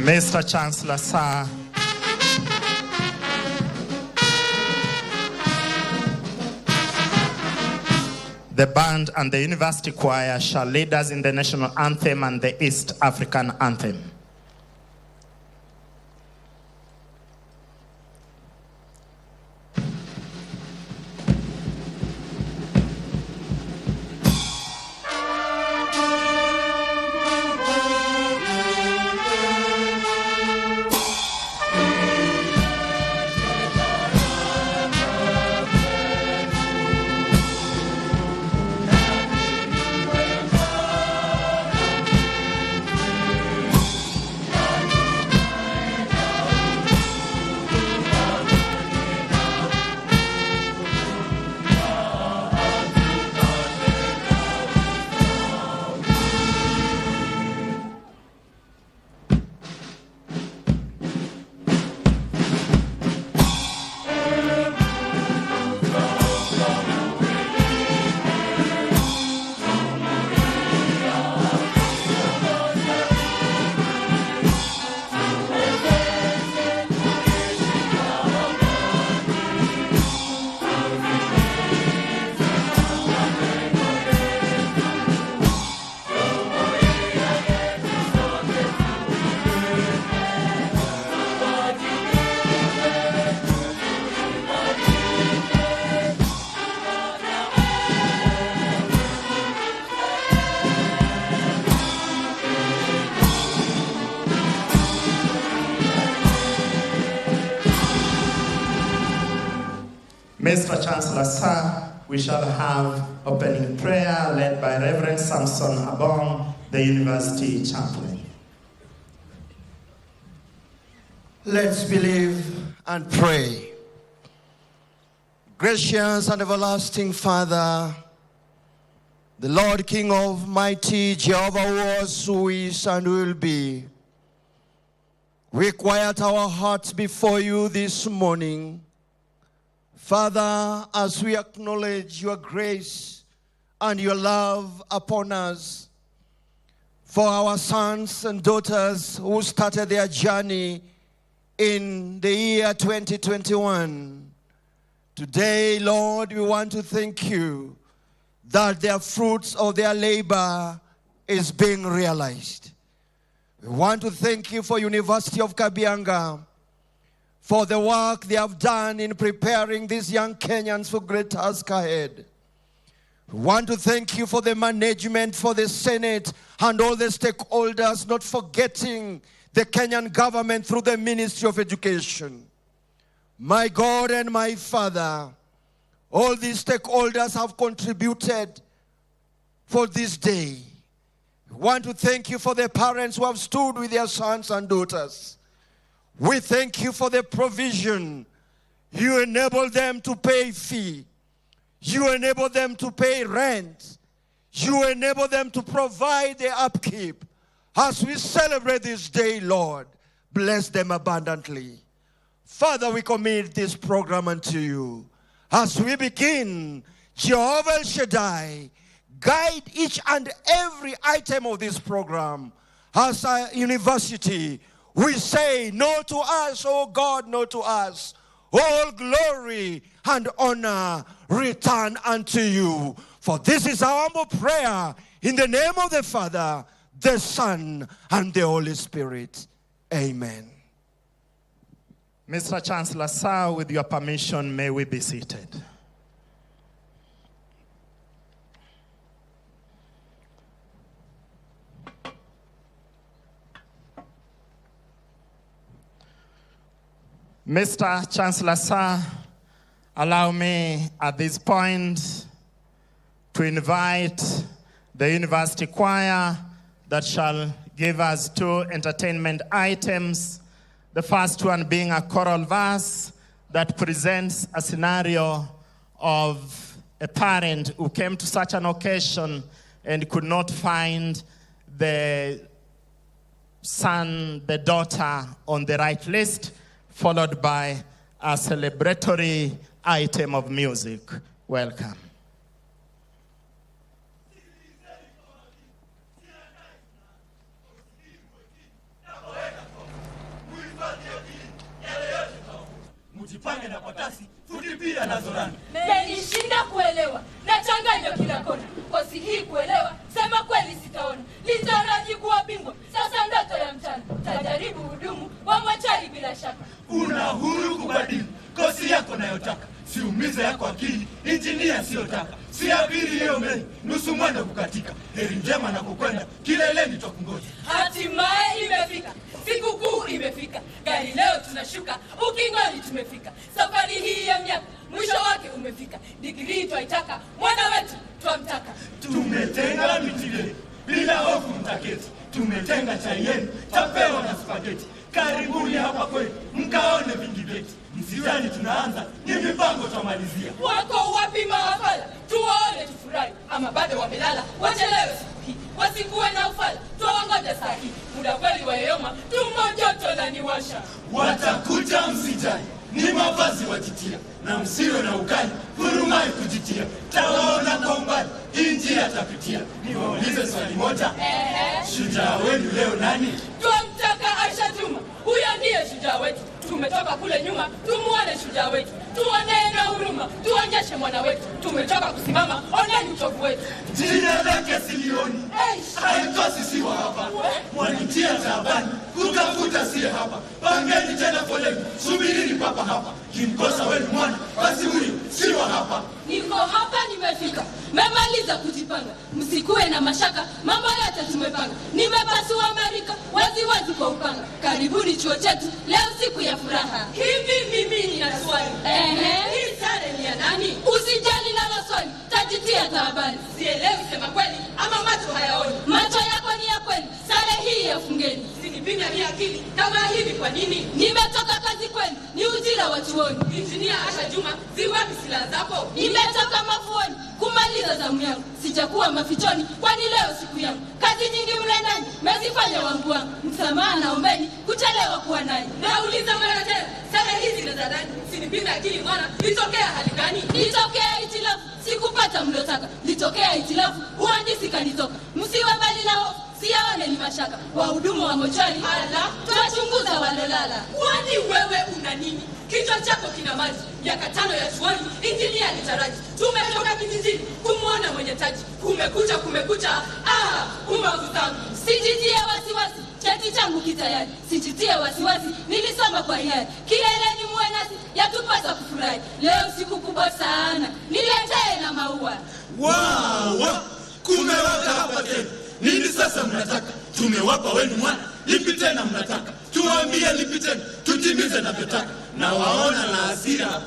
Mr. Chancellor, sir, the band and the university choir shall lead us in the national anthem and the East African anthem. Mr. Chancellor, sir, we shall have opening prayer led by Reverend Samson Abong, the University Chaplain. Let's believe and pray. Gracious and everlasting Father, the Lord King of mighty Jehovah was, who is, and will be, we quiet our hearts before you this morning. Father, as we acknowledge your grace and your love upon us, for our sons and daughters who started their journey in the year 2021, today, Lord, we want to thank you that their fruits of their labor is being realized. We want to thank you for University of Kabianga, for the work they have done in preparing these young Kenyans for great task ahead. We want to thank you for the management, for the Senate, and all the stakeholders, not forgetting the Kenyan government through the Ministry of Education. My God and my Father, all these stakeholders have contributed for this day. We want to thank you for the parents who have stood with their sons and daughters. We thank you for the provision. You enable them to pay fee. You enable them to pay rent. You enable them to provide the upkeep. As we celebrate this day, Lord, bless them abundantly. Father, we commit this program unto you. As we begin, Jehovah El Shaddai, guide each and every item of this program. As a university, we say, no to us, oh God, no to us. All glory and honor return unto you. For this is our humble prayer in the name of the Father, the Son, and the Holy Spirit. Amen. Mr. Chancellor, sir, with your permission, may we be seated. Mr. Chancellor, sir, allow me at this point to invite the university choir that shall give us two entertainment items. The first one being a choral verse that presents a scenario of a parent who came to such an occasion and could not find the son, the daughter on the right list, followed by a celebratory item of music. Welcome. tunazorana. Menishinda kuelewa, nachanganya kila kona. Kosi hii kuelewa, sema kweli sitaona. Litaraji kuwa bingwa, sasa ndoto ya mchana. Tajaribu hudumu, wa machari bila shaka. Una huru kubadili, kosi yako nayotaka. Siumize yako akili, injinia siyotaka. Siabiri hiyo meli, nusu mwendo kukatika. Heri njema na kukwenda, kileleni twakungoja. Hatimaye imefika, siku kuu imefika. Gari leo tunashuka, ukingoni tumefika. Safari hii ya miaka, mwisho wake umefika. Digrii twaitaka, mwana wetu twamtaka. Tumetenga mitile, bila hofu mtaketi. Tumetenga chai yenu, tapewa na spageti. Karibuni hapa kwetu, mkaone vingi vyetu. Msijali tunaanza, ni mipango twamalizia. Wako wapi mahafala? Tuwaone tufurahi. Ama bado wamelala, wachelewe siku hii. Wasikuwe na ufala, tuwangoja saa hii. Muda kweli wayoma, tumbo joto la niwasha. Watakuja msijali, ni mavazi wajitia. Na msiwe na ukali, hurumai kujitia. Tawaona kwa umbali, njia tapitia. Niwaulize swali moja, shujaa wenu leo nani? Twamtaka Aisha Juma, huyo ndiye shujaa wetu. Tumetoka kule nyuma, tumuone shujaa wetu. Tuonee na huruma, tuonyeshe mwana wetu. Tumetoka kusimama, oneni uchovu wetu. Jina lake silioni, haikosi siwa hapa. Mwanitia taabani, kutafuta siye hapa. Pangeni tena foleni, subirini papa hapa. Kimkosa wenu mwana, basi huyu siwa hapa. Niko hapa nimefika, memaliza kujipanga. Msikuwe na mashaka, mambo yote tumepanga. Nimepasua marika, wazi wazi kwa upanga. Karibuni chuo chetu, leo siku ya furaha. Hivi mimi nina swali. Hii sare ni ya nani? Usijali nalo swali, tajitia taabani. Sielewi sema kweli, ama macho hayaoni. Macho yako ni ya kweli, sare hii ya fungeni. Sinipinga ni akili, kama hivi kwa nini? Nimetoka kazi kweli, ni ujira wa chuoni. Injinia Asha Juma, ziwapi silaha zako? Nimetoka mafuoni, kumaliza zamu yangu. Sijakuwa mafichoni, kwani leo siku yangu. Kazi nyingi mle ndani, mezifanya wangu wangu. Msamaha naombeni, kuchelewa kuwa nani. Nauliza mara tena, sare hizi na za nani? Sinipinga akili mwana, litokea hali gani? Litokea itilafu, sikupata mlotaka. Litokea itilafu, uhandisi kanitoka. Msiwe mbali na hofu, siyaone ni mashaka. Wahudumu wa mochari, tuwachunguza walolala. Kwani wewe una nini? Kichwa chako kina maji. Miaka 5 ya chuoni, injinia litaraji. Tumetoka kijijini, kumuona mwenye taji. Kumekucha, umavu zangu. Sijitie wasiwasi, cheti changu kitayari. Sijitie wasiwasi, nilisoma kwa hiari. Kileleni muwe nasi, yatupasa kufurahi. Leo siku kubwa sana, niletee na maua. Wow, kumewaka hapa tena. Nini sasa mnataka? Tumewapa wenu mwana, lipi tena mnataka? Tuwaambie lipi tena, tutimize na vyotaka. Na waona na hasira,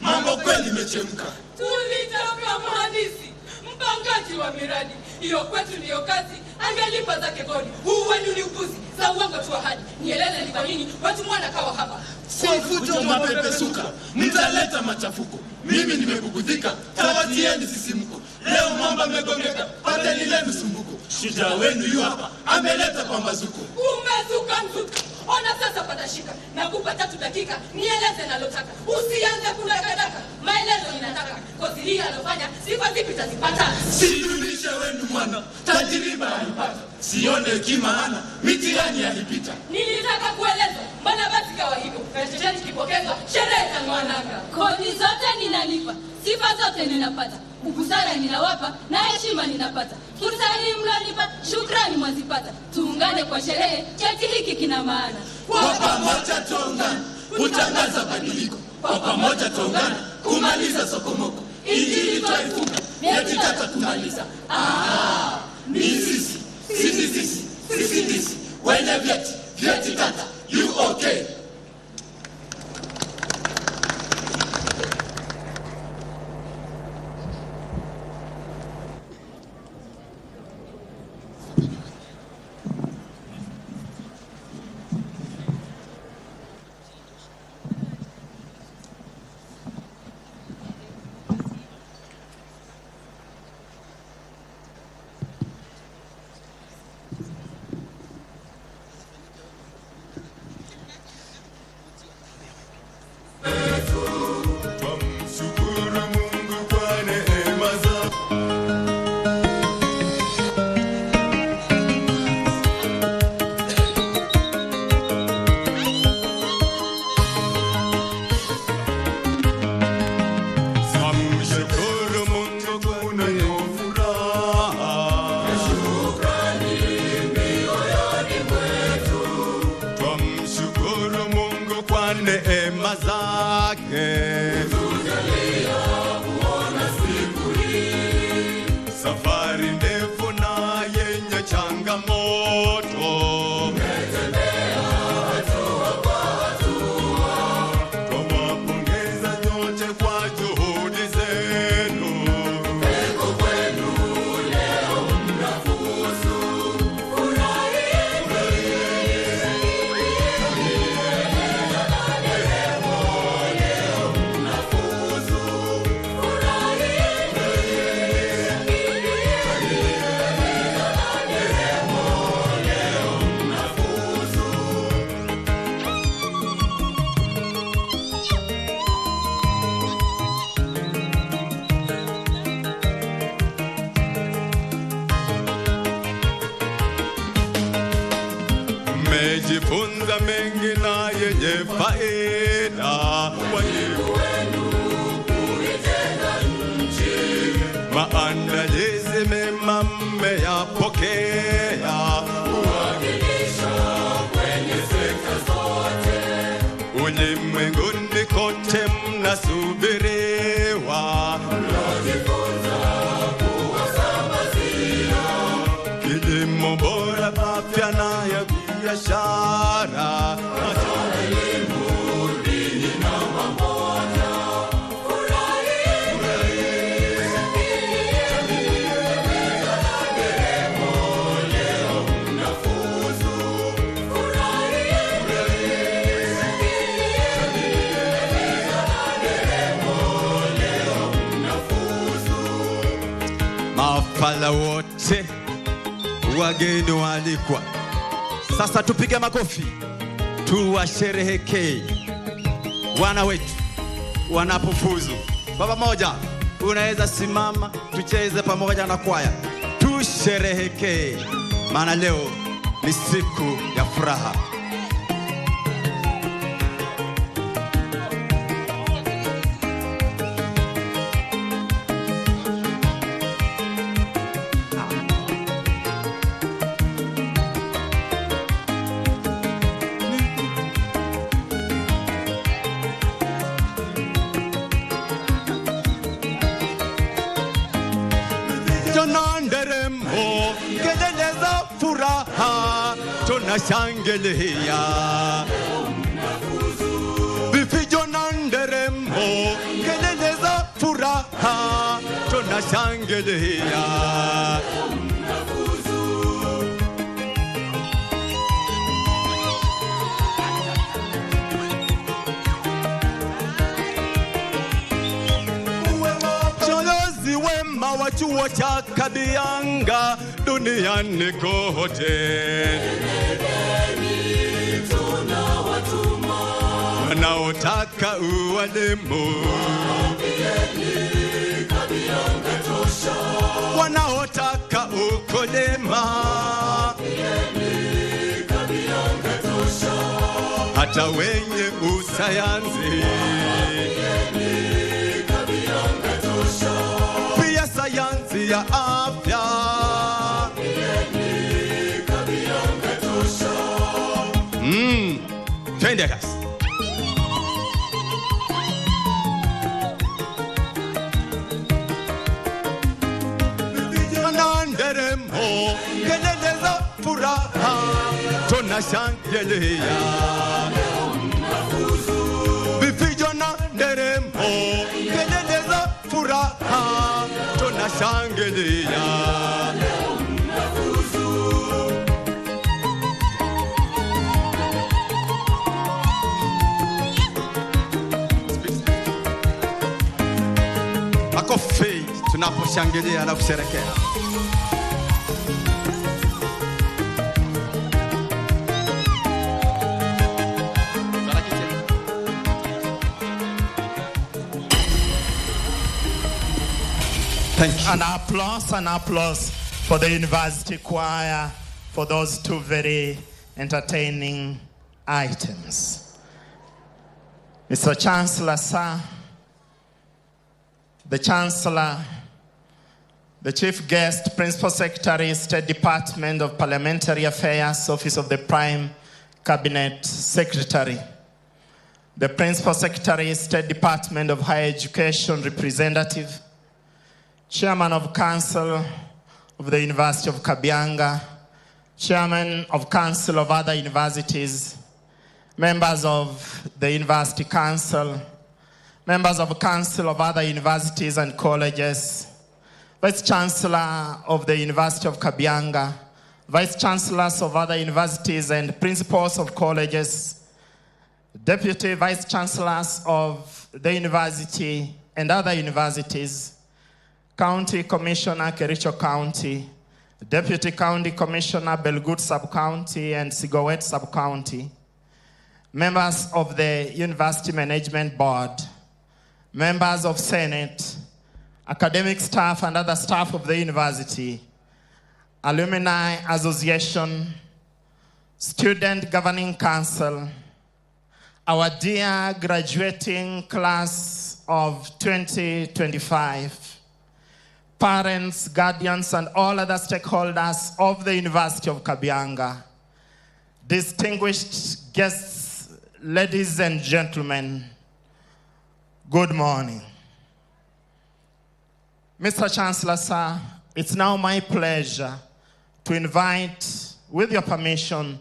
mambo kweli imechemka. Tulitoka mhandisi, mpangaji wa miradi. Hiyo kwetu ndiyo kazi, angelipa zake kodi. Huu wenu ni upuzi, za uongo tu ahadi. Nieleze ni kwa nini watu mwana kawa hapa. Sifuto mapepesuka, mtaleta machafuko. Mimi nimebugudhika, tawatieni sisimko. Leo mamba megongeka, pateni lenu sumbuko. Shujaa wenu yu hapa, ameleta pambazuko. Umezuka mzuka, ona sasa patashika. Nakupa 3 dakika, nieleze nalotaka. Usianze kudakadaka, maelezo ninataka. Kozi hii alofanya, sifa zipi tazipata? Sidunishe wenu mwana, tajiriba alipata. Sione hekima ana, mitihani alipita. Nilitaka kueleza, mbona basi kawa hivyo. Kashesheni kipokezwa, sherehe za mwananga. Kodi zote ninalipa, sifa zote ninapata. Ubusara ninawapa, na heshima ninapata. Fursa hii mlonipa, shukrani mwazipata. Tuungane kwa sherehe, cheti hiki kina maana. Kwa pamoja tuungane, kutangaza badiliko. Kwa pamoja tuungane, kumaliza sokomoko. Injili twaifunga, miezi 3 kumaliza. Ni sisi. Wenye vyeti tata, you okay? tumejifunza mengi na yenye faida. Wajibu wenu kuijenga nchi, maandalizi mema mmeyapokea, uwakilisho kwenye sekta zote, ulimwenguni kote mnasubiriwa, mnajifunza kuwasambazia kilimo bora, afya na ya biashara, elimu dini na mamoja. Mafala wote, wageni waalikwa, sasa tupige makofi tuwasherehekee wana wetu wanapofuzu. Kwa pamoja, unaweza simama tucheze pamoja na kwaya, tusherehekee, maana leo ni siku ya furaha. Tunashangilia vifijo na nderemo, kelele za furaha, tunashangilia. Sholozi wema wa chuo cha Kabianga duniani kote, wanaotaka ualimu, wanaotaka ukulima, hata wenye usayansi, pia sayansi ya afya. Twende kasi. Nderemo, kelele za furaha, tunashangilia. Vifijo na nderemo, kelele za furaha, tunashangilia. Makofi tunaposhangilia na kusherehekea. Thank you. An applause for the university choir for those two very entertaining items. Mr. Chancellor, sir, the Chancellor, the Chief Guest, Principal Secretary, State Department of Parliamentary Affairs, Office of the Prime Cabinet Secretary, the Principal Secretary, State Department of Higher Education Representative, Chairman of Council of the University of Kabianga, Chairman of Council of other universities, members of the University Council, members of Council of other universities and colleges, Vice Chancellor of the University of Kabianga, Vice Chancellors of other universities and principals of colleges, Deputy Vice Chancellors of the university and other universities, County Commissioner, Kericho County, Deputy County Commissioner, Belgut Sub-County and Sigowet Sub-County, members of the University Management Board, members of Senate, academic staff and other staff of the university, Alumni Association, Student Governing Council, our dear graduating class of 2025, parents, guardians, and all other stakeholders of the University of Kabianga, distinguished guests, ladies and gentlemen, good morning. Mr. Chancellor, sir, it's now my pleasure to invite, with your permission,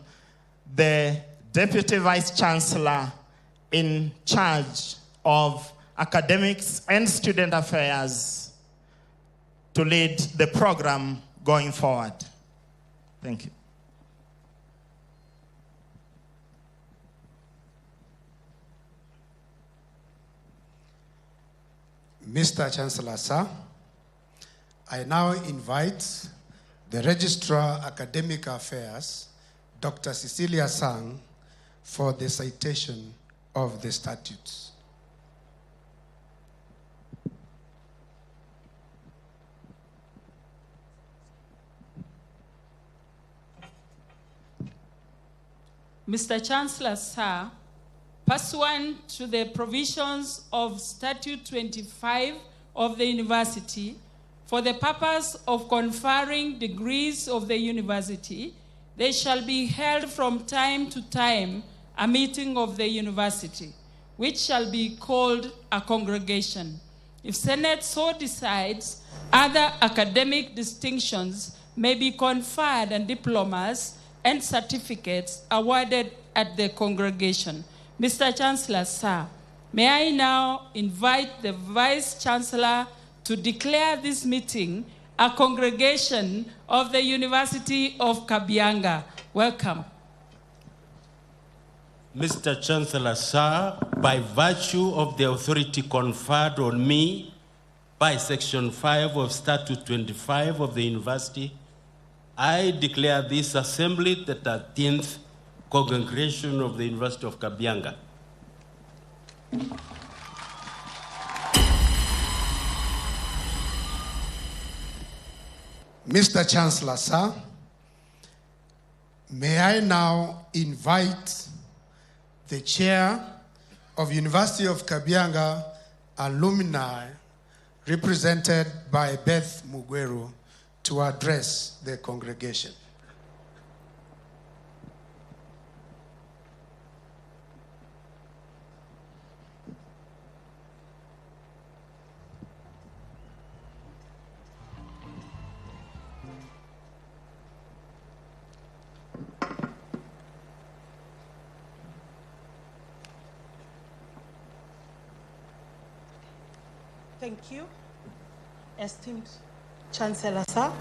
the Deputy Vice Chancellor in charge of academics and student affairs to lead the program going forward. Thank you. Mr. Chancellor, sir, I now invite the Registrar Academic Affairs, Dr. Cecilia Sang, for the citation of the statutes. Mr. Chancellor, sir, pursuant to the provisions of Statute 25 of the University, for the purpose of conferring degrees of the University, there shall be held from time to time a meeting of the University, which shall be called a congregation. If Senate so decides, other academic distinctions may be conferred and diplomas and certificates awarded at the congregation. Mr. Chancellor, sir, may I now invite the Vice Chancellor to declare this meeting a congregation of the University of Kabianga. Welcome. Mr. Chancellor, sir, by virtue of the authority conferred on me by Section 5 of Statute 25 of the University, I declare this assembly the 13th congregation of the University of Kabianga. Mr. Chancellor, sir, may I now invite the Chair of University of Kabianga Alumni, represented by Beth Mugweru, to address the congregation. Thank you, esteemed Chancellor, sir,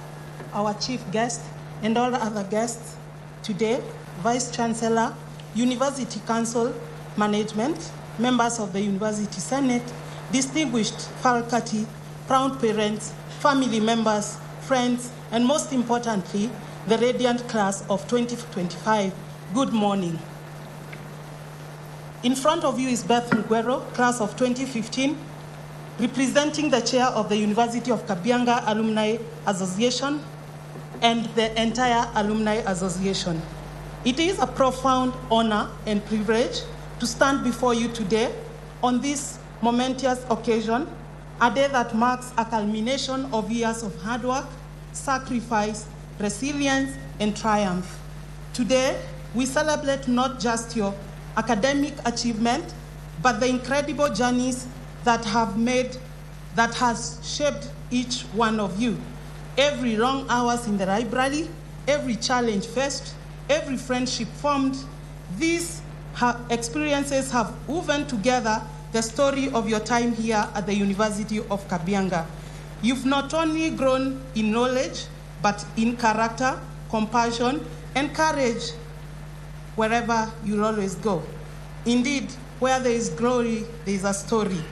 our chief guest, and all other guests today, Vice Chancellor, University Council, management, members of the University Senate, distinguished faculty, proud parents, family members, friends, and most importantly, the radiant class of 2025. Good morning. In front of you is Beth Mugwero, class of 2015, representing the chair of the University of Kabianga Alumni Association and the entire Alumni Association. It is a profound honor and privilege to stand before you today on this momentous occasion, a day that marks a culmination of years of hard work, sacrifice, resilience, and triumph. Today, we celebrate not just your academic achievement, but the incredible journeys that has shaped each one of you. Every long hours in the library, every challenge faced, every friendship formed, these experiences have woven together the story of your time here at the University of Kabianga. You've not only grown in knowledge, but in character, compassion, and courage wherever you'll always go. Indeed, where there is glory, there is a story.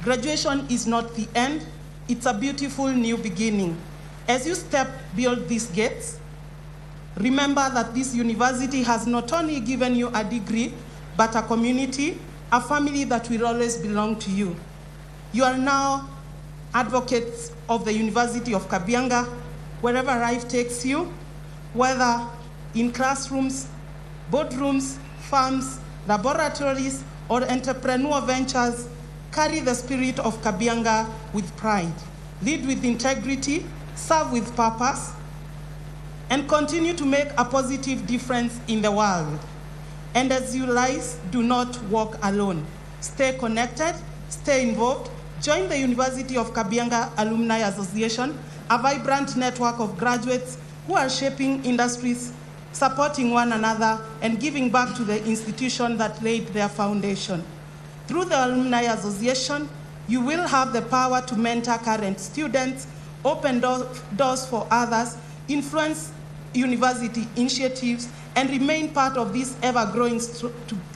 Graduation is not the end, it's a beautiful new beginning. As you step beyond these gates, remember that this university has not only given you a degree, but a community, a family that will always belong to you. You are now advocates of the University of Kabianga, wherever life takes you, whether in classrooms, boardrooms, farms, laboratories, or entrepreneur ventures, carry the spirit of Kabianga with pride, lead with integrity, serve with purpose, and continue to make a positive difference in the world. And as you rise, do not walk alone. Stay connected, stay involved, join the University of Kabianga Alumni Association, a vibrant network of graduates who are shaping industries, supporting one another, and giving back to the institution that laid their foundation. Through the Alumni Association, you will have the power to mentor current students, open doors for others, influence university initiatives, and remain part of this ever-growing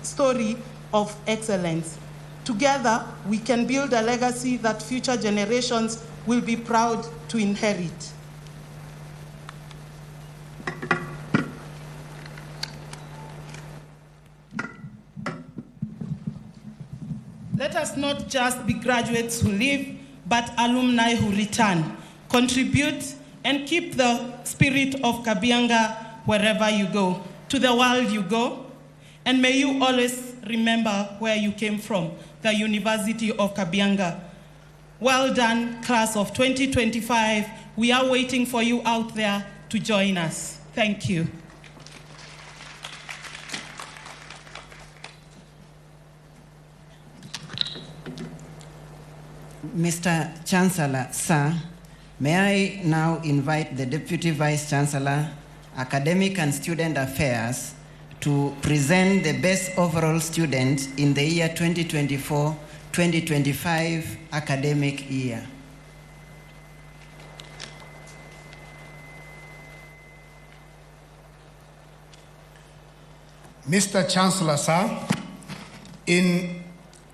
story of excellence. Together, we can build a legacy that future generations will be proud to inherit. Let us not just be graduates who leave, but alumni who return, contribute, and keep the spirit of Kabianga wherever you go, to the world you go. And may you always remember where you came from, the University of Kabianga. Well done, class of 2025. We are waiting for you out there to join us. Thank you. Mr. Chancellor, sir, may I now invite the Deputy Vice Chancellor, Academic and Student Affairs, to present the best overall student in the year 2024-2025 academic year. Mr. Chancellor, sir, in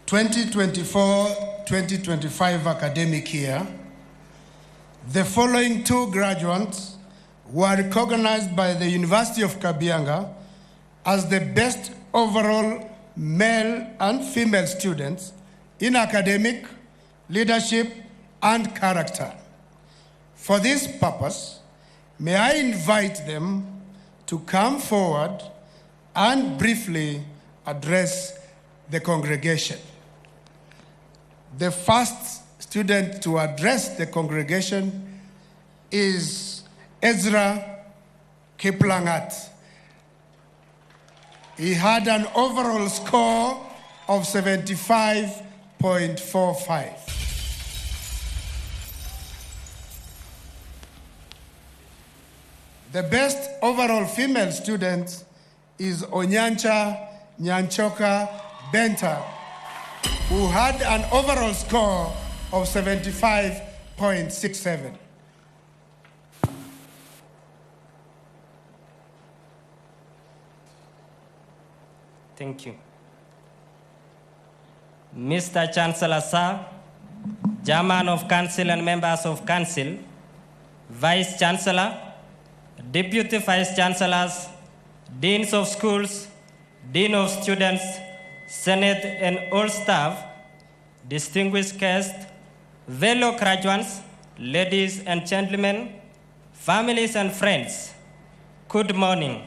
2024-2025 academic year, the following two graduates were recognized by the University of Kabianga as the best overall male and female students in academic, leadership, and character. For this purpose, may I invite them to come forward and briefly address the congregation. The first student to address the congregation is Ezra Kiplangat. He had an overall score of 75.45. The best overall female student is Onyancha Nyanchoka Benta, who had an overall score of 75.67. Thank you. Mr. Chancellor, sir, Chairman of Council and members of Council, Vice Chancellor, Deputy Vice Chancellors, Deans of Schools, Dean of Students, Senate and all staff, distinguished guests, fellow graduates, ladies and gentlemen, families and friends, good morning.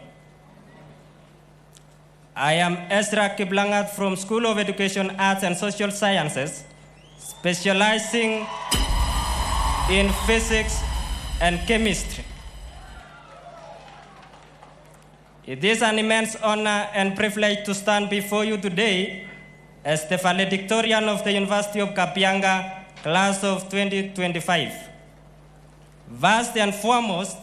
I am Ezra Kiplangat from School of Education, Arts and Social Sciences, specializing in physics and chemistry. It is an immense honor and privilege to stand before you today as the Valedictorian of the University of Kabianga, class of 2025. First and foremost,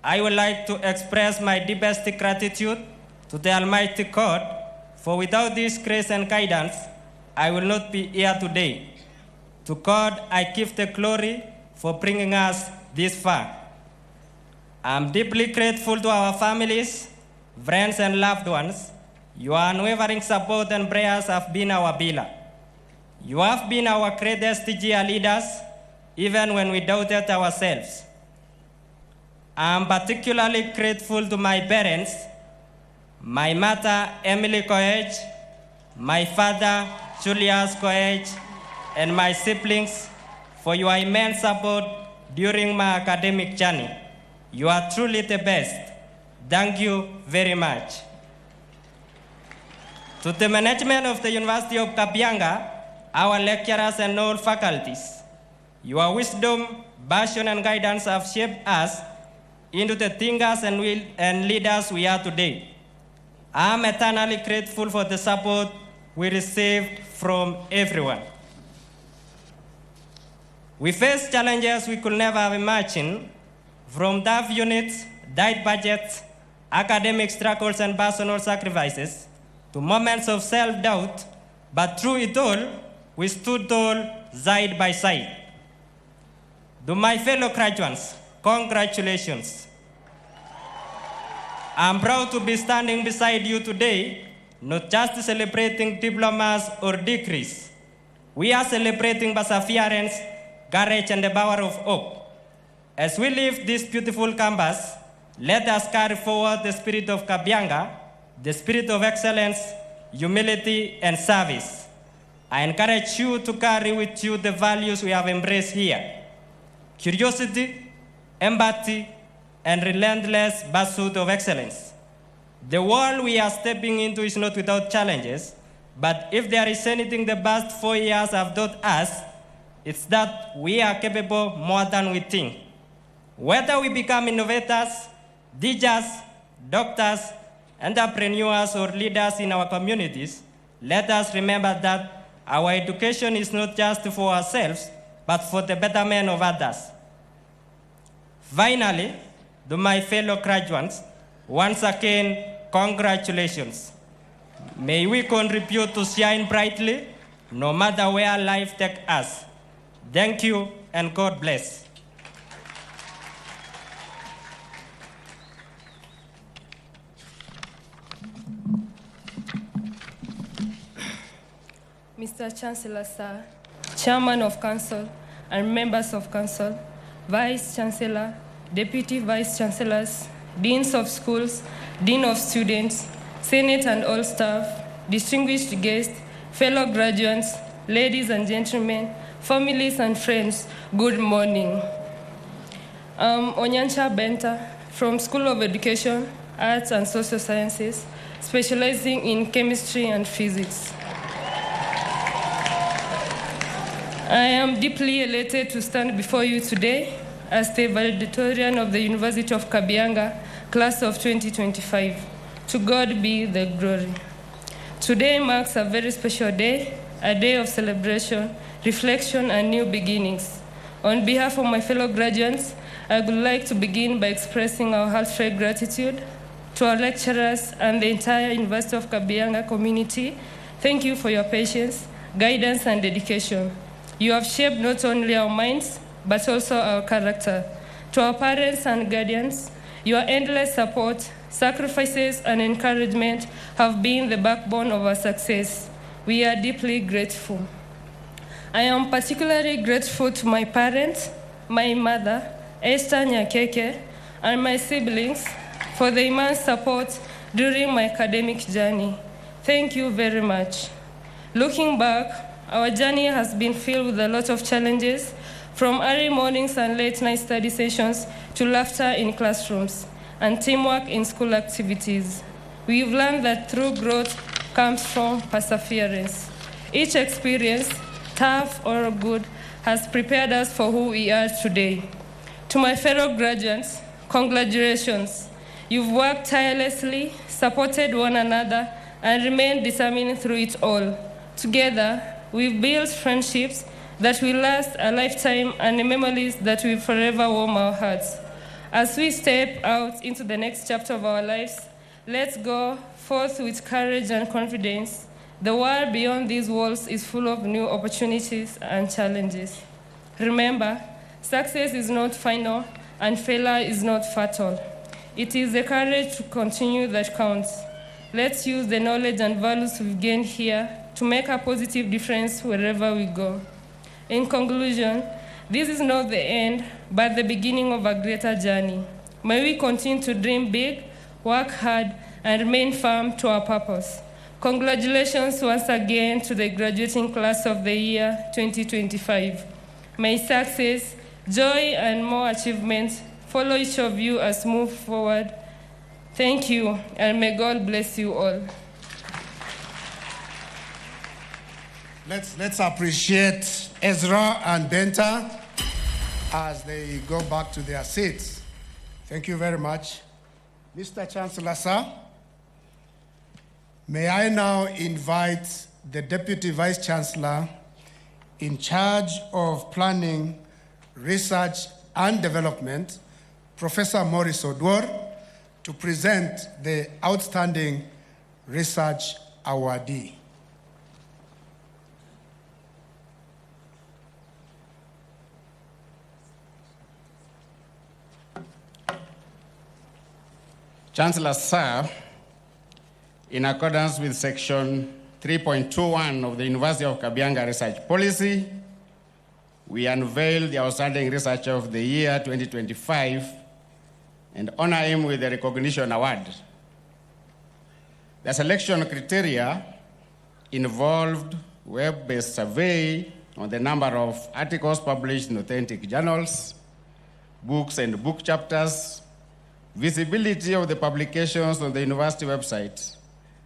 I would like to express my deepest gratitude to the Almighty God, for without this grace and guidance, I will not be here today. To God, I give the glory for bringing us this far. I'm deeply grateful to our families, friends, and loved ones. Your unwavering support and prayers have been our pillar. You have been our greatest cheerleaders, even when we doubted ourselves. I'm particularly grateful to my parents, my mother, Emily Koech, my father, Julius Koech, and my siblings for your immense support during my academic journey. You are truly the best. Thank you very much. To the management of the University of Kabianga, our lecturers and all faculties, your wisdom, passion, and guidance have shaped us into the thinkers and leaders we are today. I am eternally grateful for the support we received from everyone. We faced challenges we could never have imagined, from tough units, tight budgets, academic struggles, and personal sacrifices, to moments of self-doubt, but through it all, we stood tall side by side. To my fellow graduates, congratulations. I'm proud to be standing beside you today, not just celebrating diplomas or degrees. We are celebrating perseverance, courage, and the power of hope. As we leave this beautiful campus, let us carry forward the spirit of Kabianga, the spirit of excellence, humility, and service. I encourage you to carry with you the values we have embraced here: curiosity, empathy, and relentless pursuit of excellence. The world we are stepping into is not without challenges, but if there is anything the past 4 years have taught us, it's that we are capable more than we think. Whether we become innovators, teachers, doctors, entrepreneurs, or leaders in our communities, let us remember that our education is not just for ourselves, but for the betterment of others. Finally, to my fellow graduates, once again, congratulations. May we contribute to shine brightly, no matter where life takes us. Thank you, and God bless. Mr. Chancellor, sir, Chairman of Council and members of Council, Vice Chancellor, Deputy Vice Chancellors, Deans of Schools, Dean of Students, Senate and all staff, distinguished guests, fellow graduates, ladies and gentlemen, families and friends, good morning. I'm Onyancha Benta from School of Education, Arts and Social Sciences, specializing in chemistry and physics. I am deeply elated to stand before you today as the Valedictorian of the University of Kabianga, class of 2025. To God be the glory. Today marks a very special day, a day of celebration, reflection, and new beginnings. On behalf of my fellow graduates, I would like to begin by expressing our heartfelt gratitude to our lecturers and the entire University of Kabianga community. Thank you for your patience, guidance, and dedication. You have shaped not only our minds, but also our character. To our parents and guardians, your endless support, sacrifices, and encouragement have been the backbone of our success. We are deeply grateful. I am particularly grateful to my parents, my mother, Esther Nyakeke, and my siblings for the immense support during my academic journey. Thank you very much. Looking back, our journey has been filled with a lot of challenges, from early mornings and late night study sessions to laughter in classrooms and teamwork in school activities. We've learned that true growth comes from perseverance. Each experience, tough or good, has prepared us for who we are today. To my fellow graduates, congratulations. You've worked tirelessly, supported one another, and remained determined through it all. Together, we've built friendships that will last a lifetime and memories that will forever warm our hearts. As we step out into the next chapter of our lives, let's go forth with courage and confidence. The world beyond these walls is full of new opportunities and challenges. Remember, success is not final and failure is not fatal. It is the courage to continue that counts. Let's use the knowledge and values we've gained here to make a positive difference wherever we go. In conclusion, this is not the end, but the beginning of a greater journey. May we continue to dream big, work hard, and remain firm to our purpose. Congratulations once again to the graduating class of the year 2025. May success, joy, and more achievements follow each of you as we move forward. Thank you, and may God bless you all. Let's appreciate Ezra and Benta as they go back to their seats. Thank you very much. Mr. Chancellor, sir, may I now invite the Deputy Vice Chancellor in charge of Planning, Research and Development, Professor Maurice Odwor, to present the Outstanding Research Awardee. Chancellor, sir, in accordance with Section 3.21 of the University of Kabianga Research Policy, we unveil the Outstanding Researcher of the Year 2025 and honor him with the Recognition Award. The selection criteria involved web-based survey on the number of articles published in authentic journals, books and book chapters, visibility of the publications on the university website,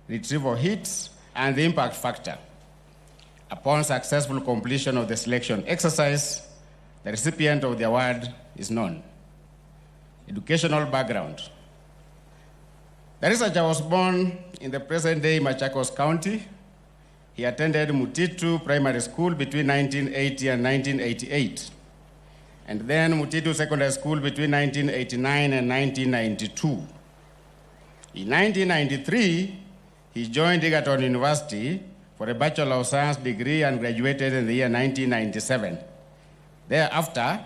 retrieval hits, and the impact factor. Upon successful completion of the selection exercise, the recipient of the award is known. Educational background. The researcher was born in the present-day Machakos County. He attended Mutitu Primary School between 1980 and 1988, and then Mutitu Secondary School between 1989 and 1992. In 1993, he joined Egerton University for a Bachelor of Science degree and graduated in the year 1997. Thereafter,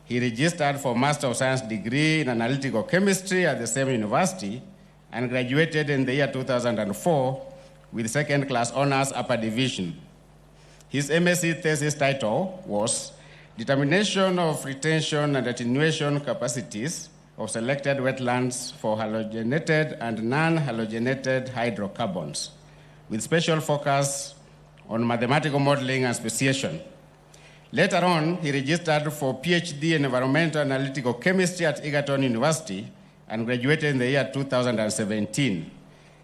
he registered for Master of Science degree in Analytical Chemistry at the same university and graduated in the year 2004 with second-class honors upper division. His MSc thesis title was Determination of Retention and Attenuation Capacities of Selected Wetlands for Halogenated and Non-Halogenated Hydrocarbons, with special focus on mathematical modeling and speciation. Later on, he registered for PhD in Environmental Analytical Chemistry at Egerton University and graduated in the year 2017.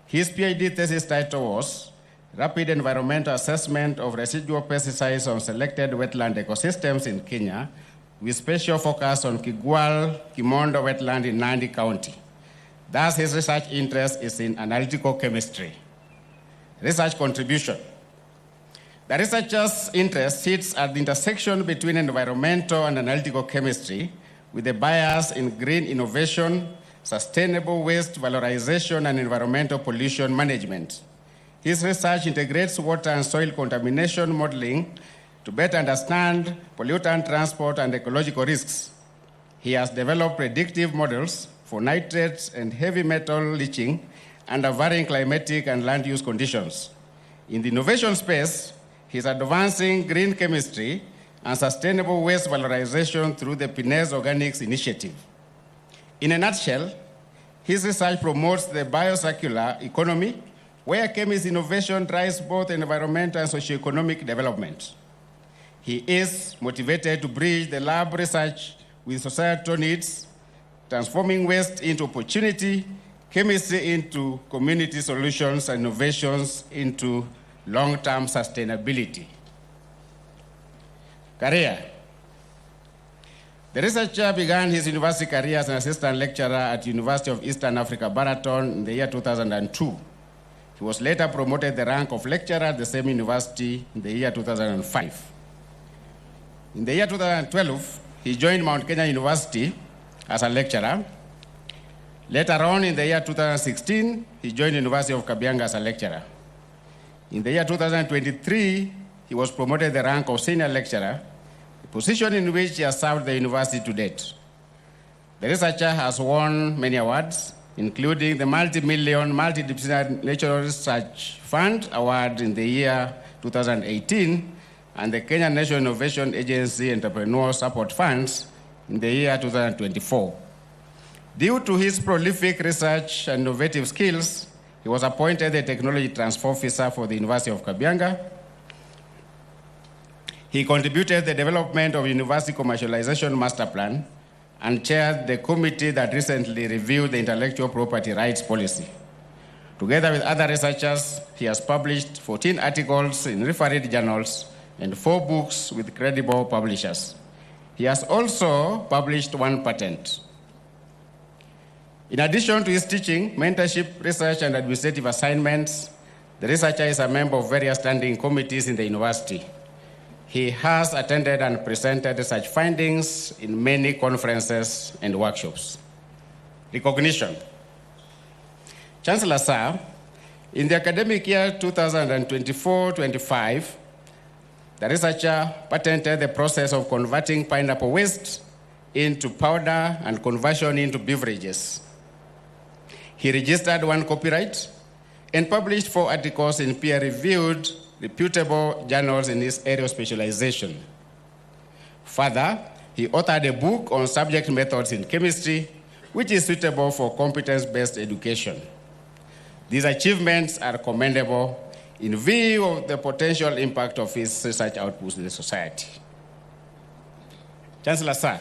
His PhD thesis title was Rapid Environmental Assessment of Residual Pesticides on Selected Wetland Ecosystems in Kenya, with special focus on Kigwal Kimondo wetland in Nandi County. Thus, his research interest is in analytical chemistry. Research contribution. The researcher's interest sits at the intersection between environmental and analytical chemistry, with a bias in green innovation, sustainable waste valorization, and environmental pollution management. His research integrates water and soil contamination modeling to better understand pollutant transport and ecological risks. He has developed predictive models for nitrates and heavy metal leaching under varying climatic and land use conditions. In the innovation space, he is advancing green chemistry and sustainable waste valorization through the Pinez Organics Initiative. In a nutshell, his research promotes the biocircular economy, where chemist innovation drives both environmental and socioeconomic development. He is motivated to bridge the lab research with societal needs, transforming waste into opportunity, chemistry into community solutions, and innovations into long-term sustainability. Career. The researcher began his university career as an assistant lecturer at University of Eastern Africa, Baraton, in the year 2002. He was later promoted to the rank of lecturer at the same university in the year 2005. In the year 2012, he joined Mount Kenya University as a lecturer. Later on, in the year 2016, he joined the University of Kabianga as a lecturer. In the year 2023, he was promoted to the rank of senior lecturer, a position in which he has served the university to date. The researcher has won many awards, including the multi-million, multidisciplinary National Research Fund Award in the year 2018 and the Kenya National Innovation Agency Entrepreneur Support Funds in the year 2024. Due to his prolific research and innovative skills, he was appointed the Technology Transfer Officer for the University of Kabianga. He contributed the development of University Commercialization Master Plan and chaired the committee that recently reviewed the Intellectual Property Rights Policy. Together with other researchers, he has published 14 articles in refereed journals and 4 books with credible publishers. He has also published 1 patent. In addition to his teaching, mentorship, research, and administrative assignments, the researcher is a member of various standing committees in the university. He has attended and presented research findings in many conferences and workshops. Recognition. Chancellor Sir, in the academic year 2024-25, the researcher patented the process of converting pineapple waste into powder and conversion into beverages. He registered 1 copyright and published 4 articles in peer-reviewed, reputable journals in his area of specialization. Further, he authored a book on subject methods in chemistry, which is suitable for competence-based education. These achievements are commendable in view of the potential impact of his research outputs in the society. Chancellor Sir,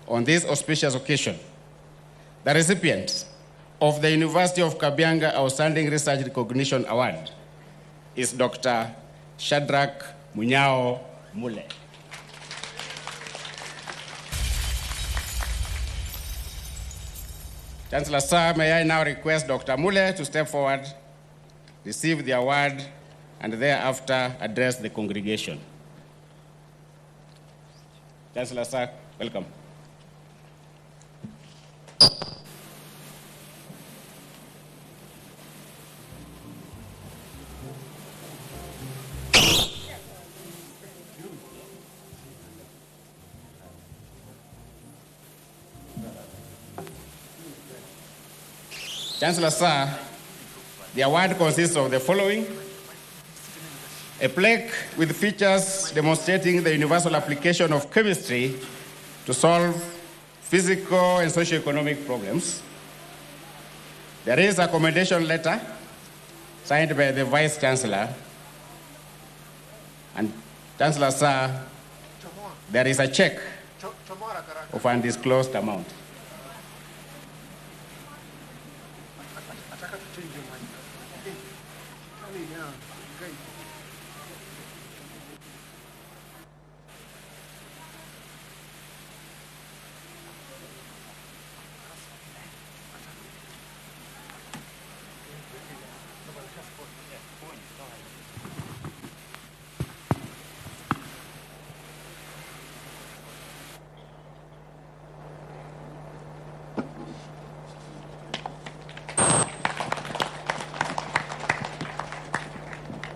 on this auspicious occasion, the recipient of the University of Kabianga Outstanding Research Recognition Award is Dr. Shadrach Munyao Mule. Chancellor Sir, may I now request Dr. Mule to step forward, receive the award, and thereafter address the congregation. Chancellor Sir, welcome. Chancellor Sir, the award consists of the following: a plaque with features demonstrating the universal application of chemistry to solve physical and socio-economic problems. There is a commendation letter signed by the Vice Chancellor. And Chancellor Sir, there is a check of an undisclosed amount.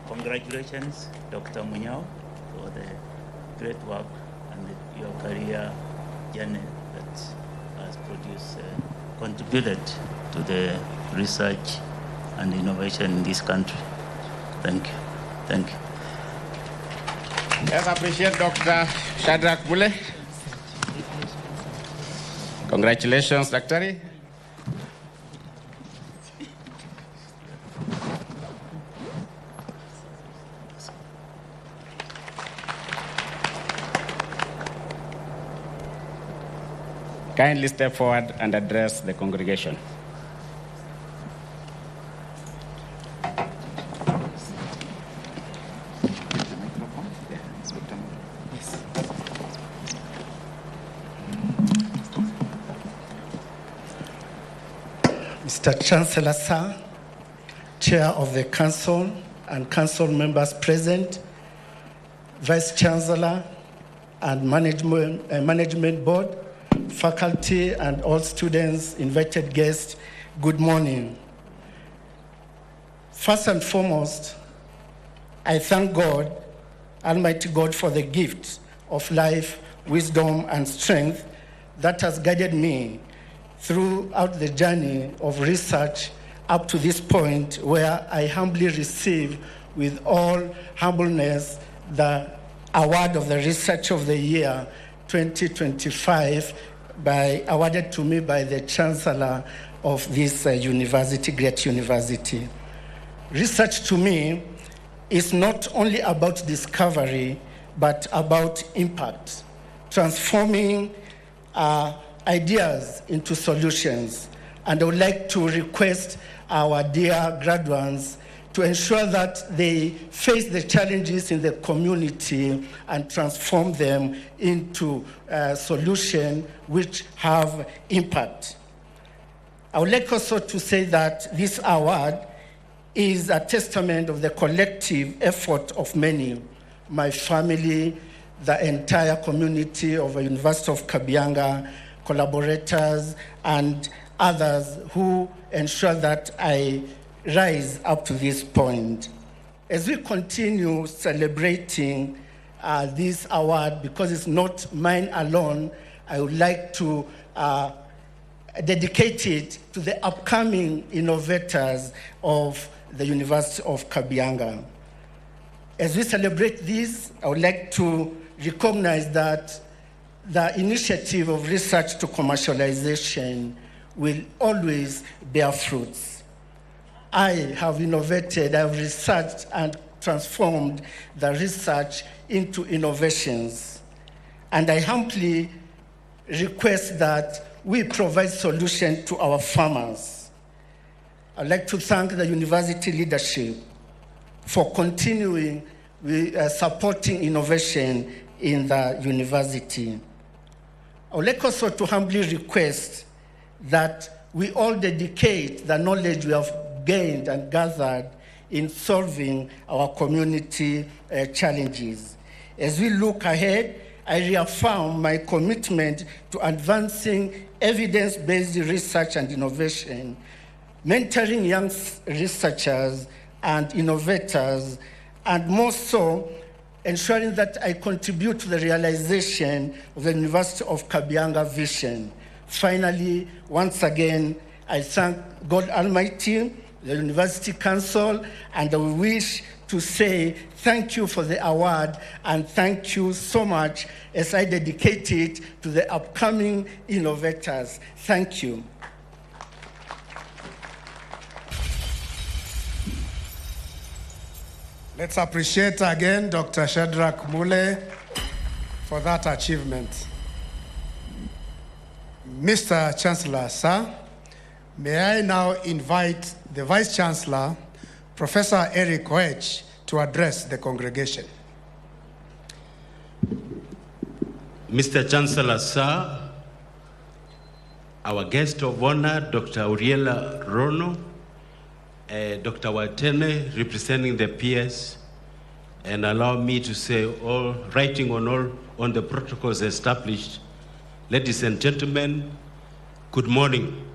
Congratulations, Dr. Munyao, for the great work and your career journey that has contributed to the research and innovation in this country. Thank you. Thank you. Let's appreciate Dr. Shadrach Mule. Congratulations, Dr. Kindly step forward and address the congregation. Mr. Chancellor Sir, Chair of the Council and Council members present, Vice Chancellor and Management Board, faculty and all students, invited guests, good morning. First and foremost, I thank God, Almighty God, for the gift of life, wisdom, and strength that has guided me throughout the journey of research up to this point, where I humbly receive with all humbleness the award of the Research of the Year 2025 awarded to me by the Chancellor of this university, great university. Research to me is not only about discovery, but about impact, transforming ideas into solutions, And I would like to request our dear graduates to ensure that they face the challenges in the community and transform them into solutions which have impact. I would like also to say that this award is a testament of the collective effort of many, my family, the entire community of the University of Kabianga, collaborators, and others who ensure that I rise up to this point. As we continue celebrating this award, because it's not mine alone, I would like to dedicate it to the upcoming innovators of the University of Kabianga. As we celebrate this, I would like to recognize that the initiative of research to commercialization will always bear fruits. I have innovated, I have researched and transformed the research into innovations. And I humbly request that we provide solutions to our farmers. I'd like to thank the university leadership for continuing supporting innovation in the university. I would like also to humbly request that we all dedicate the knowledge we have gained and gathered in solving our community challenges. As we look ahead, I reaffirm my commitment to advancing evidence-based research and innovation, mentoring young researchers and innovators, and more so, ensuring that I contribute to the realization of the University of Kabianga vision. Finally, once again, I thank God Almighty, the University Council, and I wish to say thank you for the award and thank you so much as I dedicate it to the upcoming innovators. Thank you. Let's appreciate again Dr. Shadrach Mule for that achievement. Mr. Chancellor, sir, may I now invite the Vice Chancellor, Professor Eric Koech, to address the congregation. Mr. Chancellor, sir, our guest of honor, Dr. Uriela Rono, Dr. Watene, representing the peers, and allow me to say all, writing on the protocols established. Ladies and gentlemen, good morning.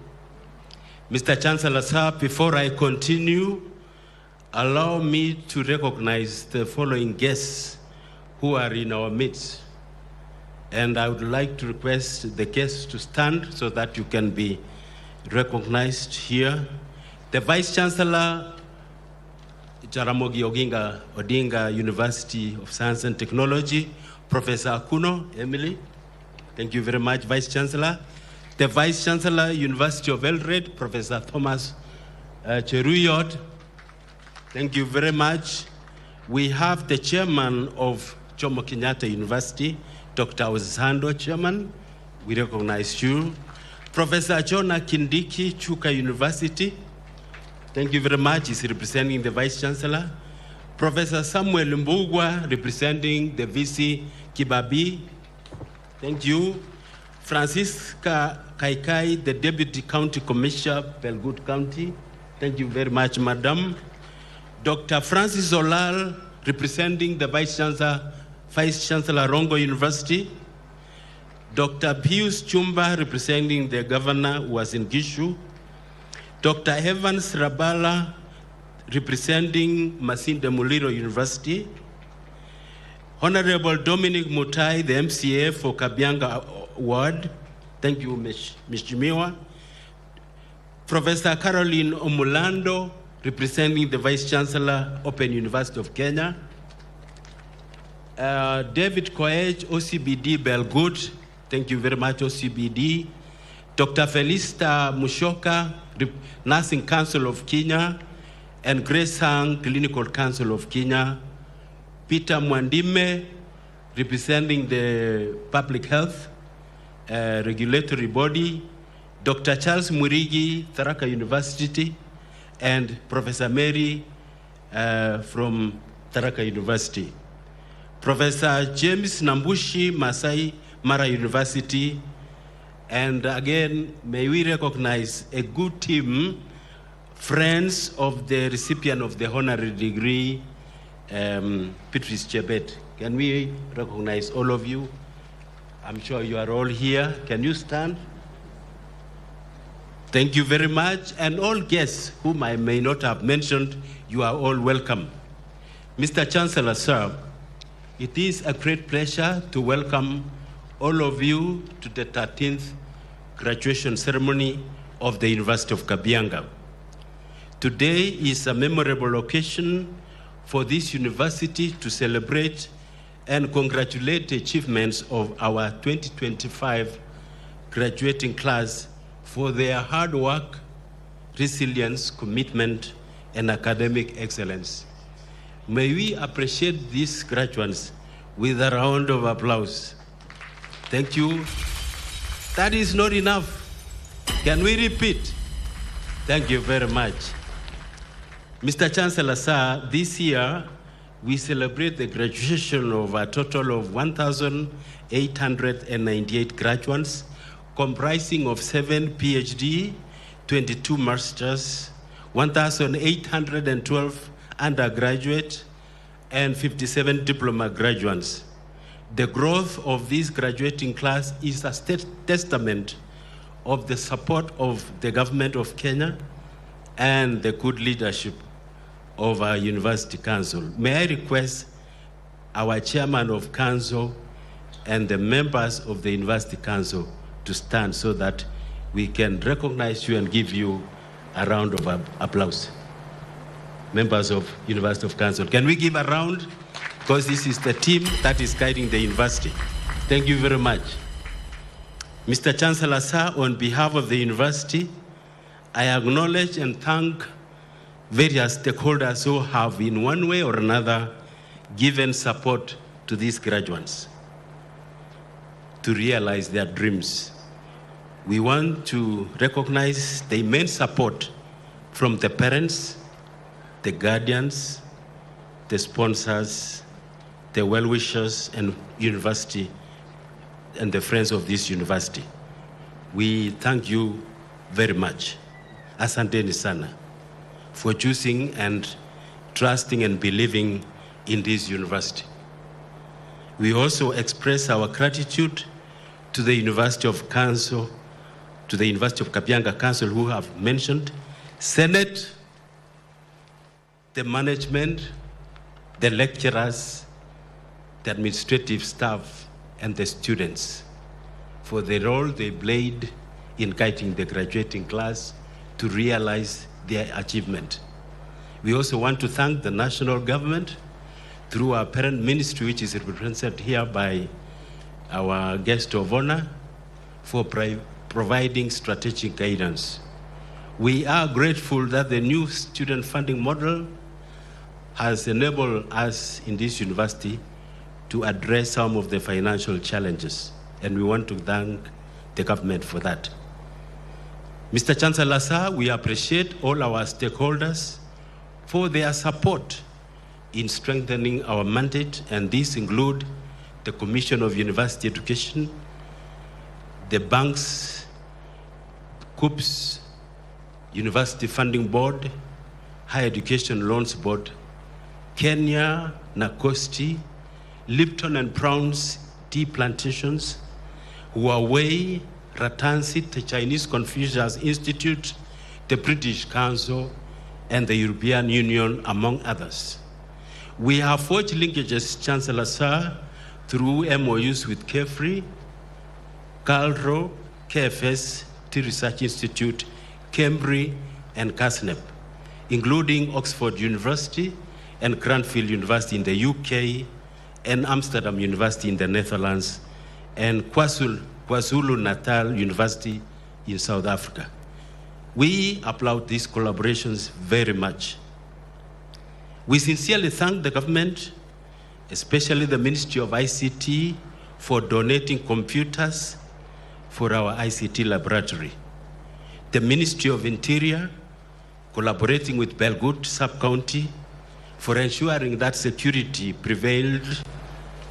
Mr. Chancellor, sir, before I continue, allow me to recognize the following guests who are in our midst. And I would like to request the guests to stand so that you can be recognized here. The Vice Chancellor, Jaramogi Oginga Odinga University of Science and Technology, Professor Akuno Emily. Thank you very much, Vice Chancellor. The Vice Chancellor, University of Eldoret, Professor Thomas Cheruyot. Thank you very much. We have the Chairman of Jomo Kenyatta University, Dr. Osando, Chairman. We recognize you. Professor Jonah Kindiki, Chuka University. Thank you very much. He's representing the Vice Chancellor. Professor Samuel Mbugwa, representing the VC Kibabi. Thank you. Francisca Kaikai, the Deputy County Commissioner, Belgood County. Thank you very much, Madam. Dr. Francis Olal, representing the Vice Chancellor Rongo University. Dr. Pius Chumba, representing the Governor who was in Gishu. Dr. Evans Rabala, representing Masinde Muliro University. Honorable Dominic Mutai, the MCA for Kabianga Ward. Thank you, Ms. Jimiwa. Professor Caroline Omulando, representing the Vice Chancellor, Open University of Kenya. David Koech, OCBD Belgood. Thank you very much, OCBD. Dr. Felista Mushoka, Nursing Council of Kenya, and Grace Hang, Clinical Council of Kenya. Peter Mwandime, representing the Public Health Regulatory Body, Dr. Charles Murigi, Tharaka University, and Professor Mary from Tharaka University. Professor James Nambushi, Masai Mara University, and again, may we recognize a good team, friends of the recipient of the honorary degree, Patrice Chebet. Can we recognize all of you? I'm sure you are all here. Can you stand? Thank you very much. And all guests whom I may not have mentioned, you are all welcome. Mr. Chancellor, sir, it is a great pleasure to welcome all of you to the 13th graduation ceremony of the University of Kabianga. Today is a memorable occasion for this university to celebrate and congratulate the achievements of our 2025 graduating class for their hard work, resilience, commitment, and academic excellence. May we appreciate these graduates with a round of applause. Thank you. That is not enough. Can we repeat? Thank you very much. Mr. Chancellor, sir, this year we celebrate the graduation of a total of 1,898 graduates, comprising of 7 PhD, 22 masters, 1,812 undergraduate, and 57 diploma graduates. The growth of this graduating class is a testament of the support of the government of Kenya and the good leadership of our University Council. May I request our chairman of council and the members of the University Council to stand so that we can recognize you and give you a round of applause. Members of University of Council, can we give a round? Because this is the team that is guiding the university. Thank you very much. Mr. Chancellor, sir, on behalf of the university, I acknowledge and thank various stakeholders who have in one way or another given support to these graduates to realize their dreams. We want to recognize the immense support from the parents, the guardians, the sponsors, the well-wishers, and university, and the friends of this university. We thank you very much. Asanteni sana for choosing and trusting and believing in this university. We also express our gratitude to the University of Council, to the University of Kabianga Council who have mentioned, Senate, the management, the lecturers, the administrative staff, and the students for the role they played in guiding the graduating class to realize their achievement. We also want to thank the national government through our parent ministry, which is represented here by our guest of honor, for providing strategic guidance. We are grateful that the new student funding model has enabled us in this university to address some of the financial challenges, and we want to thank the government for that. Mr. Chancellor, sir, we appreciate all our stakeholders for their support in strengthening our mandate, and these include the Commission of University Education, the banks, COOPS, University Funding Board, Higher Education Loans Board, Kenya, Nakosti, Lipton and Brown's tea plantations, Huawei, Ratansit, the Chinese Confucius Institute, the British Council, and the European Union, among others. We have forged linkages, Chancellor, sir, through MOUs with KEFRI, CALRO, KFS, Tea Research Institute, Cambridge, and CASNEP, including Oxford University and Cranfield University in the UK, and Amsterdam University in the Netherlands, and KwaZulu-Natal University in South Africa. We applaud these collaborations very much. We sincerely thank the government, especially the Ministry of ICT, for donating computers for our ICT laboratory. the Ministry of Interior, collaborating with Belgut Sub-County for ensuring that security prevailed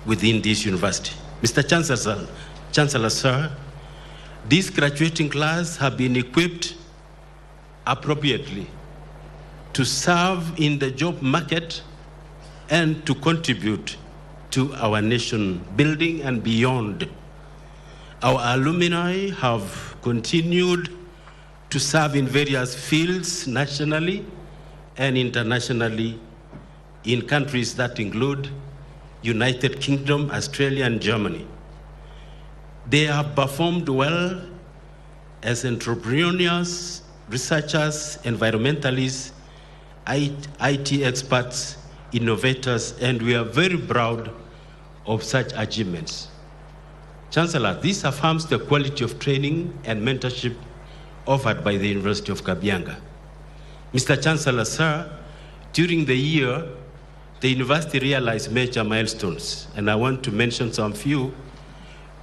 within this university. Mr. Chancellor, sir, this graduating class have been equipped appropriately to serve in the job market and to contribute to our nation building and beyond. Our alumni have continued to serve in various fields nationally and internationally in countries that include United Kingdom, Australia, and Germany. They have performed well as entrepreneurs, researchers, environmentalists, IT experts, innovators, and we are very proud of such achievements. Chancellor, this affirms the quality of training and mentorship offered by the University of Kabianga. Mr. Chancellor, sir, during the year, the university realized major milestones, and I want to mention some few.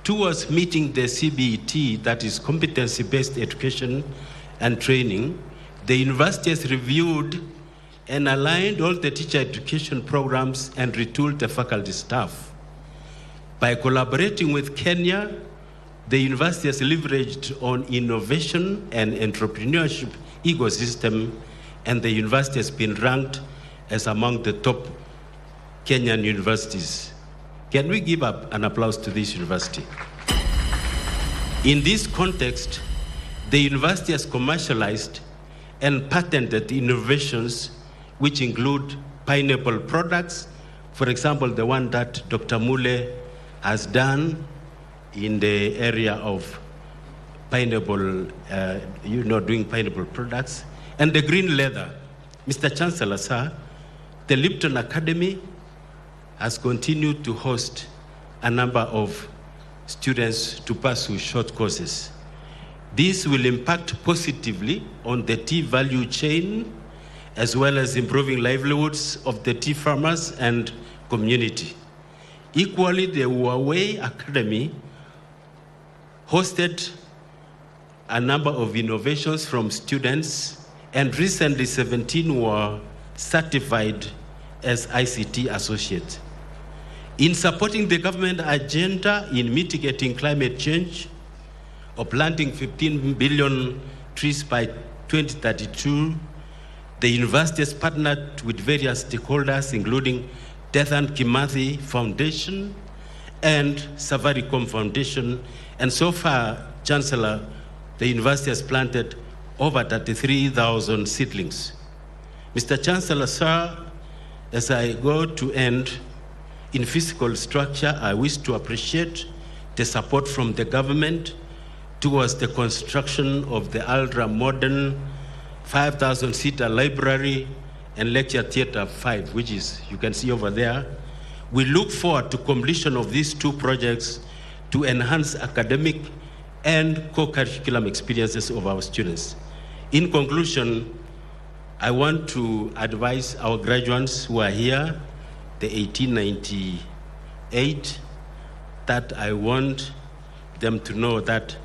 Towards meeting the CBET, that is competency-based education and training, the university has reviewed and aligned all the teacher education programs and retooled the faculty staff. By collaborating with Kenya, the university has leveraged on innovation and entrepreneurship ecosystem, and the university has been ranked as among the top Kenyan universities. Can we give up an applause to this university? In this context, the university has commercialized and patented innovations which include pineapple products. For example, the one that Dr. Mule has done in the area of pineapple, doing pineapple products, and the green leather. Mr. Chancellor, sir, the Lipton Academy has continued to host a number of students to pursue short courses. This will impact positively on the tea value chain, as well as improving livelihoods of the tea farmers and community. Equally, the Huawei Academy hosted a number of innovations from students, and recently 17 were certified as ICT associates. In supporting the government agenda in mitigating climate change, or planting 15 billion trees by 2032, the university has partnered with various stakeholders, including Death and Kimathi Foundation and Safaricom Foundation. And so far, Chancellor, the university has planted over 33,000 seedlings. Mr. Chancellor, sir, as I go to end, in physical structure, I wish to appreciate the support from the government towards the construction of the ultra-modern 5,000-seater library and lecture theater 5, which is, you can see over there. We look forward to completion of these two projects to enhance academic and co-curriculum experiences of our students. In conclusion, I want to advise our graduates who are here, the 1898, that I want them to know that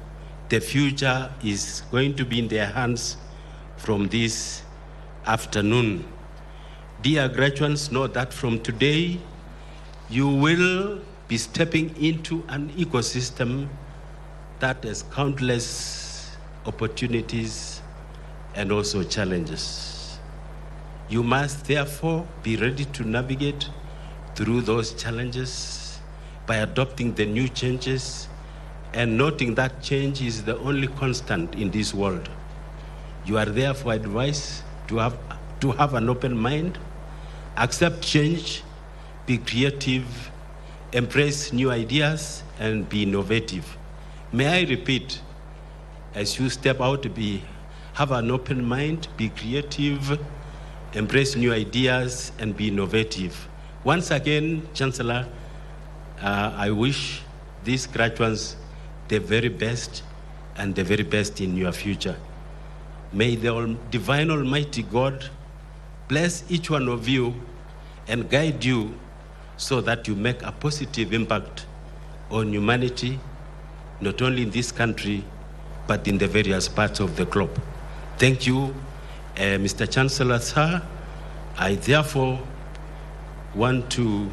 the future is going to be in their hands from this afternoon. Dear graduates, know that from today, you will be stepping into an ecosystem that has countless opportunities and also challenges. You must therefore be ready to navigate through those challenges by adopting the new changes and noting that change is the only constant in this world. You are therefore advised to have an open mind, accept change, be creative, embrace new ideas, and be innovative. May I repeat, as you step out, have an open mind, be creative, embrace new ideas, and be innovative. Once again, Chancellor, I wish these graduates the very best and the very best in your future. May the divine Almighty God bless each one of you and guide you so that you make a positive impact on humanity, not only in this country, but in the various parts of the globe. Thank you, Mr. Chancellor, sir. I therefore want to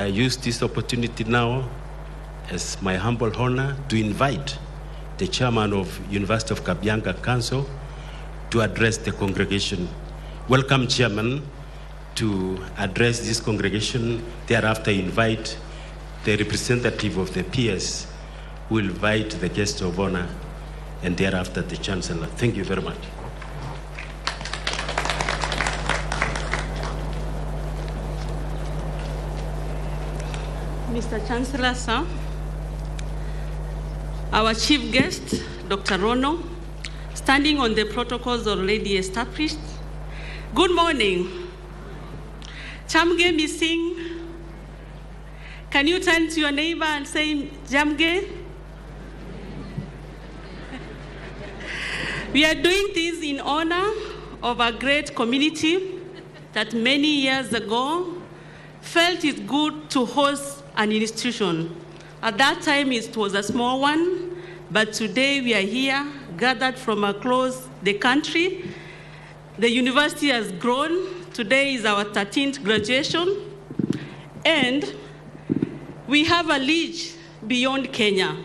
use this opportunity now as my humble honor to invite the chairman of University of Kabianga Council to address the congregation. Welcome, Chairman, to address this congregation. Thereafter, invite the representative of the peers who will invite the guest of honor, and thereafter the Chancellor. Thank you very much. Mr. Chancellor, sir, our chief guest, Dr. Rono, standing on the protocols already established. Good morning. Chamge missing. Can you turn to your neighbor and say, Jamge? We are doing this in honor of a great community that many years ago felt it good to host an institution. At that time, it was a small one, but today we are here, gathered from across the country. The university has grown. Today is our 13th graduation, and we have a reach beyond Kenya.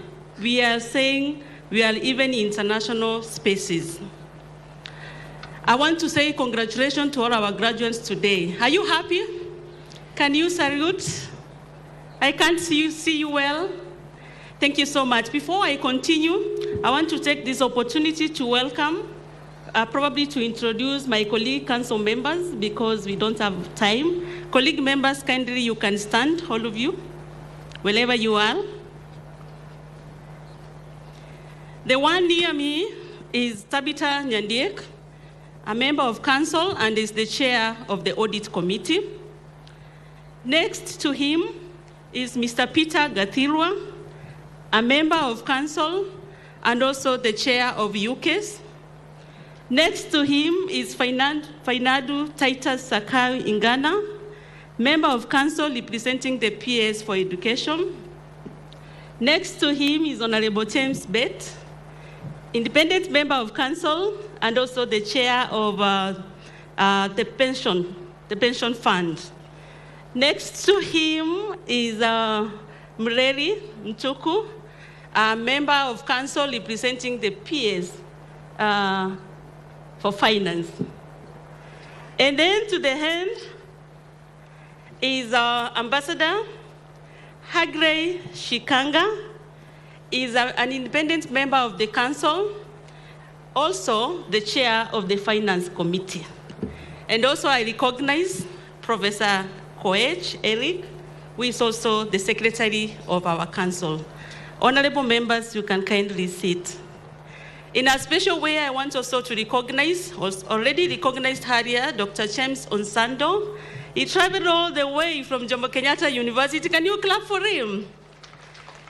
We are saying we are even in international spaces. I want to say congratulations to all our graduates today. Are you happy? Can you salute? I can't see you well. Thank you so much. Before I continue, I want to take this opportunity to welcome, probably to introduce my colleague council members because we don't have time. Colleague members, kindly you can stand, all of you, wherever you are. The one near me is Tabitha Nyandiek, a member of council and is the chair of the audit committee. Next to him is Mr. Peter Gathirwa, a member of council and also the chair of UCAS. Next to him is Fainadu Titus Sakai Ingana, member of council representing the PS for education. Next to him is Honorable James Bett, independent member of council and also the chair of the pension fund. Next to him is Mreri Mtuku, a member of council representing the PS for finance. And then to the end is Ambassador Hagre Shikanga, is an independent member of the council, also the chair of the finance committee. And also I recognize Professor Koech Eric, who is also the secretary of our council. Honorable members, you can kindly sit. In a special way, I want also to recognize, already recognized earlier, Dr. James Onsando. He traveled all the way from Jomo Kenyatta University. Can you clap for him?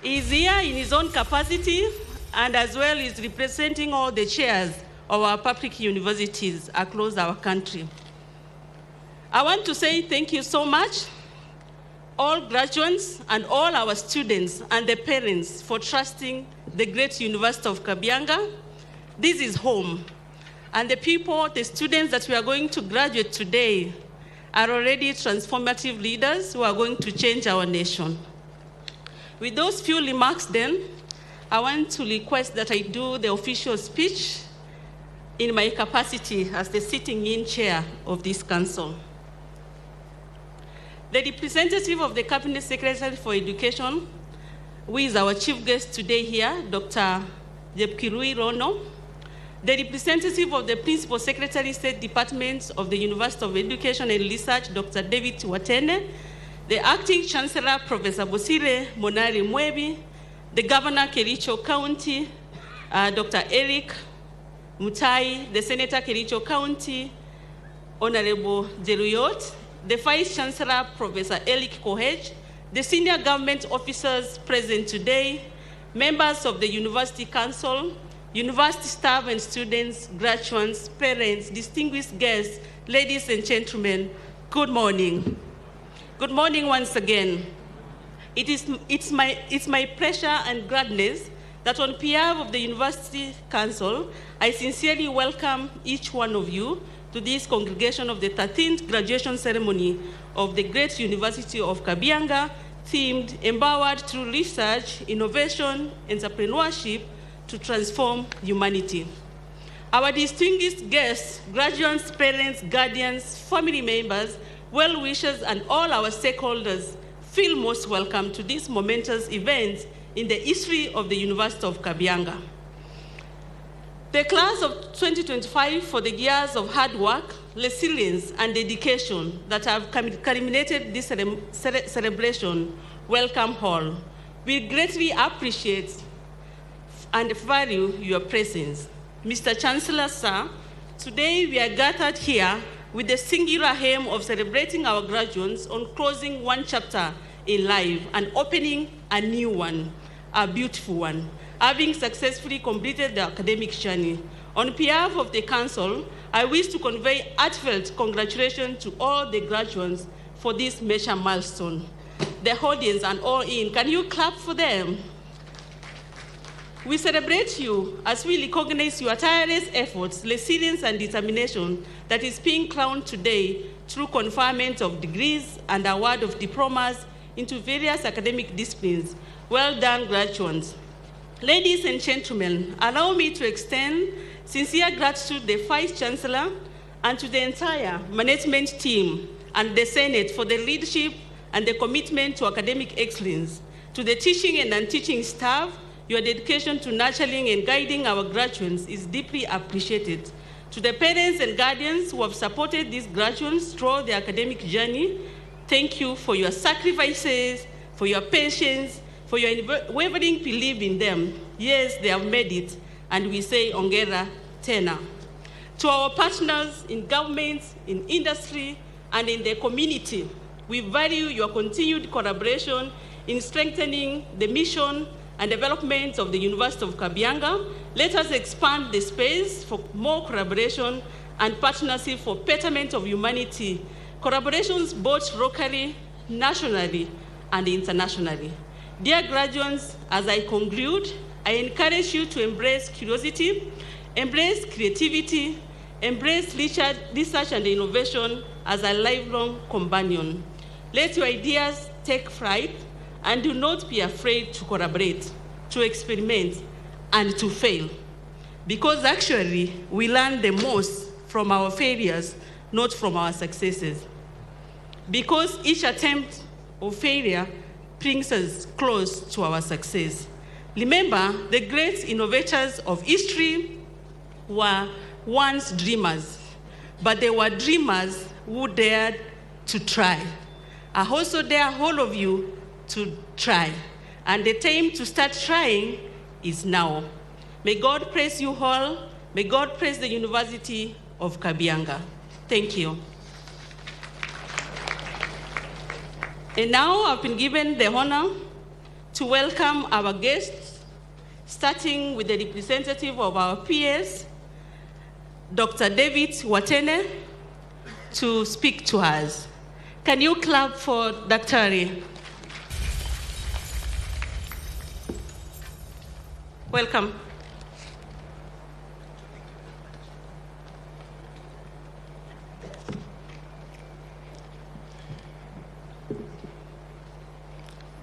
He's here in his own capacity, and as well is representing all the chairs of our public universities across our country. I want to say thank you so much, all graduates and all our students and the parents for trusting the great University of Kabianga. This is home. And the people, the students that we are going to graduate today are already transformative leaders who are going to change our nation. With those few remarks then, I want to request that I do the official speech in my capacity as the sitting-in chair of this council. The representative of the Cabinet Secretary for Education, who is our chief guest today here, Dr. Jepkirui Rono, the representative of the Principal Secretary State Department of the University of Education and Research, Dr. David Watene, the Acting Chancellor, Professor Bosire Monari Mwebi, the Governor, Kericho County, Dr. Eric Mutai, the Senator, Kericho County, Honorable Jeruyot, the Vice Chancellor, Professor Eric Kohej, the senior government officers present today, members of the University Council, university staff and students, graduates, parents, distinguished guests, ladies and gentlemen, good morning. Good morning once again. It's my pleasure and gladness that on behalf of the University Council, I sincerely welcome each one of you to this congregation of the 13th graduation ceremony of the great University of Kabianga, themed Empowered Through Research, Innovation, Entrepreneurship to Transform Humanity. Our distinguished guests, graduates, parents, guardians, family members, well-wishers, and all our stakeholders feel most welcome to this momentous event in the history of the University of Kabianga. The class of 2025, for the years of hard work, resilience, and dedication that have culminated this celebration, welcome all. We greatly appreciate and value your presence. Mr. Chancellor, sir, today we are gathered here with the singular aim of celebrating our graduates on closing one chapter in life and opening a new one, a beautiful one, having successfully completed the academic journey. On behalf of the Council, I wish to convey heartfelt congratulations to all the graduates for this major milestone. The audience and all in, can you clap for them? We celebrate you as we recognize your tireless efforts, resilience, and determination that is being crowned today through conferment of degrees and award of diplomas into various academic disciplines. Well done, graduates. Ladies and gentlemen, allow me to extend sincere gratitude to the Vice Chancellor and to the entire management team and the Senate for the leadership and the commitment to academic excellence. To the teaching and non-teaching staff, your dedication to nurturing and guiding our graduates is deeply appreciated. To the parents and guardians who have supported these graduates throughout their academic journey, thank you for your sacrifices, for your patience, for your unwavering belief in them. Yes, they have made it, and we say ongera tena. To our partners in government, in industry, and in the community, we value your continued collaboration in strengthening the mission and development of the University of Kabianga. Let us expand the space for more collaboration and partnership for betterment of humanity. Collaborations both locally, nationally, and internationally. Dear graduates, as I conclude, I encourage you to embrace curiosity, embrace creativity, embrace research and innovation as a lifelong companion. Let your ideas take flight, and do not be afraid to collaborate, to experiment, and to fail. Because actually, we learn the most from our failures, not from our successes. Because each attempt of failure brings us close to our success. Remember, the great innovators of history were once dreamers, but they were dreamers who dared to try. I also dare all of you to try. And the time to start trying is now. May God praise you all. May God praise the University of Kabianga. Thank you. And now I've been given the honor to welcome our guests, starting with the representative of our peers, Dr. David Watene, to speak to us. Can you clap for Dr. Ari? Welcome.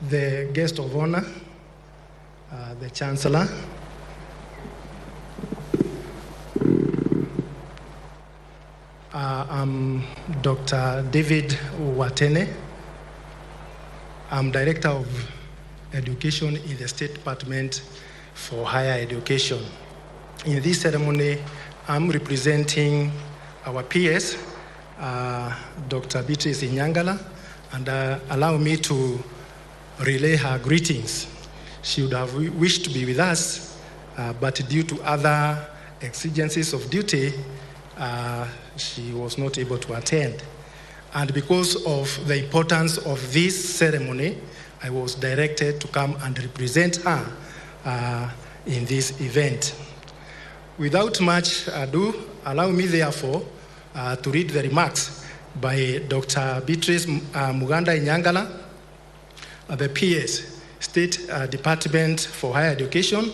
The guest of honor, the Chancellor, I'm Dr. David Watene. I'm Director of Education in the State Department for Higher Education. In this ceremony, I'm representing our peers, Dr. Beatrice Inyangala, and allow me to relay her greetings. She would have wished to be with us, but due to other exigencies of duty, she was not able to attend. And because of the importance of this ceremony, I was directed to come and represent her in this event. Without much ado, allow me therefore to read the remarks by Dr. Beatrice Muganda Inyangala, the PS, State Department for Higher Education,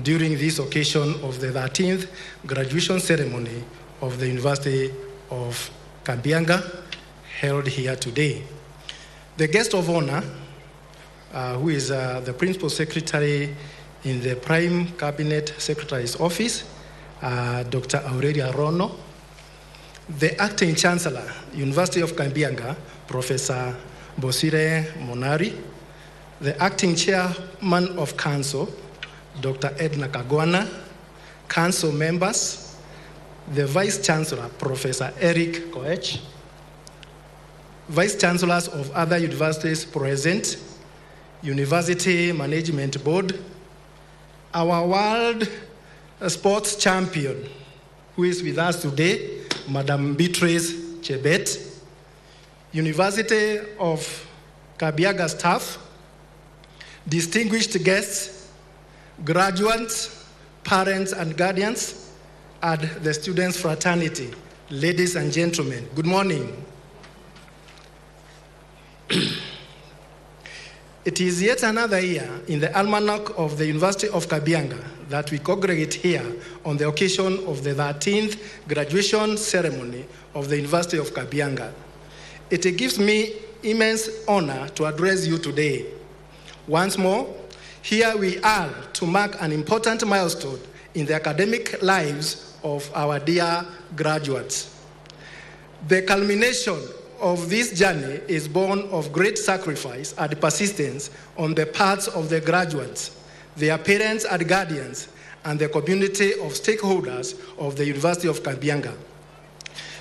during this occasion of the 13th graduation ceremony of the University of Kabianga, held here today. The guest of honor, who is the Principal Secretary in the Prime Cabinet Secretary's Office, Dr. Aurelia Rono, the Acting Chancellor, University of Kabianga, Professor Bosire Monari, the Acting Chairman of Council, Dr. Edna Kagwana, Council members, the Vice Chancellor, Professor Eric Koech, Vice Chancellors of other universities present, University Management Board, our world sports champion, who is with us today, Madam Beatrice Chebet, University of Kabianga staff, distinguished guests, graduates, parents and guardians, and the students' fraternity, ladies and gentlemen, good morning. It is yet another year in the almanac of the University of Kabianga that we congregate here on the occasion of the 13th graduation ceremony of the University of Kabianga. It gives me immense honor to address you today. Once more, here we are to mark an important milestone in the academic lives of our dear graduates. The culmination of this journey is born of great sacrifice and persistence on the parts of the graduates, their parents and guardians, and the community of stakeholders of the University of Kabianga.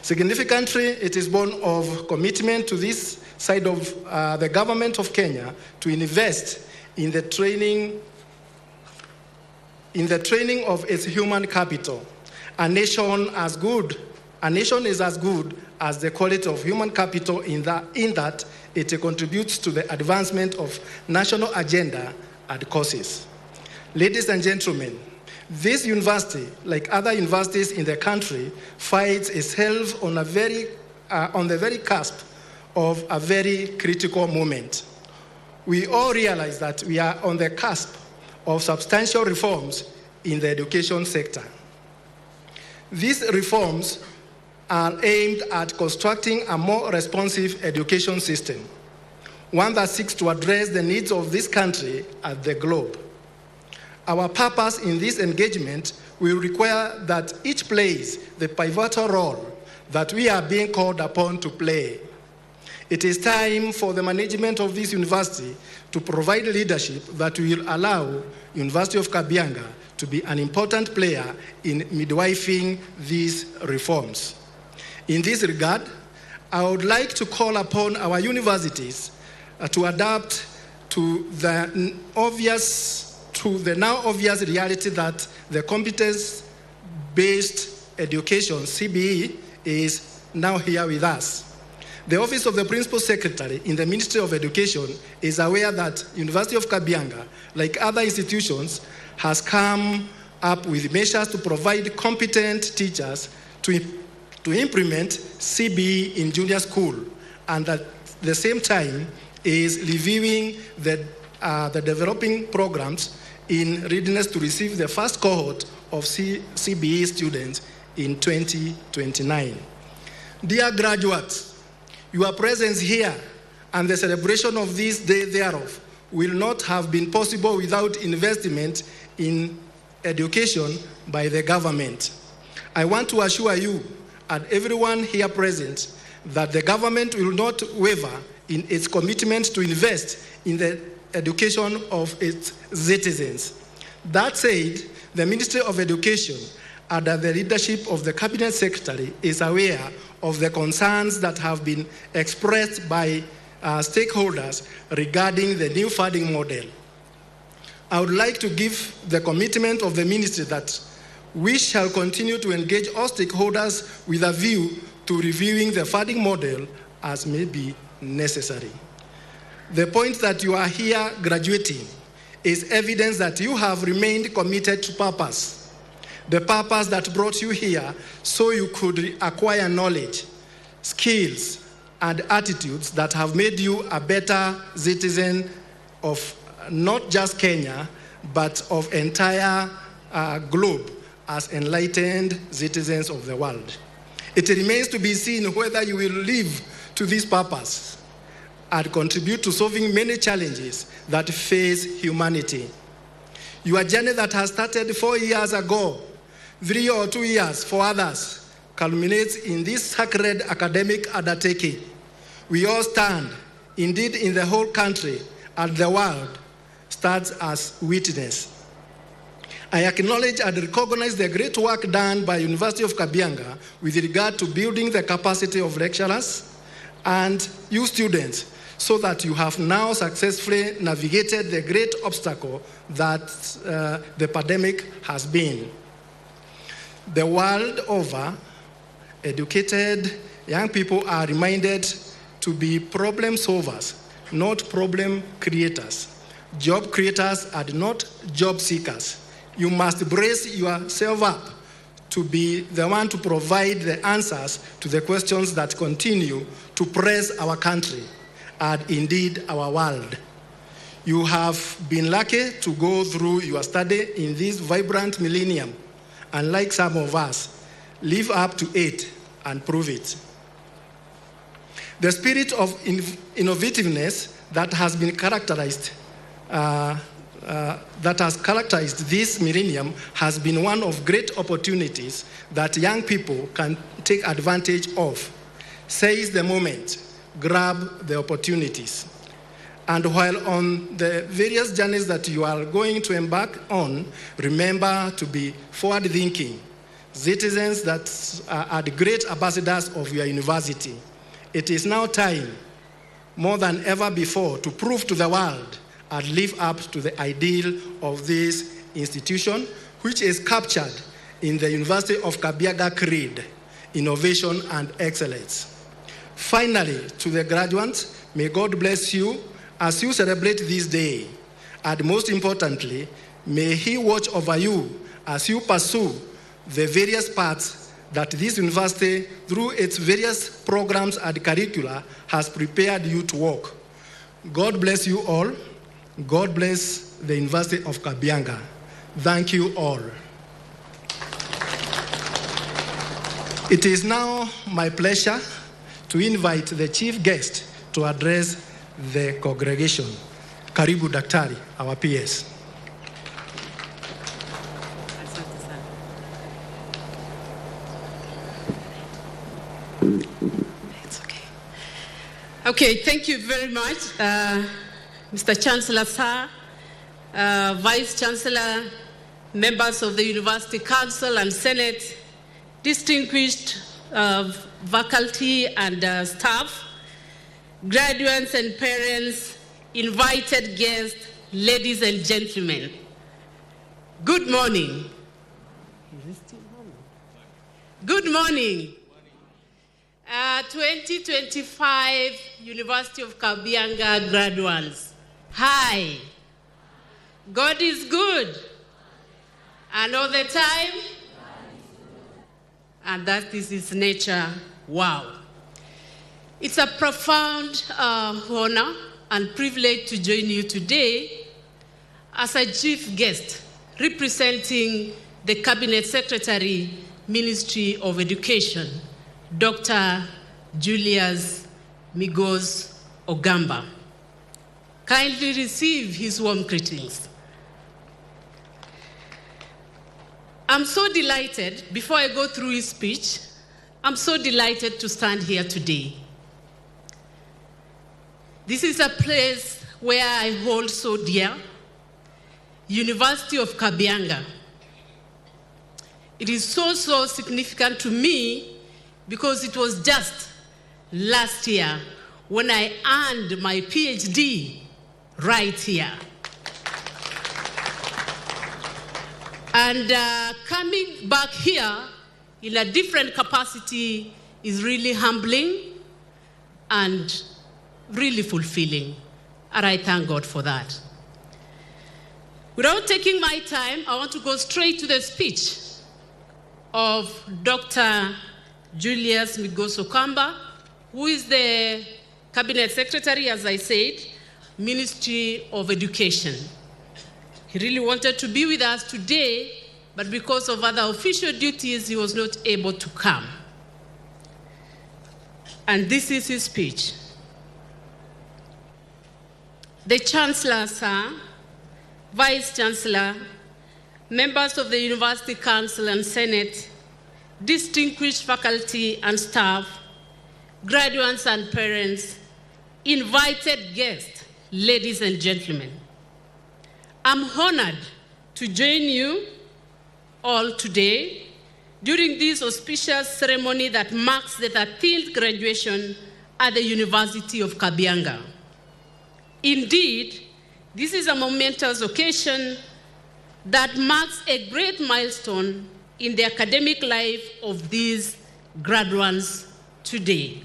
Significantly, it is born of commitment to this side of the government of Kenya to invest in the training of its human capital. A nation is as good as the quality of human capital in that it contributes to the advancement of national agenda and causes. Ladies and gentlemen, this university, like other universities in the country, finds itself on the very cusp of a very critical moment. We all realize that we are on the cusp of substantial reforms in the education sector. These reforms are aimed at constructing a more responsive education system, one that seeks to address the needs of this country and the globe. Our purpose in this engagement will require that each plays the pivotal role that we are being called upon to play. It is time for the management of this university to provide leadership that will allow University of Kabianga to be an important player in midwifing these reforms. In this regard, I would like to call upon our universities to adapt to the now obvious reality that the competence-based education, CBE, is now here with us. The Office of the Principal Secretary in the Ministry of Education is aware that University of Kabianga, like other institutions, has come up with measures to provide competent teachers to implement CBE in junior school, and at the same time is reviewing the developing programs in readiness to receive the first cohort of CBE students in 2029. Dear graduates, your presence here and the celebration of this day thereof will not have been possible without investment in education by the government. I want to assure you and everyone here present that the government will not waver in its commitment to invest in the education of its citizens. That said, the Ministry of Education, under the leadership of the Cabinet Secretary, is aware of the concerns that have been expressed by stakeholders regarding the new funding model. I would like to give the commitment of the ministry that we shall continue to engage all stakeholders with a view to reviewing the funding model as may be necessary. The point that you are here graduating is evidence that you have remained committed to purpose. The purpose that brought you here so you could acquire knowledge, skills, and attitudes that have made you a better citizen of not just Kenya, but of entire globe as enlightened citizens of the world. It remains to be seen whether you will live to this purpose and contribute to solving many challenges that face humanity. Your journey that has started 4 years ago, 3 or 2 years for others, culminates in this sacred academic undertaking. We all stand, indeed in the whole country and the world, stands as witness. I acknowledge and recognize the great work done by University of Kabianga with regard to building the capacity of lecturers and you students, so that you have now successfully navigated the great obstacle that the pandemic has been. The world over, educated young people are reminded to be problem solvers, not problem creators. Job creators are not job seekers. You must brace yourself up to be the one to provide the answers to the questions that continue to press our country and indeed our world. You have been lucky to go through your study in this vibrant millennium, and like some of us, live up to it and prove it. The spirit of innovativeness that has been characterized this millennium has been one of great opportunities that young people can take advantage of. Seize the moment, grab the opportunities. And while on the various journeys that you are going to embark on, remember to be forward-thinking, citizens that are the great ambassadors of your university. It is now time, more than ever before, to prove to the world and live up to the ideal of this institution, which is captured in the University of Kabianga Creed, innovation and excellence. Finally, to the graduates, may God bless you as you celebrate this day. And most importantly, may He watch over you as you pursue the various paths that this university, through its various programs and curricula, has prepared you to walk. God bless you all. God bless the University of Kabianga. Thank you all. It is now my pleasure to invite the chief guest to address the congregation. Karibu Daktari, our PS. It's okay. Okay, thank you very much, Mr. Chancellor, sir, Vice Chancellor, members of the University Council and Senate, distinguished faculty and staff, graduates and parents, invited guests, ladies and gentlemen. Good morning. Good morning. 2025 University of Kabianga graduates. Hi. God is good. And all the time. And that is His nature. Wow. It's a profound honor and privilege to join you today as a chief guest representing the Cabinet Secretary, Ministry of Education, Dr. Julius Migos Ogamba. Kindly receive his warm greetings. I'm so delighted, before I go through his speech, I'm so delighted to stand here today. This is a place where I hold so dear, University of Kabianga. It is so significant to me because it was just last year when I earned my PhD right here. And coming back here in a different capacity is really humbling and really fulfilling. And I thank God for that. Without taking my time, I want to go straight to the speech of Dr. Julius Migos Ogamba, who is the Cabinet Secretary, as I said, Ministry of Education. He really wanted to be with us today, but because of other official duties, he was not able to come. And this is his speech. The Chancellor, sir, Vice Chancellor, members of the University Council and Senate, distinguished faculty and staff, graduates and parents, invited guests, ladies and gentlemen. I'm honored to join you all today during this auspicious ceremony that marks the 13th graduation at the University of Kabianga. Indeed, this is a momentous occasion that marks a great milestone in the academic life of these graduates today.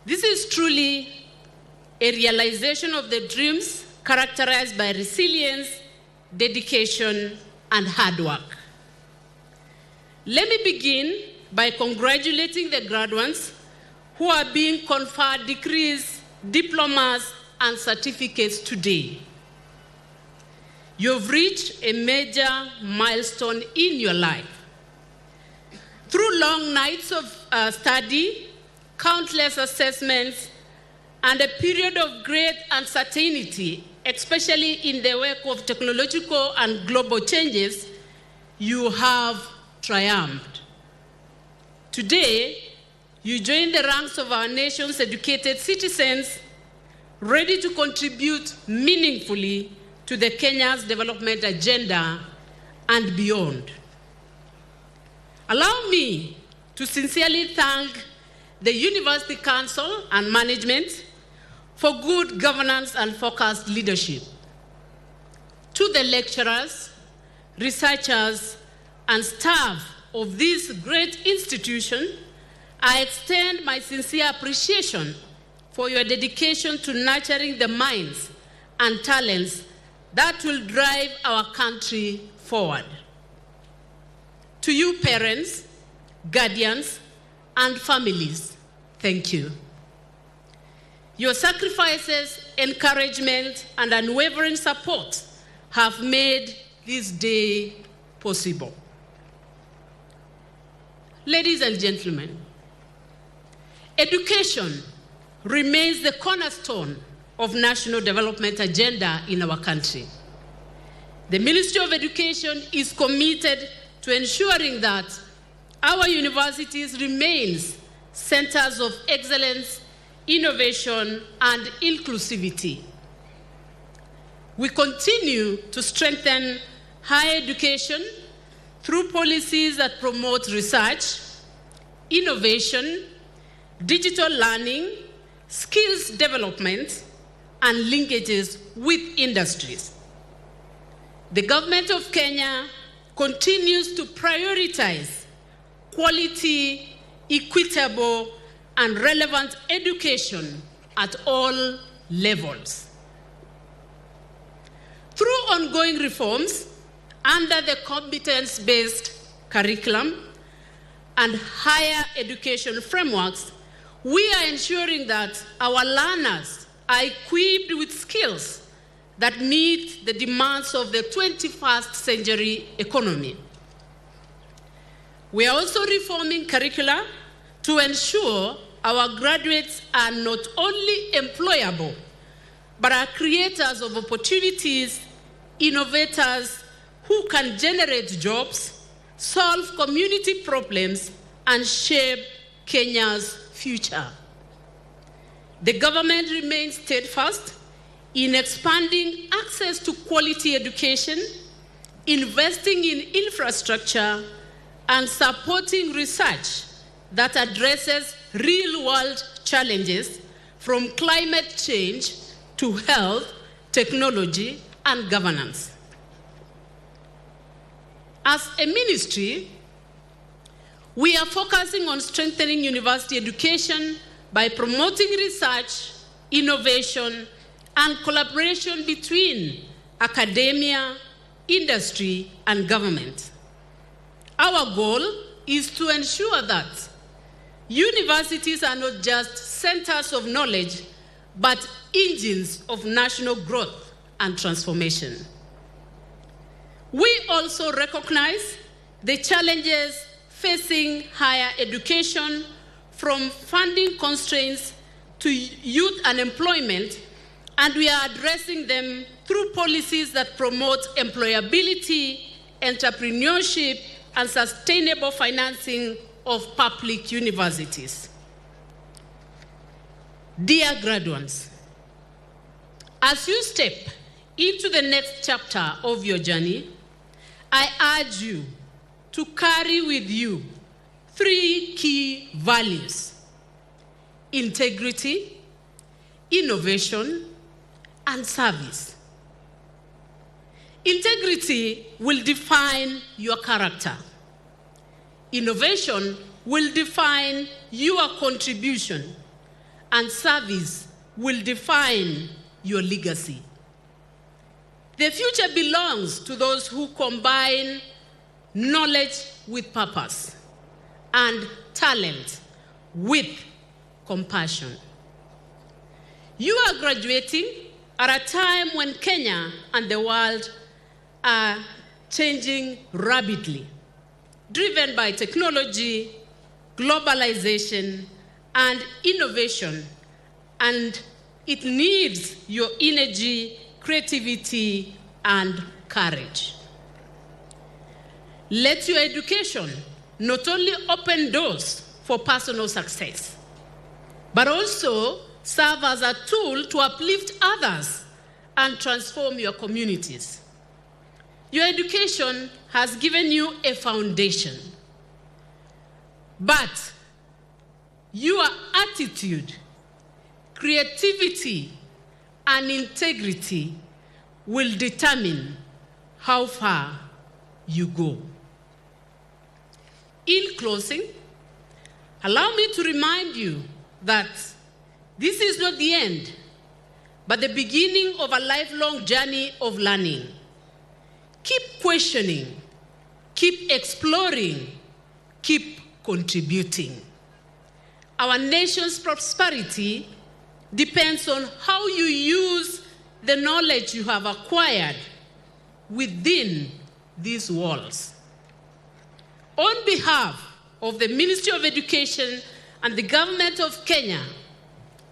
This is truly a realization of the dreams characterized by resilience, dedication, and hard work. Let me begin by congratulating the graduates who are being conferred degrees, diplomas, and certificates today. You've reached a major milestone in your life. Through long nights of study, countless assessments, and a period of great uncertainty, especially in the wake of technological and global changes, you have triumphed. Today, you join the ranks of our nation's educated citizens, ready to contribute meaningfully to the Kenya's development agenda and beyond. Allow me to sincerely thank the University Council and management for good governance and focused leadership. To the lecturers, researchers, and staff of this great institution, I extend my sincere appreciation for your dedication to nurturing the minds and talents that will drive our country forward. To you parents, guardians, and families, thank you. Your sacrifices, encouragement, and unwavering support have made this day possible. Ladies and gentlemen, education remains the cornerstone of national development agenda in our country. The Ministry of Education is committed to ensuring that our universities remain centers of excellence, innovation, and inclusivity. We continue to strengthen higher education through policies that promote research, innovation, digital learning, skills development, and linkages with industries. The government of Kenya continues to prioritize quality, equitable, and relevant education at all levels. Through ongoing reforms under the competence-based curriculum and higher education frameworks, we are ensuring that our learners are equipped with skills that meet the demands of the 21st century economy. We are also reforming curricula to ensure our graduates are not only employable, but are creators of opportunities, innovators who can generate jobs, solve community problems, and shape Kenya's future. The government remains steadfast in expanding access to quality education, investing in infrastructure, and supporting research that addresses real-world challenges from climate change to health, technology, and governance. As a ministry, we are focusing on strengthening university education by promoting research, innovation, and collaboration between academia, industry, and government. Our goal is to ensure that universities are not just centers of knowledge, but engines of national growth and transformation. We also recognize the challenges facing higher education, from funding constraints to youth unemployment, and we are addressing them through policies that promote employability, entrepreneurship, and sustainable financing of public universities. Dear graduates, as you step into the next chapter of your journey, I urge you to carry with you 3 key values: integrity, innovation, and service. Integrity will define your character. Innovation will define your contribution, and service will define your legacy. The future belongs to those who combine knowledge with purpose and talent with compassion. You are graduating at a time when Kenya and the world are changing rapidly, driven by technology, globalization, and innovation, and it needs your energy, creativity, and courage. Let your education not only open doors for personal success, but also serve as a tool to uplift others and transform your communities. Your education has given you a foundation, but your attitude, creativity, and integrity will determine how far you go. In closing, allow me to remind you that this is not the end, but the beginning of a lifelong journey of learning. Keep questioning, keep exploring, keep contributing. Our nation's prosperity depends on how you use the knowledge you have acquired within these walls. On behalf of the Ministry of Education and the Government of Kenya,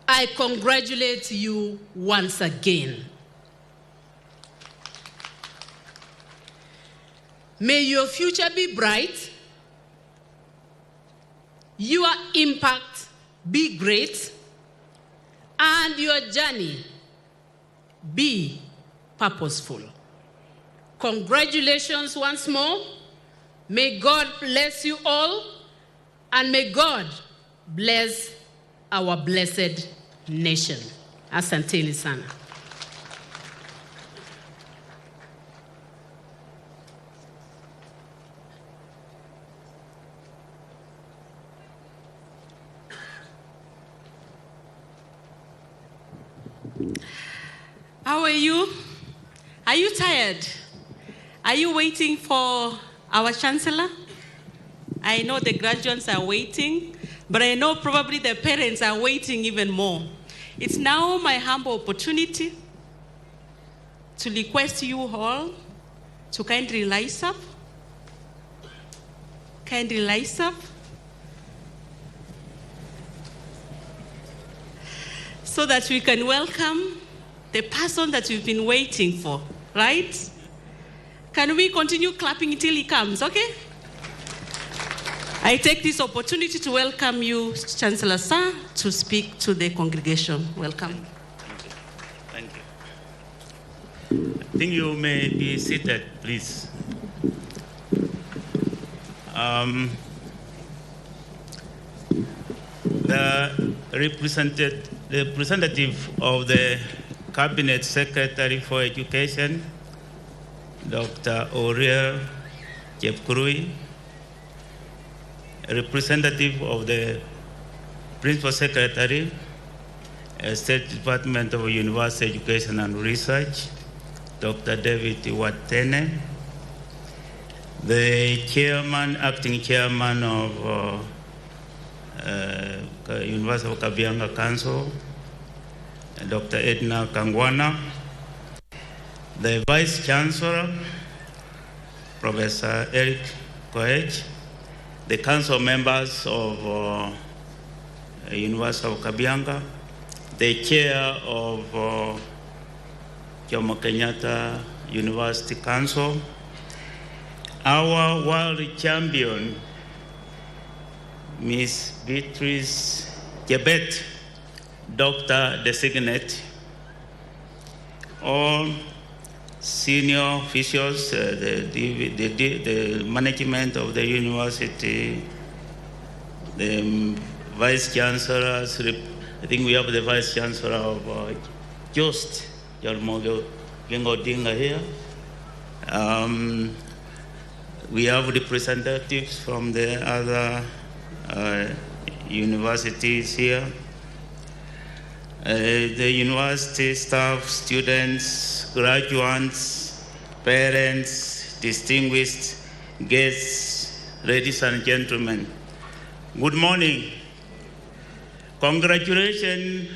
I congratulate you once again. May your future be bright, your impact be great, and your journey be purposeful. Congratulations once more. May God bless you all, and may God bless our blessed nation. Asanteni sana. How are you? Are you tired? Are you waiting for our Chancellor? I know the graduates are waiting, but I know probably the parents are waiting even more. It's now my humble opportunity to request you all to kindly rise up. Kindly rise up. So that we can welcome the person that we've been waiting for, right? Can we continue clapping until he comes, okay? I take this opportunity to welcome you, Chancellor Sir, to speak to the congregation. Welcome. Thank you. I think you may be seated, please. The representative of the Cabinet Secretary for Education, Dr. Oriel Jepkurui, representative of the Principal Secretary, State Department of University Education and Research, Dr. David Watene, the chairman, acting chairman of University of Kabianga Council, Dr. Edna Kangwana, the Vice Chancellor, Professor Eric Koech, the council members of University of Kabianga, the chair of Jomo Kenyatta University Council, our world champion, Miss Beatrice Jebet, Doctor Designate, all senior officials, the management of the university, the vice chancellors. I think we have the vice chancellor of Just, Jarmogo Gengodinga here. We have representatives from the other universities here. The university staff, students, graduates, parents, distinguished guests, ladies and gentlemen, good morning. Congratulations,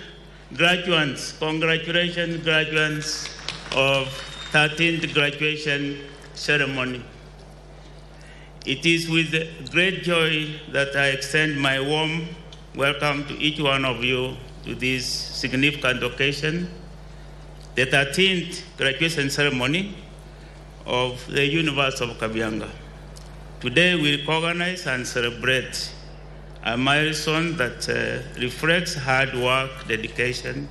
graduates. Congratulations, graduates of 13th graduation ceremony. It is with great joy that I extend my warm welcome to each one of you to this significant occasion, the 13th graduation ceremony of the University of Kabianga. Today we recognize and celebrate a milestone that reflects hard work, dedication,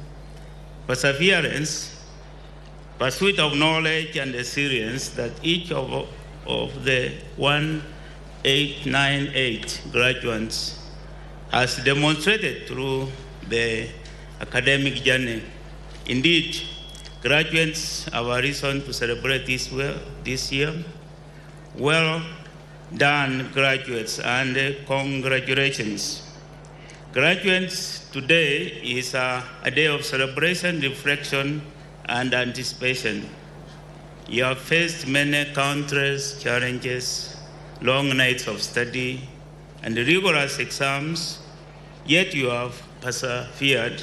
perseverance, pursuit of knowledge and experience that each of the 1898 graduates has demonstrated through the academic journey. Indeed, graduates have a reason to celebrate this year. Well done, graduates, and congratulations. Graduates, today is a day of celebration, reflection, and anticipation. You have faced many countless challenges, long nights of study, and rigorous exams, yet you have persevered.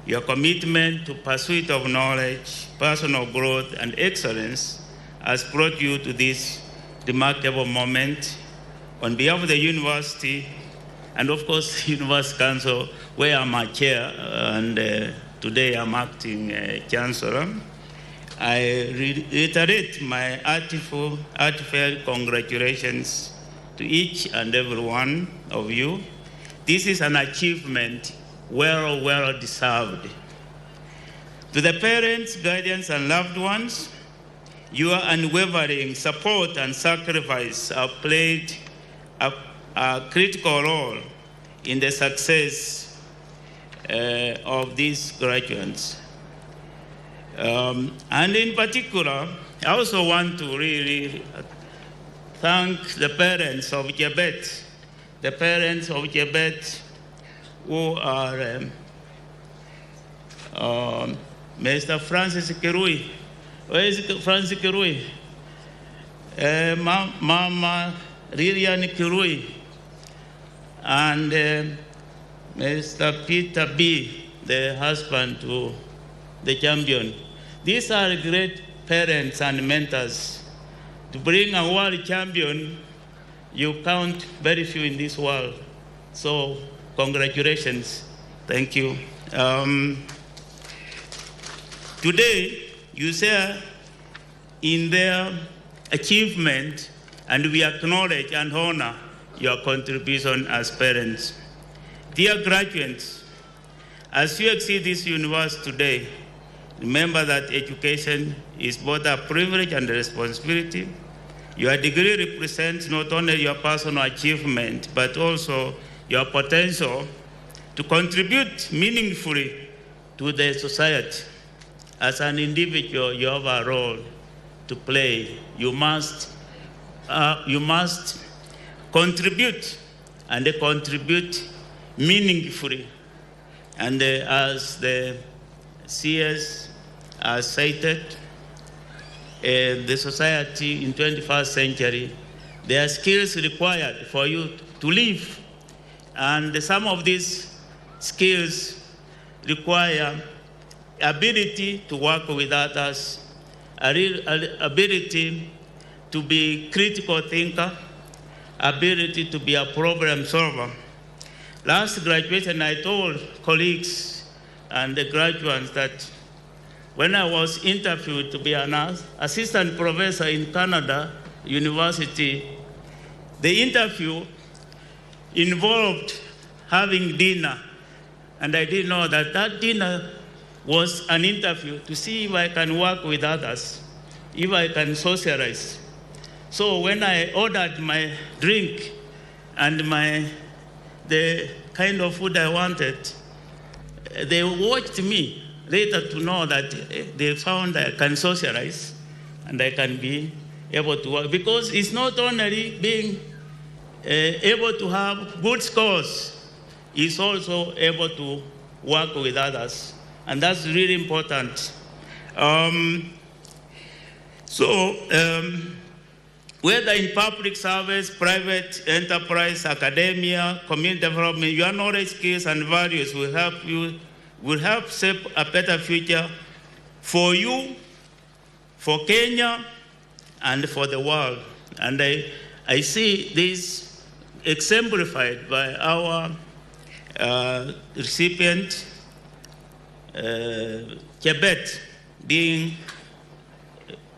Your commitment to pursuit of knowledge, personal growth, and excellence has brought you to this remarkable moment. On behalf of the university, and of course, the University Council, where I'm a chair, and today I'm acting Chancellor, I reiterate my heartfelt congratulations to each and every one of you. This is an achievement well deserved. To the parents, guardians, and loved ones, your unwavering support and sacrifice have played a critical role in the success of these graduates. And in particular, I also want to really thank the parents of Jebet, who are Mr. Francis Kirui. Where is Francis Kirui? Mama Lilian Kirui, and Mr. Peter B., the husband to the champion. These are great parents and mentors. To bring a world champion, you count very few in this world. So, congratulations. Thank you. Today, you share in their achievement, and we acknowledge and honor your contribution as parents. Dear graduates, as you exit this university today, remember that education is both a privilege and a responsibility. Your degree represents not only your personal achievement, but also your potential to contribute meaningfully to the society. As an individual, you have a role to play. You must contribute, and contribute meaningfully. And as the CS cited, the society in 21st century, there are skills required for you to live. And some of these skills require ability to work with others, ability to be critical thinker, ability to be a problem solver. Last graduation, I told colleagues and the graduates that when I was interviewed to be an assistant professor in Canada University, the interview involved having dinner. And I didn't know that that dinner was an interview to see if I can work with others, if I can socialize. So when I ordered my drink and the kind of food I wanted, they watched me later to know that they found I can socialize and I can be able to work. Because it's not only being able to have good scores, it's also able to work with others. And that's really important. Whether in public service, private enterprise, academia, community development, your knowledge, skills, and values will help shape a better future for you, for Kenya, and for the world. And I see this exemplified by our recipient, Chebet, being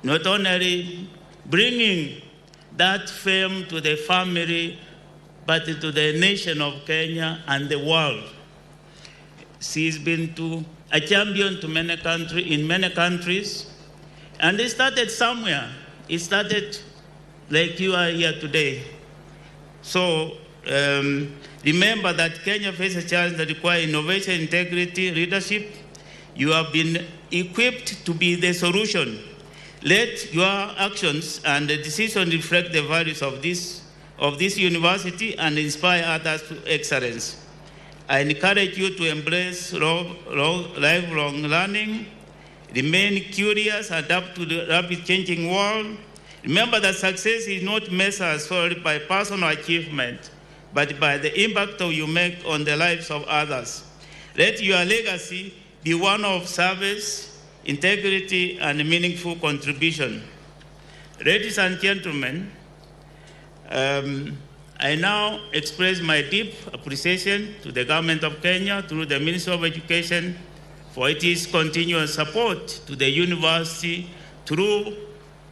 not only bringing that fame to the family, but to the nation of Kenya and the world. She's been a champion in many countries, and it started somewhere. It started like you are here today. So remember that Kenya faces a challenge that requires innovation, integrity, leadership. You have been equipped to be the solution. Let your actions and the decisions reflect the values of this university and inspire others to excellence. I encourage you to embrace lifelong learning, remain curious, adapt to the rapid changing world. Remember that success is not measured solely by personal achievement, but by the impact you make on the lives of others. Let your legacy be one of service, integrity, and meaningful contribution. Ladies and gentlemen, I now express my deep appreciation to the government of Kenya through the Ministry of Education for its continuous support to the university through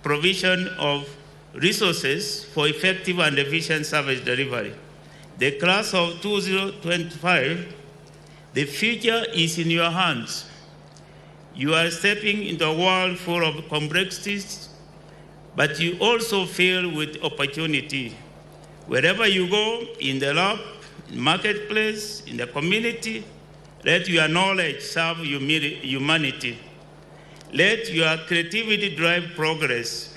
provision of resources for effective and efficient service delivery. The class of 2025, the future is in your hands. You are stepping into a world full of complexities, but you also filled with opportunity. Wherever you go, in the lab, in marketplace, in the community, let your knowledge serve humanity. Let your creativity drive progress.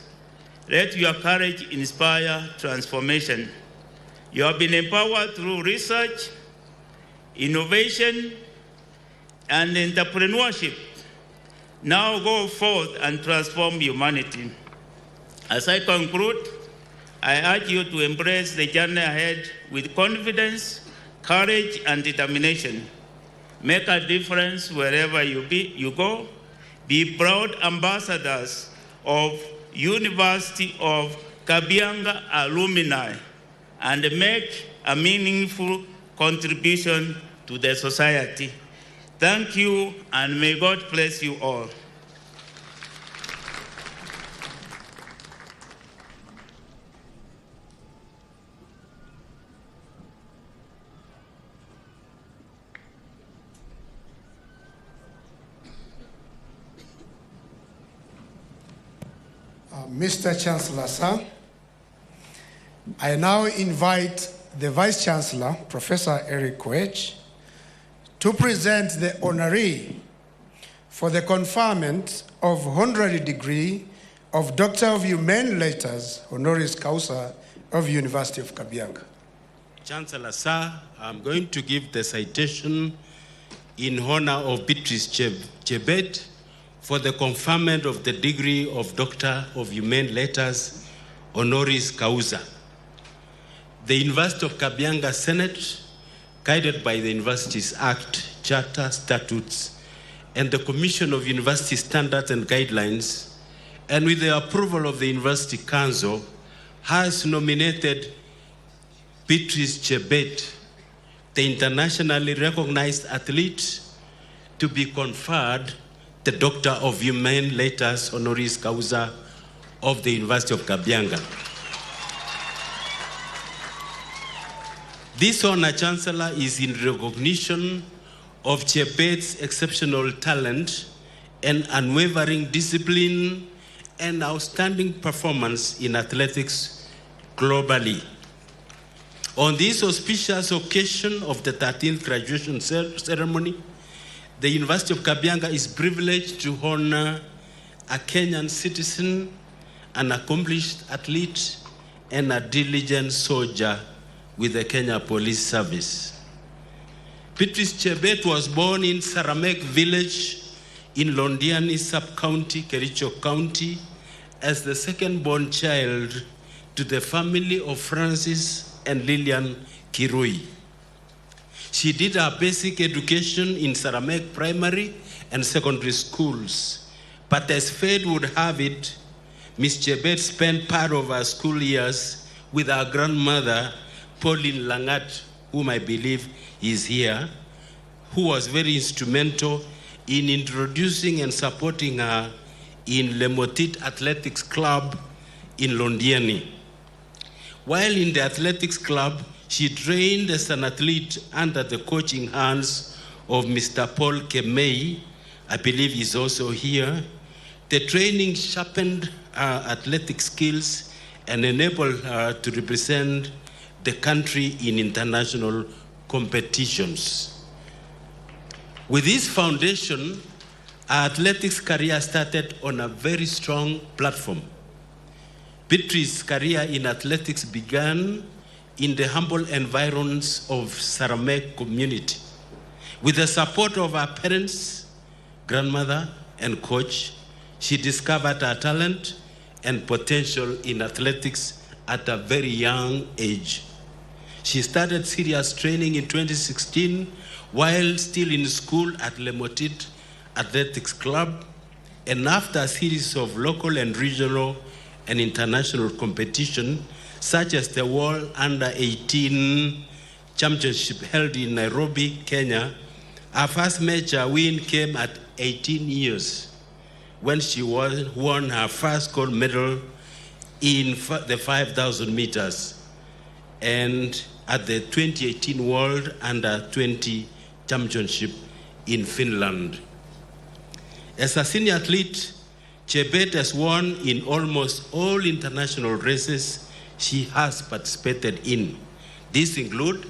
Let your courage inspire transformation. You have been empowered through research, innovation, and entrepreneurship. Now go forth and transform humanity. As I conclude, I urge you to embrace the journey ahead with confidence, courage, and determination. Make a difference wherever you go. Be proud ambassadors of University of Kabianga Alumni and make a meaningful contribution to the society. Thank you, and may God bless you all. Mr. Chancellor, sir, I now invite the Vice Chancellor, Professor Eric Koech, to present the Honorary for the conferment of Honorary degree of Doctor of Humane Letters, Honoris Causa of University of Kabianga. Chancellor, sir, I'm going to give the citation in honor of Beatrice Chebet for the conferment of the degree of Doctor of Humane Letters, Honoris Causa. The University of Kabianga Senate, guided by the Universities Act, Charter, Statutes, and the Commission of University Standards and Guidelines, and with the approval of the University Council, has nominated Beatrice Chebet, the internationally recognized athlete, to be conferred the Doctor of Humane Letters Honoris Causa of the University of Kabianga. This honor, Chancellor, is in recognition of Chebet's exceptional talent and unwavering discipline and outstanding performance in athletics globally. On this auspicious occasion of the 13th graduation ceremony, the University of Kabianga is privileged to honor a Kenyan citizen, an accomplished athlete, and a diligent soldier with the Kenya Police Service. Beatrice Chebet was born in Saramek village in Londiani sub-county, Kericho County, as the second-born child to the family of Francis and Lillian Kirui. She did her basic education in Saramek primary and secondary schools, but as fate would have it, Miss Chebet spent part of her school years with her grandmother, Pauline Langat, whom I believe is here, who was very instrumental in introducing and supporting her in Lemotit Athletics Club in Londiani. While in the athletics club, she trained as an athlete under the coaching hands of Mr. Paul Kemei, I believe he's also here. The training sharpened her athletic skills and enabled her to represent the country in international competitions. With this foundation, her athletics career started on a very strong platform. Beatrice's career in athletics began in the humble environs of Saramek community. With the support of her parents, grandmother, and coach, she discovered her talent and potential in athletics at a very young age. She started serious training in 2016 while still in school at Lemotit Athletics Club, and after a series of local and regional and international competition, such as the World Under-18 Championship held in Nairobi, Kenya, her first major win came at 18 years when she won her first gold medal in the 5,000 meters and at the 2018 World Under-20 Championship in Finland. As a senior athlete, Chebet has won in almost all international races she has participated in. These include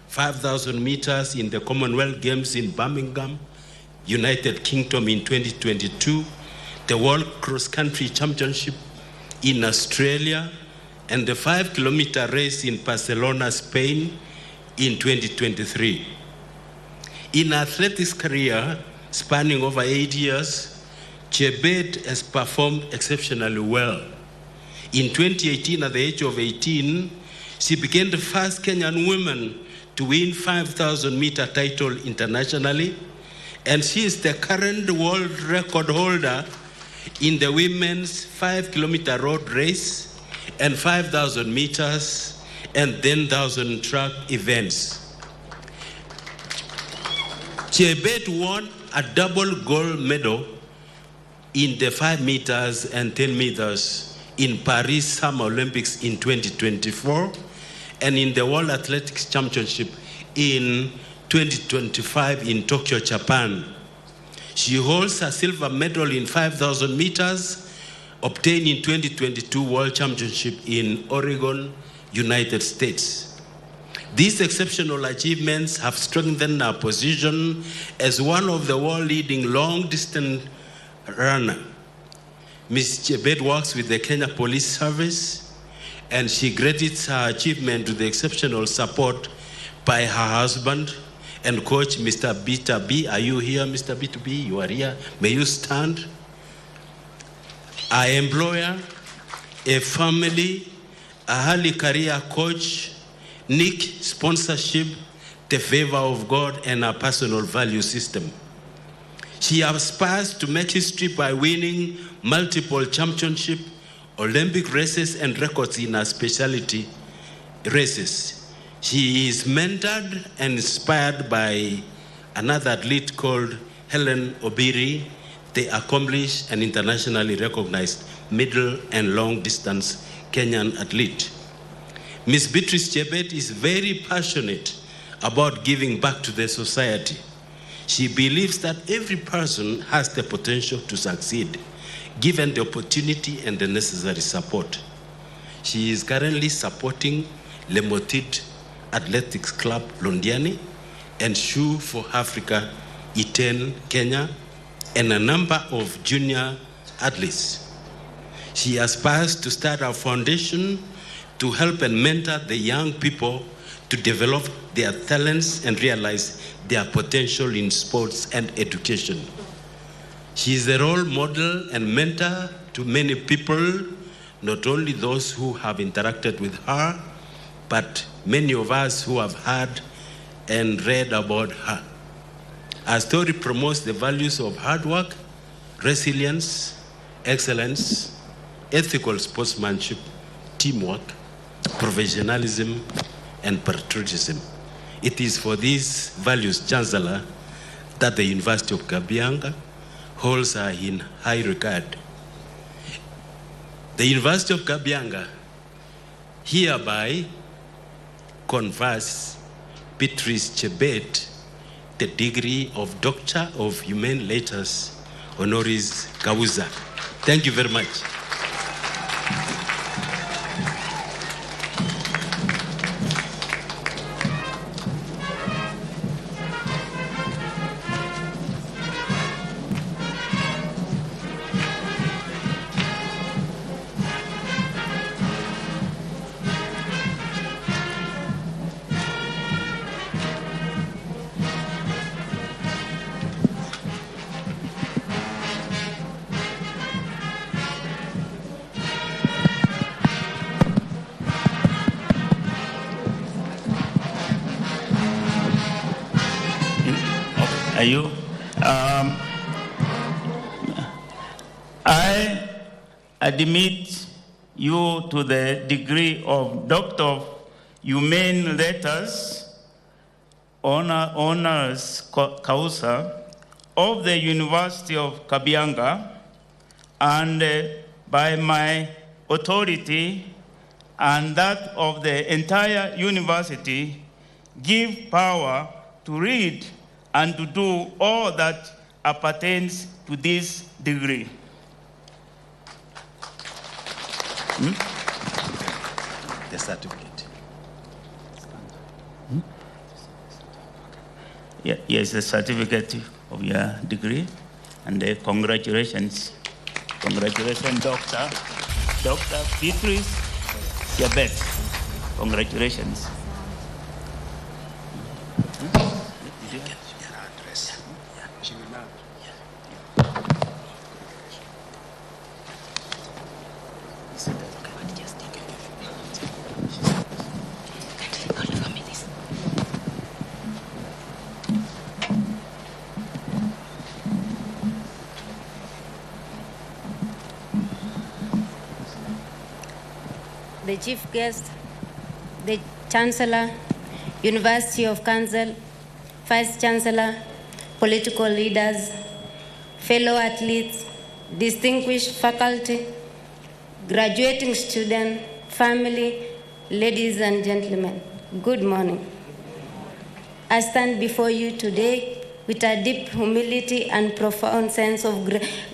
5,000 meters in the Commonwealth Games in Birmingham, United Kingdom in 2022, the World Cross Country Championship in Australia, and the 5-kilometer race in Barcelona, Spain in 2023. In her athletics career, spanning over 8 years, Chebet has performed exceptionally well. In 2018, at the age of 18, she became the first Kenyan woman to win 5,000-meter title internationally, and she is the current world record holder in the women's 5-kilometer road race and 5,000 meters and 10,000 track events. Chebet won a double gold medal in the 5 meters and 10 meters in Paris Summer Olympics in 2024 and in the World Athletics Championship in 2025 in Tokyo, Japan. She holds a silver medal in 5,000 meters obtained in 2022 World Championship in Oregon, United States. These exceptional achievements have strengthened her position as one of the world-leading long-distance runner. Ms. Chebet works with the Kenya Police Service, and she credits her achievement to the exceptional support by her husband and coach, Mr. B2B. Are you here, Mr. B2B? You are here. May you stand. Our employer, a family, a early career coach, Nick sponsorship, the favor of God, and a personal value system. She aspires to make history by winning multiple championship, Olympic races, and records in her specialty races. She is mentored and inspired by another athlete called Helen Obiri, the accomplished and internationally recognized middle and long distance Kenyan athlete. Ms. Beatrice Chebet is very passionate about giving back to the society. She believes that every person has the potential to succeed, given the opportunity and the necessary support. She is currently supporting Lemotit Athletics Club Londiani and Shoe for Africa Iten Kenya and a number of junior athletes. She aspires to start a foundation to help and mentor the young people to develop their talents and realize their potential in sports and education. She is a role model and mentor to many people, not only those who have interacted with her, but many of us who have heard and read about her. Her story promotes the values of hard work, resilience, excellence, ethical sportsmanship, teamwork, professionalism, and patriotism. It is for these values, Chancellor, that the University of Kabianga holds her in high regard. The University of Kabianga hereby confers Beatrice Chebet the degree of Doctor of Humane Letters, honoris causa. Thank you very much. Are you? I admit you to the degree of Doctor of Humane Letters, honoris causa of the University of Kabianga, and by my authority and that of the entire university, give power to read and to do all that appertains to this degree. The certificate. Yes, the certificate of your degree, and congratulations. Congratulations, Dr. Beatrice Chebet. Congratulations. The chief guest, the Chancellor, University of Council, Vice Chancellor, political leaders, fellow athletes, distinguished faculty, graduating students, family, ladies and gentlemen, good morning. I stand before you today with a deep humility and profound sense of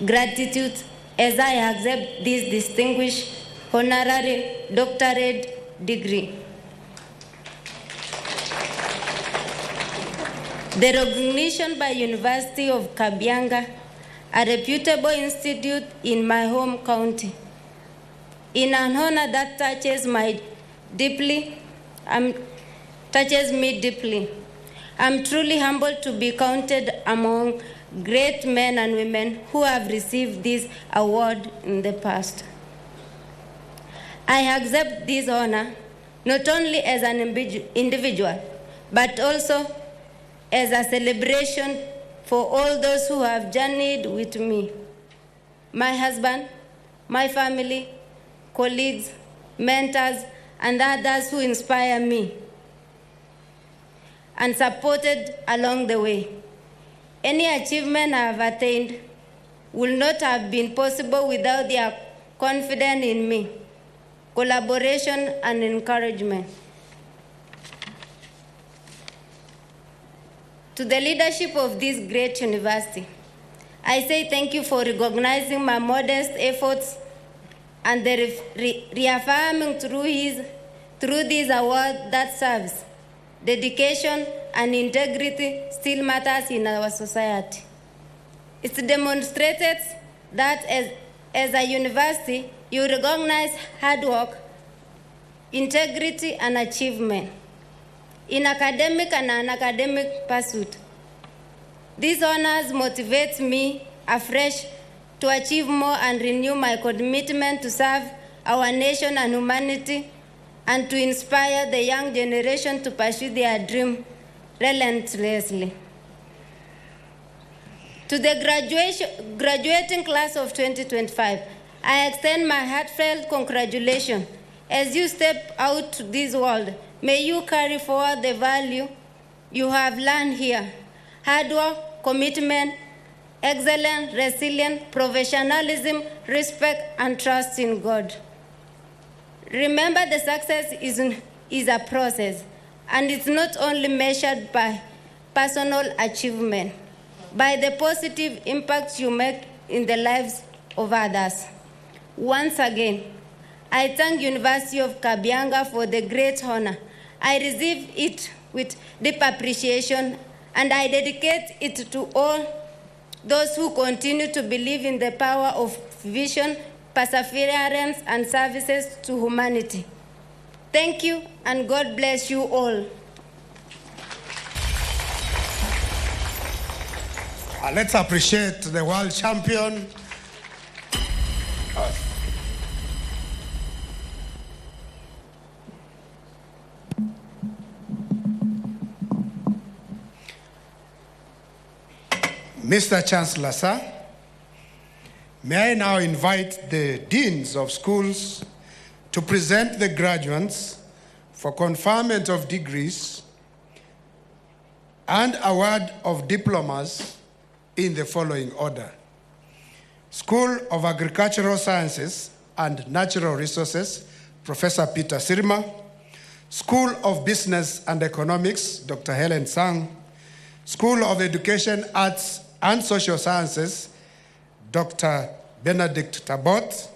gratitude as I accept this distinguished honorary doctorate degree. The recognition by University of Kabianga, a reputable institute in my home county, in an honor that touches me deeply. I'm truly humbled to be counted among great men and women who have received this award in the past. I accept this honor not only as an individual, but also as a celebration for all those who have journeyed with me, my husband, my family, colleagues, mentors, and others who inspire me and supported along the way. Any achievement I have attained would not have been possible without their confidence in me, collaboration, and encouragement. To the leadership of this great university, I say thank you for recognizing my modest efforts and the reaffirming through this award that serves, dedication and integrity still matters in our society. It demonstrated that as a university, you recognize hard work, integrity, and achievement in academic and non-academic pursuit. These honors motivate me afresh to achieve more and renew my commitment to serve our nation and humanity and to inspire the young generation to pursue their dream relentlessly. To the graduating class of 2025, I extend my heartfelt congratulations. As you step out to this world, may you carry forward the value you have learned here: hard work, commitment, excellence, resilience, professionalism, respect, and trust in God. Remember, the success is a process, and it's not only measured by personal achievement, by the positive impact you make in the lives of others. Once again, I thank University of Kabianga for the great honor. I receive it with deep appreciation, and I dedicate it to all those who continue to believe in the power of vision, perseverance, and services to humanity. Thank you, and God bless you all. Let's appreciate the world champion. Mr. Chancellor, sir, may I now invite the deans of schools to present the graduates for conferment of degrees and award of diplomas in the following order: School of Agricultural Sciences and Natural Resources, Professor Peter Sirma; School of Business and Economics, Dr. Helen Sang; School of Education, Arts and Social Sciences, Dr. Benedict Tabot;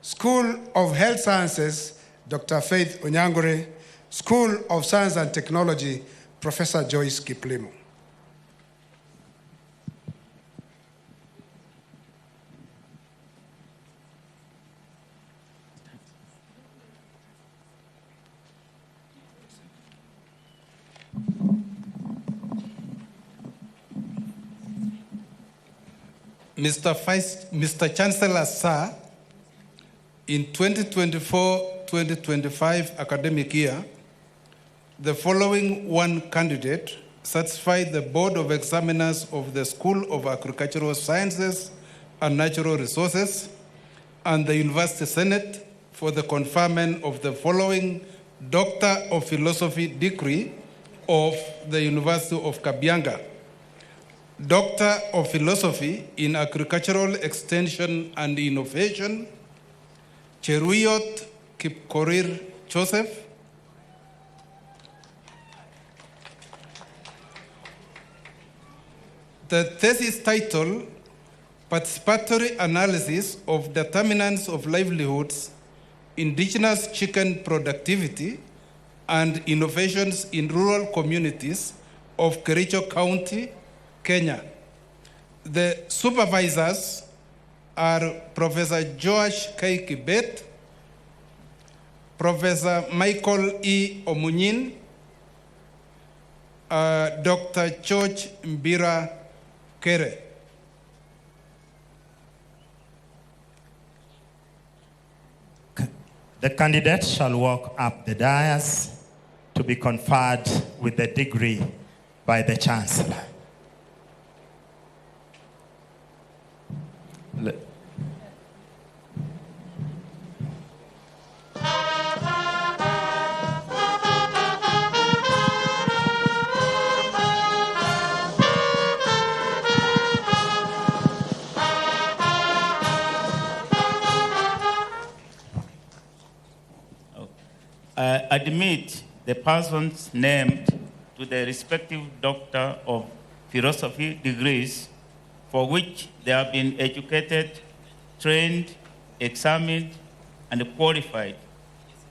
School of Health Sciences, Dr. Faith Onyangore; School of Science and Technology, Professor Joyce Kiplimo. Mr. Chancellor, sir, in 2024-2025 academic year, the following one candidate satisfied the Board of Examiners of the School of Agricultural Sciences and Natural Resources and the University Senate for the conferment of the following Doctor of Philosophy degree of the University of Kabianga: Doctor of Philosophy in Agricultural Extension and Innovation, Cheruyot Kipkorir Joseph; the thesis title, Participatory Analysis of Determinants of Livelihoods, Indigenous Chicken Productivity and Innovations in Rural Communities of Kericho County, Kenya. The supervisors are Professor Joash K. Kibet, Professor Michael E. Omunyin, Dr. George Mbira Kere. The candidate shall walk up the dais to be conferred with the degree by the Chancellor. admit the persons named to the respective Doctor of Philosophy degrees for which they have been educated, trained, examined, and qualified,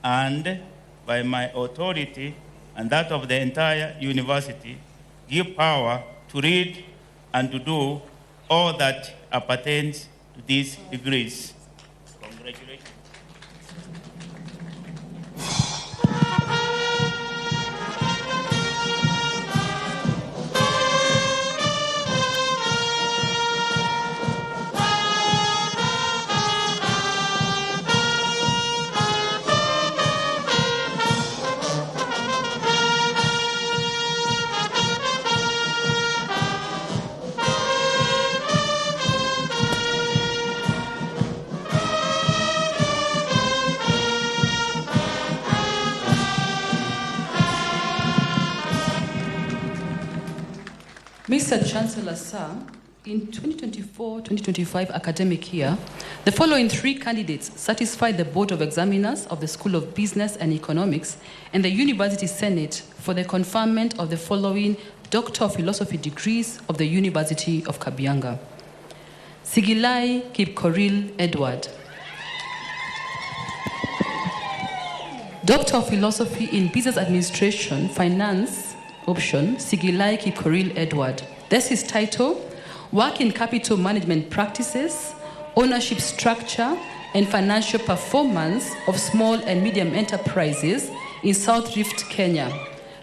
and by my authority and that of the entire university, give power to read and to do all that appertains to these degrees. Congratulations. Mr. Chancellor, sir, in 2024-2025 academic year, the following 3 candidates satisfied the Board of Examiners of the School of Business and Economics and the University Senate for the conferment of the following Doctor of Philosophy degrees of the University of Kabianga. Sigilai Kipkoril Edward. Doctor of Philosophy in Business Administration, Finance, option, Sigilai Kipkoril Edward. That's his title, Work in Capital Management Practices, Ownership Structure, and Financial Performance of Small and Medium Enterprises in South Rift, Kenya.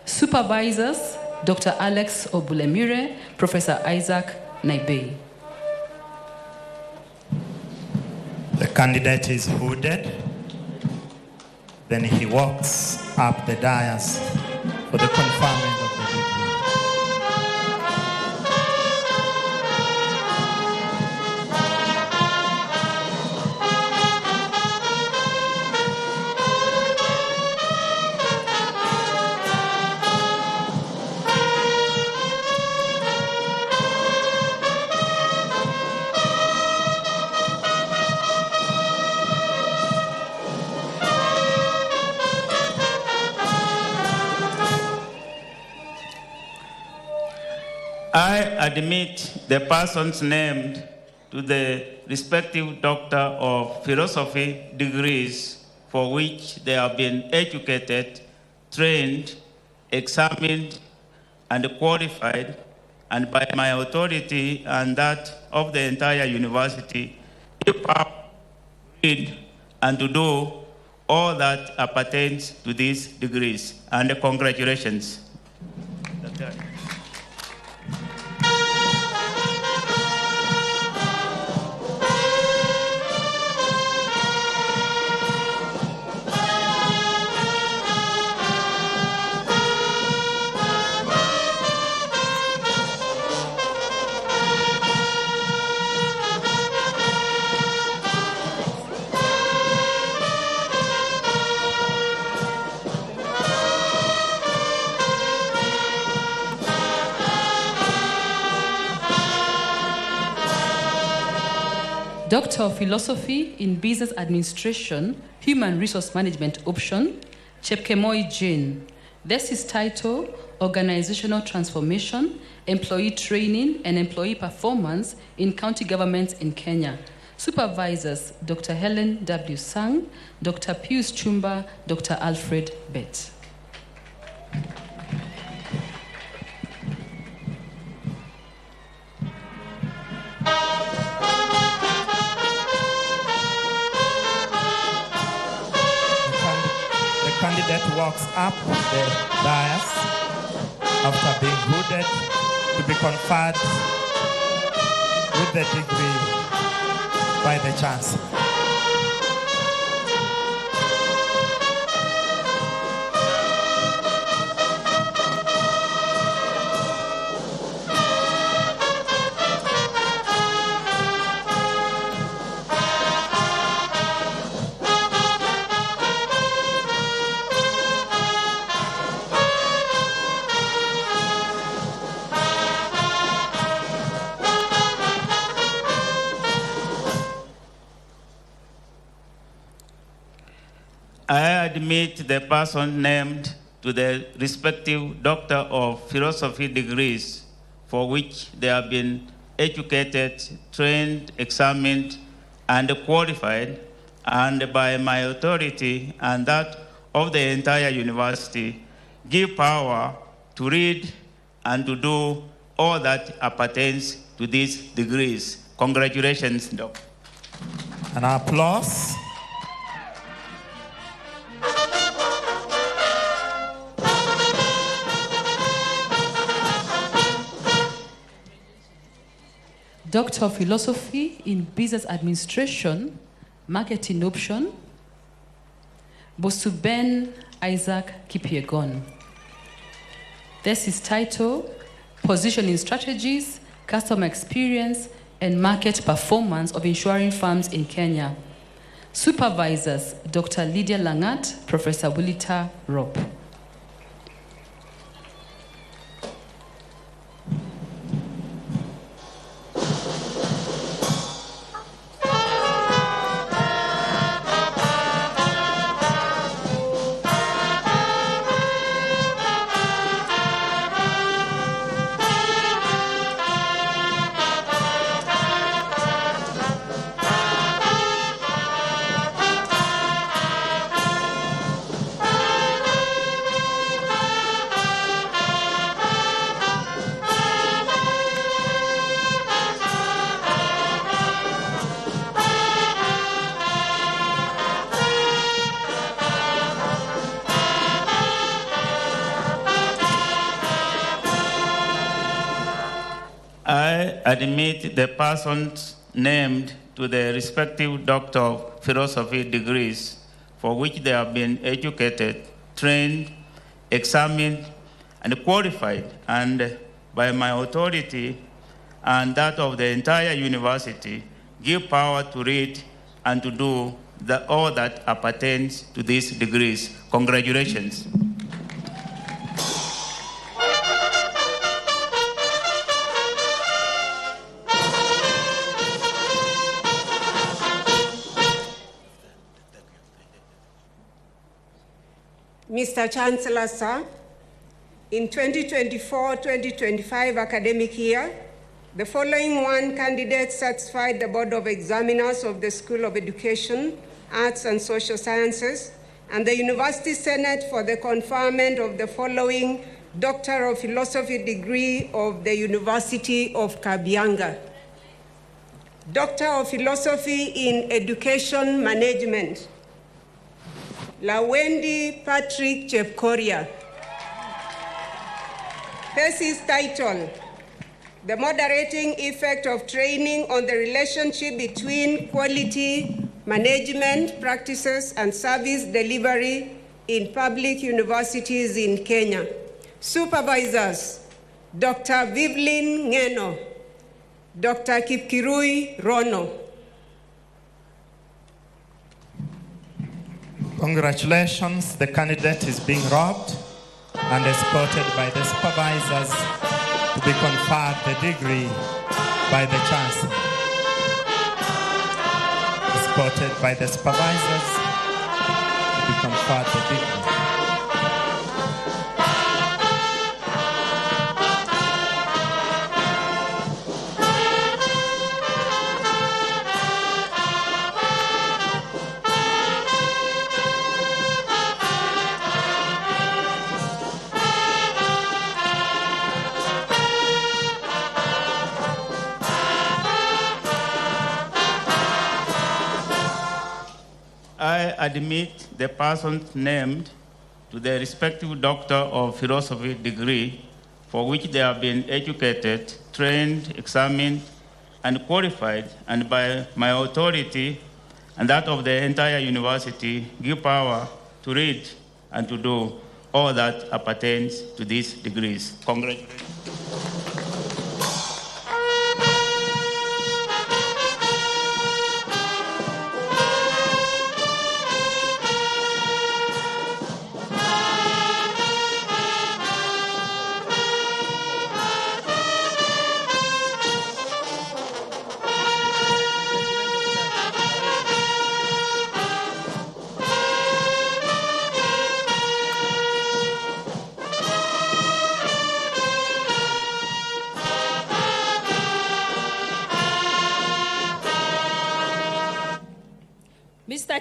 Supervisors, Dr. Alex Obulemire, Professor Isaac Naibei. The candidate is hooded. Then he walks up the dais for the conferment of the degree. I admit the persons named to the respective Doctor of Philosophy degrees for which they have been educated, trained, examined, and qualified, and by my authority and that of the entire university, give power to read and to do all that appertains to these degrees. And congratulations. Doctor of Philosophy in Business Administration, Human Resource Management option, Chepkemoi Jane. That's his title, Organizational Transformation, Employee Training and Employee Performance in County Governments in Kenya. Supervisors, Dr. Helen W. Sang, Dr. Pius Chumba, Dr. Alfred Bett. Candidate walks up the dais after being hooded to be conferred with the degree by the Chancellor. admit the person named to the respective Doctor of Philosophy degrees for which they have been educated, trained, examined, and qualified, and by my authority and that of the entire university, give power to read and to do all that appertains to these degrees. Congratulations, Doc. An applause. Doctor of Philosophy in Business Administration, Marketing Option, Bosuben Isaac Kipiegon. Thesis title, Position in Strategies, Customer Experience, and Market Performance of Insuring Firms in Kenya. Supervisors, Dr. Lydia Langat, Professor Willita Rob. I admit the persons named to the respective Doctor of Philosophy degrees for which they have been educated, trained, examined, and qualified, and by my authority and that of the entire university, give power to read and to do all that appertains to these degrees. Congratulations. Mr. Chancellor, sir, in 2024-2025 academic year, the following candidates satisfied the Board of Examiners of the School of Education, Arts and Social Sciences, and the University Senate for the conferment of the following Doctor of Philosophy degree of the University of Kabianga. Doctor of Philosophy in Education Management, Lawendi Patrick Chepkoria. Thesis title, The Moderating Effect of Training on the Relationship Between Quality Management Practices and Service Delivery in Public Universities in Kenya. Supervisors, Dr. Vivlin Ngeno, Dr. Kipkirui Rono. Congratulations, the candidate is being robbed and escorted by the supervisors to be conferred the degree by the Chancellor. Escorted by the supervisors to be conferred the degree. I admit the persons named to the respective Doctor of Philosophy degree for which they have been educated, trained, examined, and qualified, and by my authority and that of the entire university, give power to read and to do all that appertains to these degrees. Congratulations.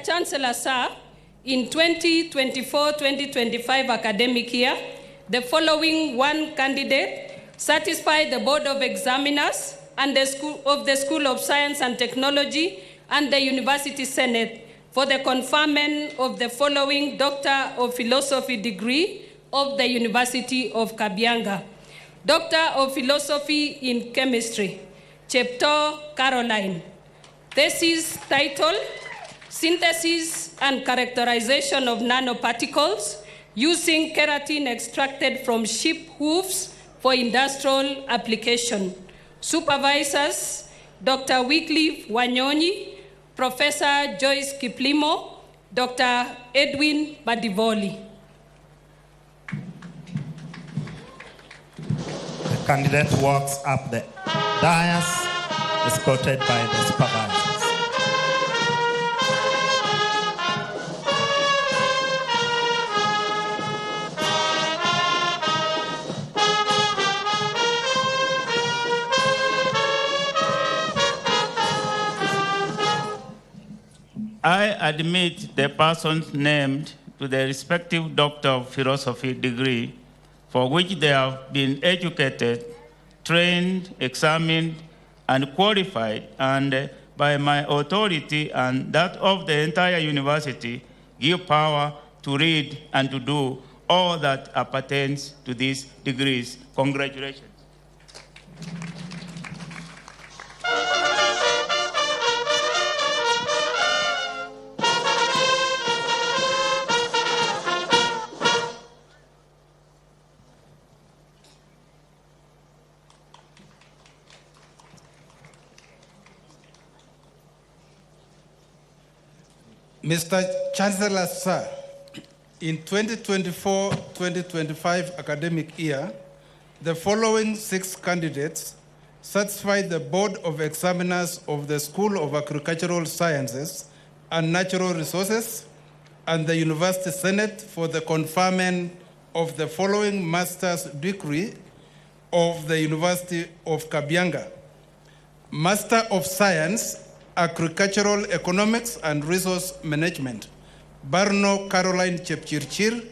Chancellor, sir, in 2024-2025 academic year, the following one candidate satisfied the Board of Examiners and the School of Science and Technology and the University Senate for the conferment of the following Doctor of Philosophy degree of the University of Kabianga. Doctor of Philosophy in Chemistry, Chepto Caroline. Thesis title, Synthesis and Characterization of Nanoparticles using Keratin extracted from sheep hooves for industrial application. Supervisors, Dr. Wycliffe Wanyonyi, Professor Joyce Kiplimo, Dr. Edwin Badivoli. The candidate walks up the dais, escorted by the supervisors. I admit the persons named to the respective Doctor of Philosophy degree for which they have been educated, trained, examined, and qualified, and by my authority and that of the entire university, give power to read and to do all that appertains to these degrees. Congratulations. Mr. Chancellor, sir, in 2024-2025 academic year, the following 6 candidates satisfied the Board of Examiners of the School of Agricultural Sciences and Natural Resources and the University Senate for the conferment of the following master's degree of the University of Kabianga. Master of Science, Agricultural Economics and Resource Management, Barno Caroline Chepchirchir,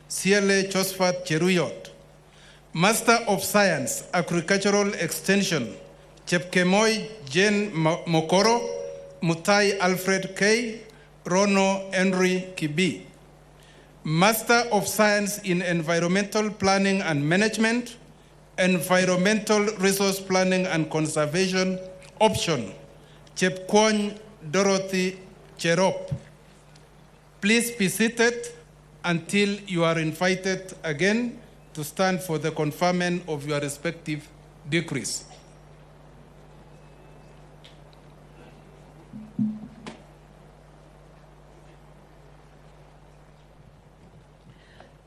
CLA Josephat Cheruyot. Master of Science, Agricultural Extension, Chepkemoi Jane Mokoro, Mutai Alfred K, Rono Henry Kibi. Master of Science in Environmental Planning and Management, Environmental Resource Planning and Conservation Option, Chepkwony Dorothy Cherop. Please be seated until you are invited again to stand for the conferment of your respective degrees.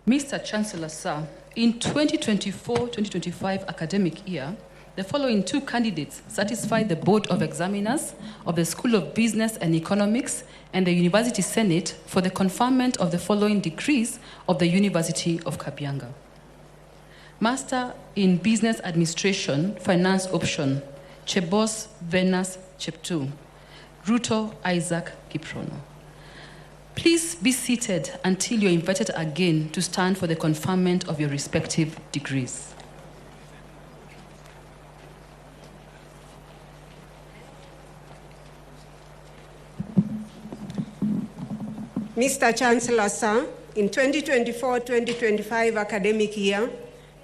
Mr. Chancellor, sir, in 2024-2025 academic year, the following 2 candidates satisfied the Board of Examiners of the School of Business and Economics and the University Senate for the conferment of the following degrees of the University of Kabianga. Master in Business Administration, Finance Option, Chebos Venus Cheptu, Ruto Isaac Kiprono. Please be seated until you're invited again to stand for the conferment of your respective degrees. Mr. Chancellor, sir, in 2024-2025 academic year,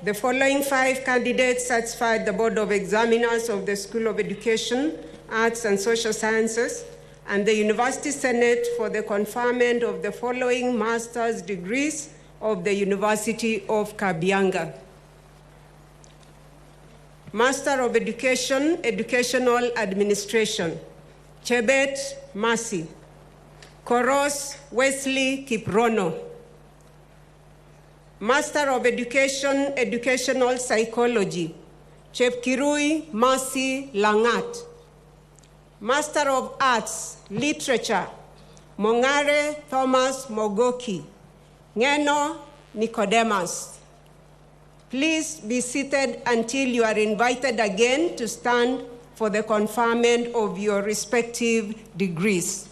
the following 5 candidates satisfied the Board of Examiners of the School of Education, Arts and Social Sciences and the University Senate for the conferment of the following master's degrees of the University of Kabianga. Master of Education, Educational Administration, Chebet Mercy. Koros Wesley Kiprono. Master of Education, Educational Psychology, Chepkirui Mercy Langat. Master of Arts, Literature, Mongare Thomas Mogoki, Ngeno Nicodemus. Please be seated until you are invited again to stand for the conferment of your respective degrees.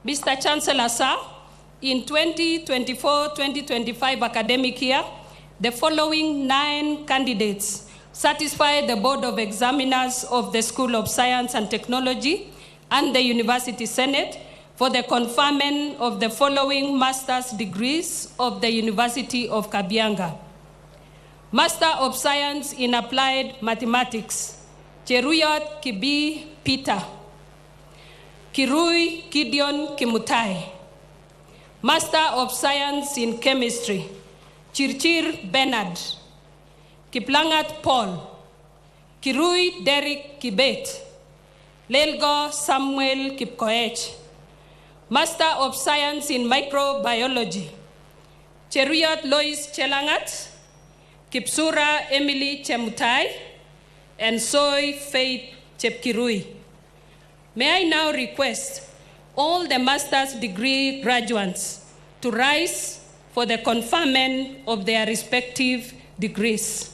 Mr. Chancellor, sir, in 2024-2025 academic year, the following 9 candidates satisfy the Board of Examiners of the School of Science and Technology and the University Senate for the conferment of the following master's degrees of the University of Kabianga. Master of Science in Applied Mathematics, Cheruyot Kibi Peter. Kirui Gideon Kimutai. Master of Science in Chemistry, Chirchir Bernard. Kiplangat Paul. Kirui Derek Kibet. Lelgo Samuel Kipkoech. Master of Science in Microbiology, Cheruyot Lois Chelangat, Kipsura Emily Chemutai, and Soy Faith Chepkirui. May I now request all the master's degree graduates to rise for the conferment of their respective degrees.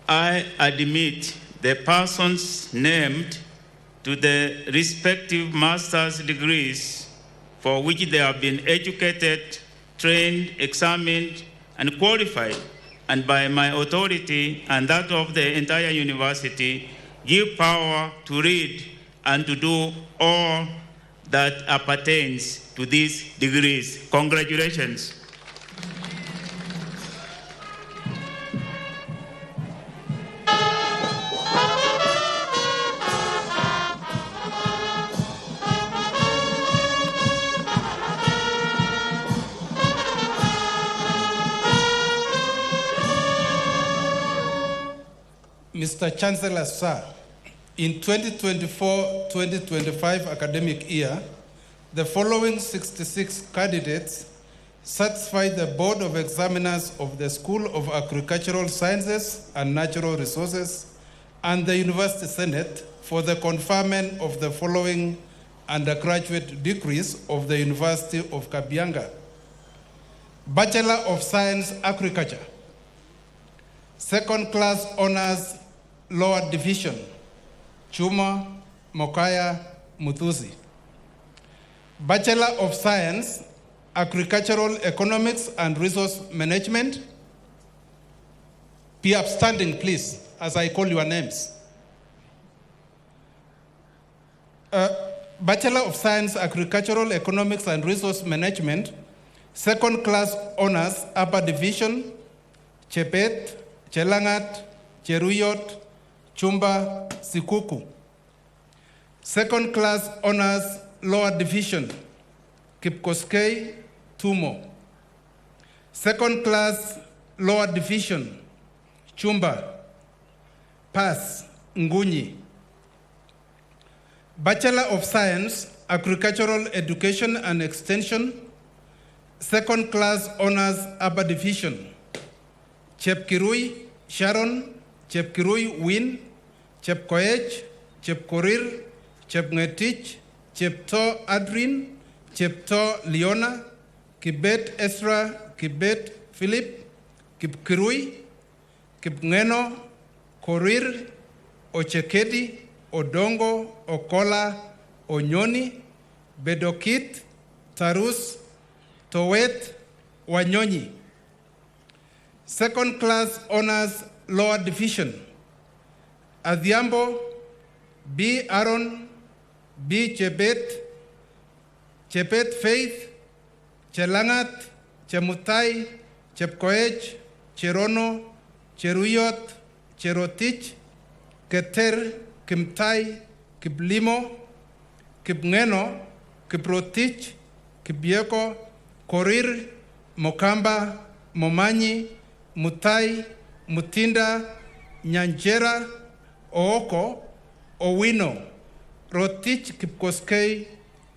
I admit the persons named to the respective master's degrees for which they have been educated, trained, examined, and qualified, and by my authority and that of the entire university, give power to read and to do all that appertains to these degrees. Congratulations. Mr. Chancellor, sir, in 2024-2025 academic year, the following 66 candidates satisfy the Board of Examiners of the School of Agricultural Sciences and Natural Resources and the University Senate for the conferment of the following undergraduate degrees of the University of Kabianga. Bachelor of Science, Agriculture. Second class honors, lower division, Chuma Mokaya Muthuzi. Bachelor of Science, Agricultural Economics and Resource Management. Be upstanding, please, as I call your names. Bachelor of Science, Agricultural Economics and Resource Management. Second class honors, upper division, Chebet, Chelangat, Cheruyot, Chumba, Sikuku. Second class honors, lower division, Kipkoskei, Tumo. Second class lower division, Chumba, Pass, Ngunyi. Bachelor of Science, Agricultural Education and Extension. Second class honors, upper division, Chepkirui, Sharon, Chepkirui, Win, Chepkoech, Chepkorir, Chepngetich, Chepto Adrin, Chepto Leona, Kibet Ezra, Kibet Philip, Kipkirui, Kipngeno, Korir, Ochekedi, Odongo, Okola, Onyoni, Bedokit, Tarus, Towet, Wanyonyi. Second class honors, lower division, Adhiambo, B. Aaron, B. Chebet, Chebet Faith, Chelangat, Chemutai, Chepkoech, Cherono, Cheruyot, Cherotich, Keter, Kimtai, Kiblimo, Kipngeno, Kiprotich, Kibieko, Korir, Mokamba, Momanyi, Mutai, Mutinda, Nyanjera, Ooko, Owino, Rotich Kipkoskei,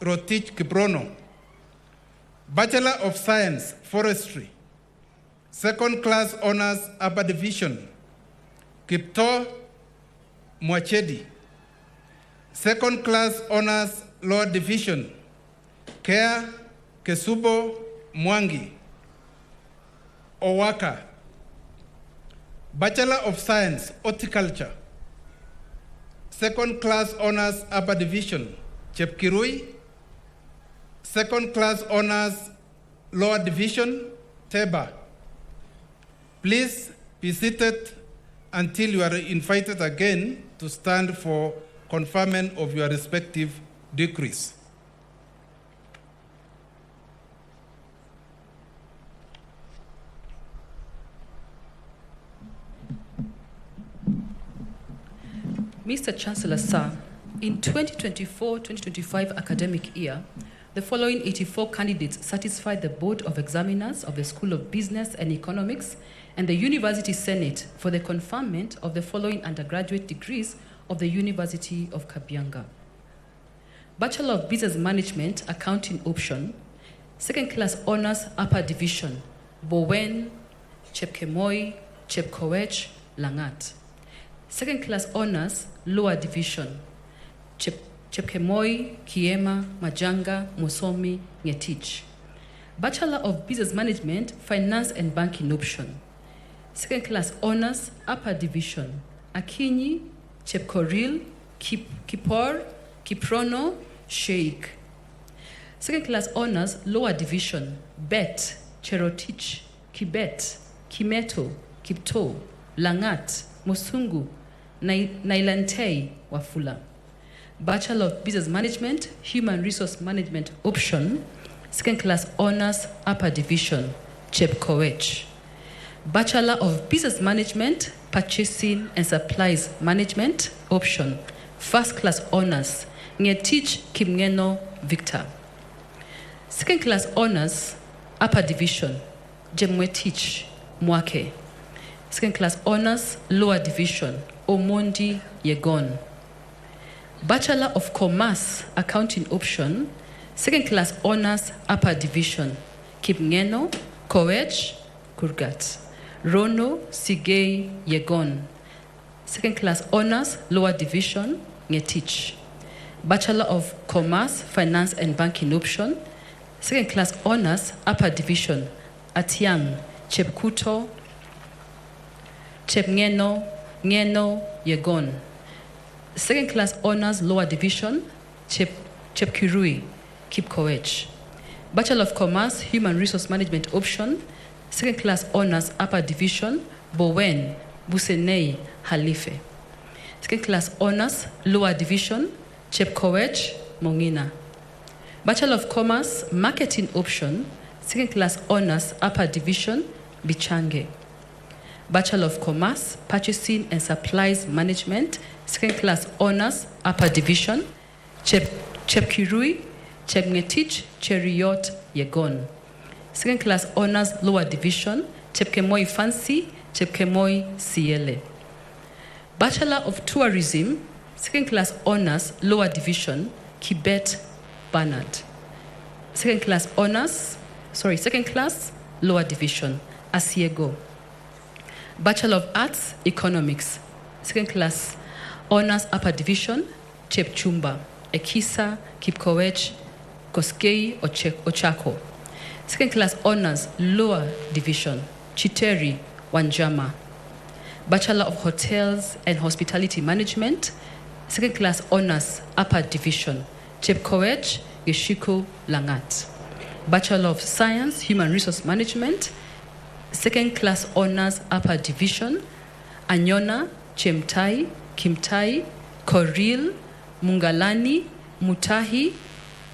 Rotich Kibrono. Bachelor of Science, Forestry. Second class honors, upper division, Kipto Mwachedi. Second class honors, Law Division, Kea Kesubo Mwangi. Owaka. Bachelor of Science, Horticulture. Second class honors upper division, Chepkirui. Second class honors lower division, Teba. Please be seated until you are invited again to stand for conferment of your respective degrees. Mr. Chancellor, sir, in 2024-2025 academic year, the following 84 candidates satisfied the Board of Examiners of the School of Business and Economics and the University Senate for the conferment of the following undergraduate degrees of the University of Kabianga. Bachelor of Business Management, Accounting Option, Second Class Honors Upper Division, Bowen, Chepkemoi, Chepkoech, Langat. Second Class Honors Lower Division, Chepkemoi, Kiema, Majanga, Musomi, Ngetich. Bachelor of Business Management, Finance and Banking Option. Second Class Honors Upper Division, Akinyi, Chepkoril, Kipor, Kiprono, Sheikh. Second Class Honors Lower Division, Bet, Cherotich, Kibet, Kimeto, Kipto, Langat, Musungu, Nailantei, Wafula. Bachelor of Business Management, Human Resource Management Option, Second Class Honors Upper Division, Chepkoech. Bachelor of Business Management, Purchasing and Supplies Management Option, First Class Honors, Ngetich Kimngeno Victor. Second Class Honors Upper Division, Jemwetich Mwake. Second Class Honors Lower Division, Omondi Yegon. Bachelor of Commerce Accounting Option, Second Class Honors Upper Division, Kipngeno, Koech, Kurgat. Rono Sigei Yegon. Second Class Honors Lower Division, Ngetich. Bachelor of Commerce, Finance and Banking Option, Second Class Honors Upper Division, Atiang, Chepkuto, Chepngeno, Ngeno, Yegon. Second Class Honors Lower Division, Chepkirui, Kipkoech. Bachelor of Commerce, Human Resource Management Option, Second Class Honors Upper Division, Bowen, Busenei, Halife. Second Class Honors Lower Division, Chepkoech, Mongina. Bachelor of Commerce, Marketing Option, Second Class Honors Upper Division, Bichange. Bachelor of Commerce, Purchasing and Supplies Management, Second Class Honors Upper Division, Chepkirui, Chepngetich, Cheriot, Yegon. Second Class Honors Lower Division, Chepkemoi Fancy, Chepkemoi Siele. Bachelor of Tourism, Second Class Honors Lower Division, Kibet Bernard. Second Class Lower Division, Asiego. Bachelor of Arts, Economics, Second Class Honors Upper Division, Chepchumba, Ekisa, Kipkoech, Koskei, Ochako. Second Class Honors Lower Division, Chiteri, Wanjama. Bachelor of Hotels and Hospitality Management, Second Class Honors Upper Division, Chepkoech, Yeshiko, Langat. Bachelor of Science, Human Resource Management, Second Class Honors Upper Division, Anyona, Chemtai, Kimtai, Koril, Mungalani, Mutahi,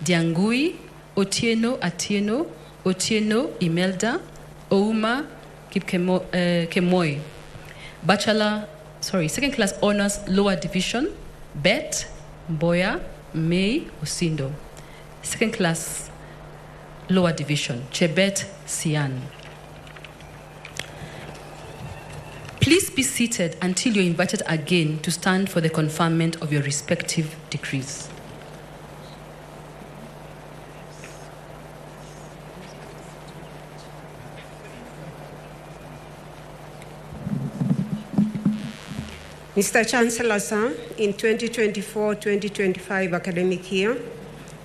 Diangui, Otieno, Atieno, Otieno, Imelda, Ouma, Kemoi. Second Class Honors Lower Division, Bet, Mboya, May, Osindo. Second Class Lower Division, Chebet, Sian. Please be seated until you're invited again to stand for the conferment of your respective degrees. Mr. Chancellor, sir, in 2024-2025 academic year,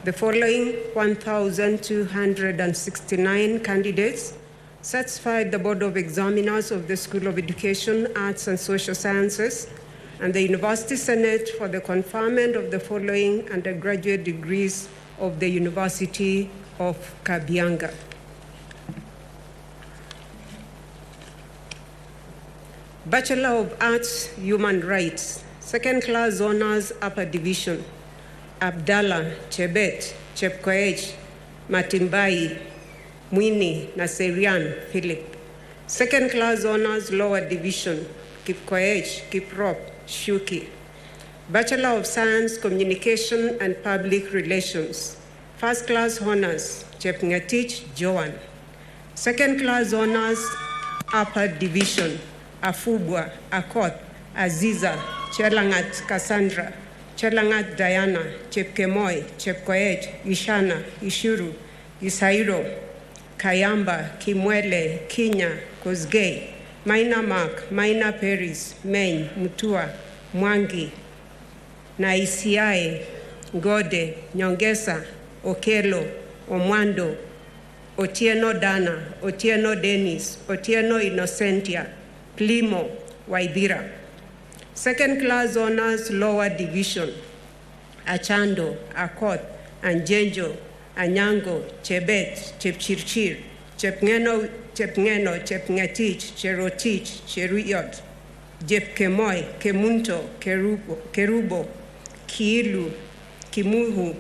the following 1,269 candidates satisfied the Board of Examiners of the School of Education, Arts and Social Sciences and the University Senate for the conferment of the following undergraduate degrees of the University of Kabianga. Bachelor of Arts, Human Rights, second class honors, upper division, Abdallah Chebet, Chepkoech, Matimbai, Mwini, Naserian, Philip. Second class honors, lower division, Kipkoech, Kiprop, Shuki. Bachelor of Science, Communication and Public Relations. First class honors, Chepngetich, Joan. Second class honors, upper division, Afubwa, Akot, Aziza, Chelangat, Cassandra, Chelangat, Diana, Chepkemoy, Chepkoech, Ishana, Ishuru, Isairo, Kayamba, Kimwele, Kinya, Kosgei, Maina Mark, Maina Paris, Main, Mutua, Mwangi, Naisiae, Gode, Nyongesa, Okelo, Omwando, Otieno Dana, Otieno Dennis, Otieno Innocentia, Plimo, Waibira. Second class honors, lower division, Achando, Akot, Anjenjo, Anyango, Chebet, Chepchirchir, Chepngeno, Chepngetich, Cherotich, Cheruyot, Jepkemoy, Kemunto, Kerubo, Kiilu, Kimuhu,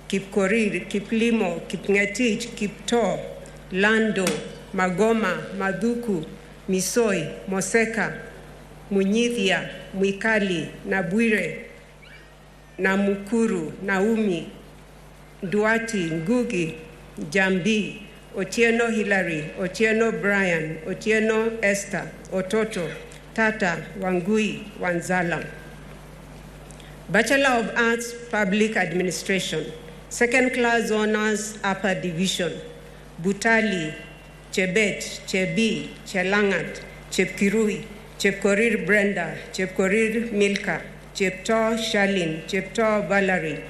Kipkorir, Kiplimo, Kipngetich, Kipto, Lando, Magoma, Maduku, Misoi, Moseka, Munyithia, Mwikali, Nabwire, Namukuru, Naumi, Duati, Ngugi, Jambi, Otieno Hillary, Otieno Brian, Otieno Esther, Ototo, Tata, Wangui, Wanzala. Bachelor of Arts, Public Administration. Second class honors, upper division, Butali, Chebet, Chebi, Chelangat, Chepkirui, Chepkorir Brenda, Chepkorir Milka, Chepto Shalin, Chepto Valerie,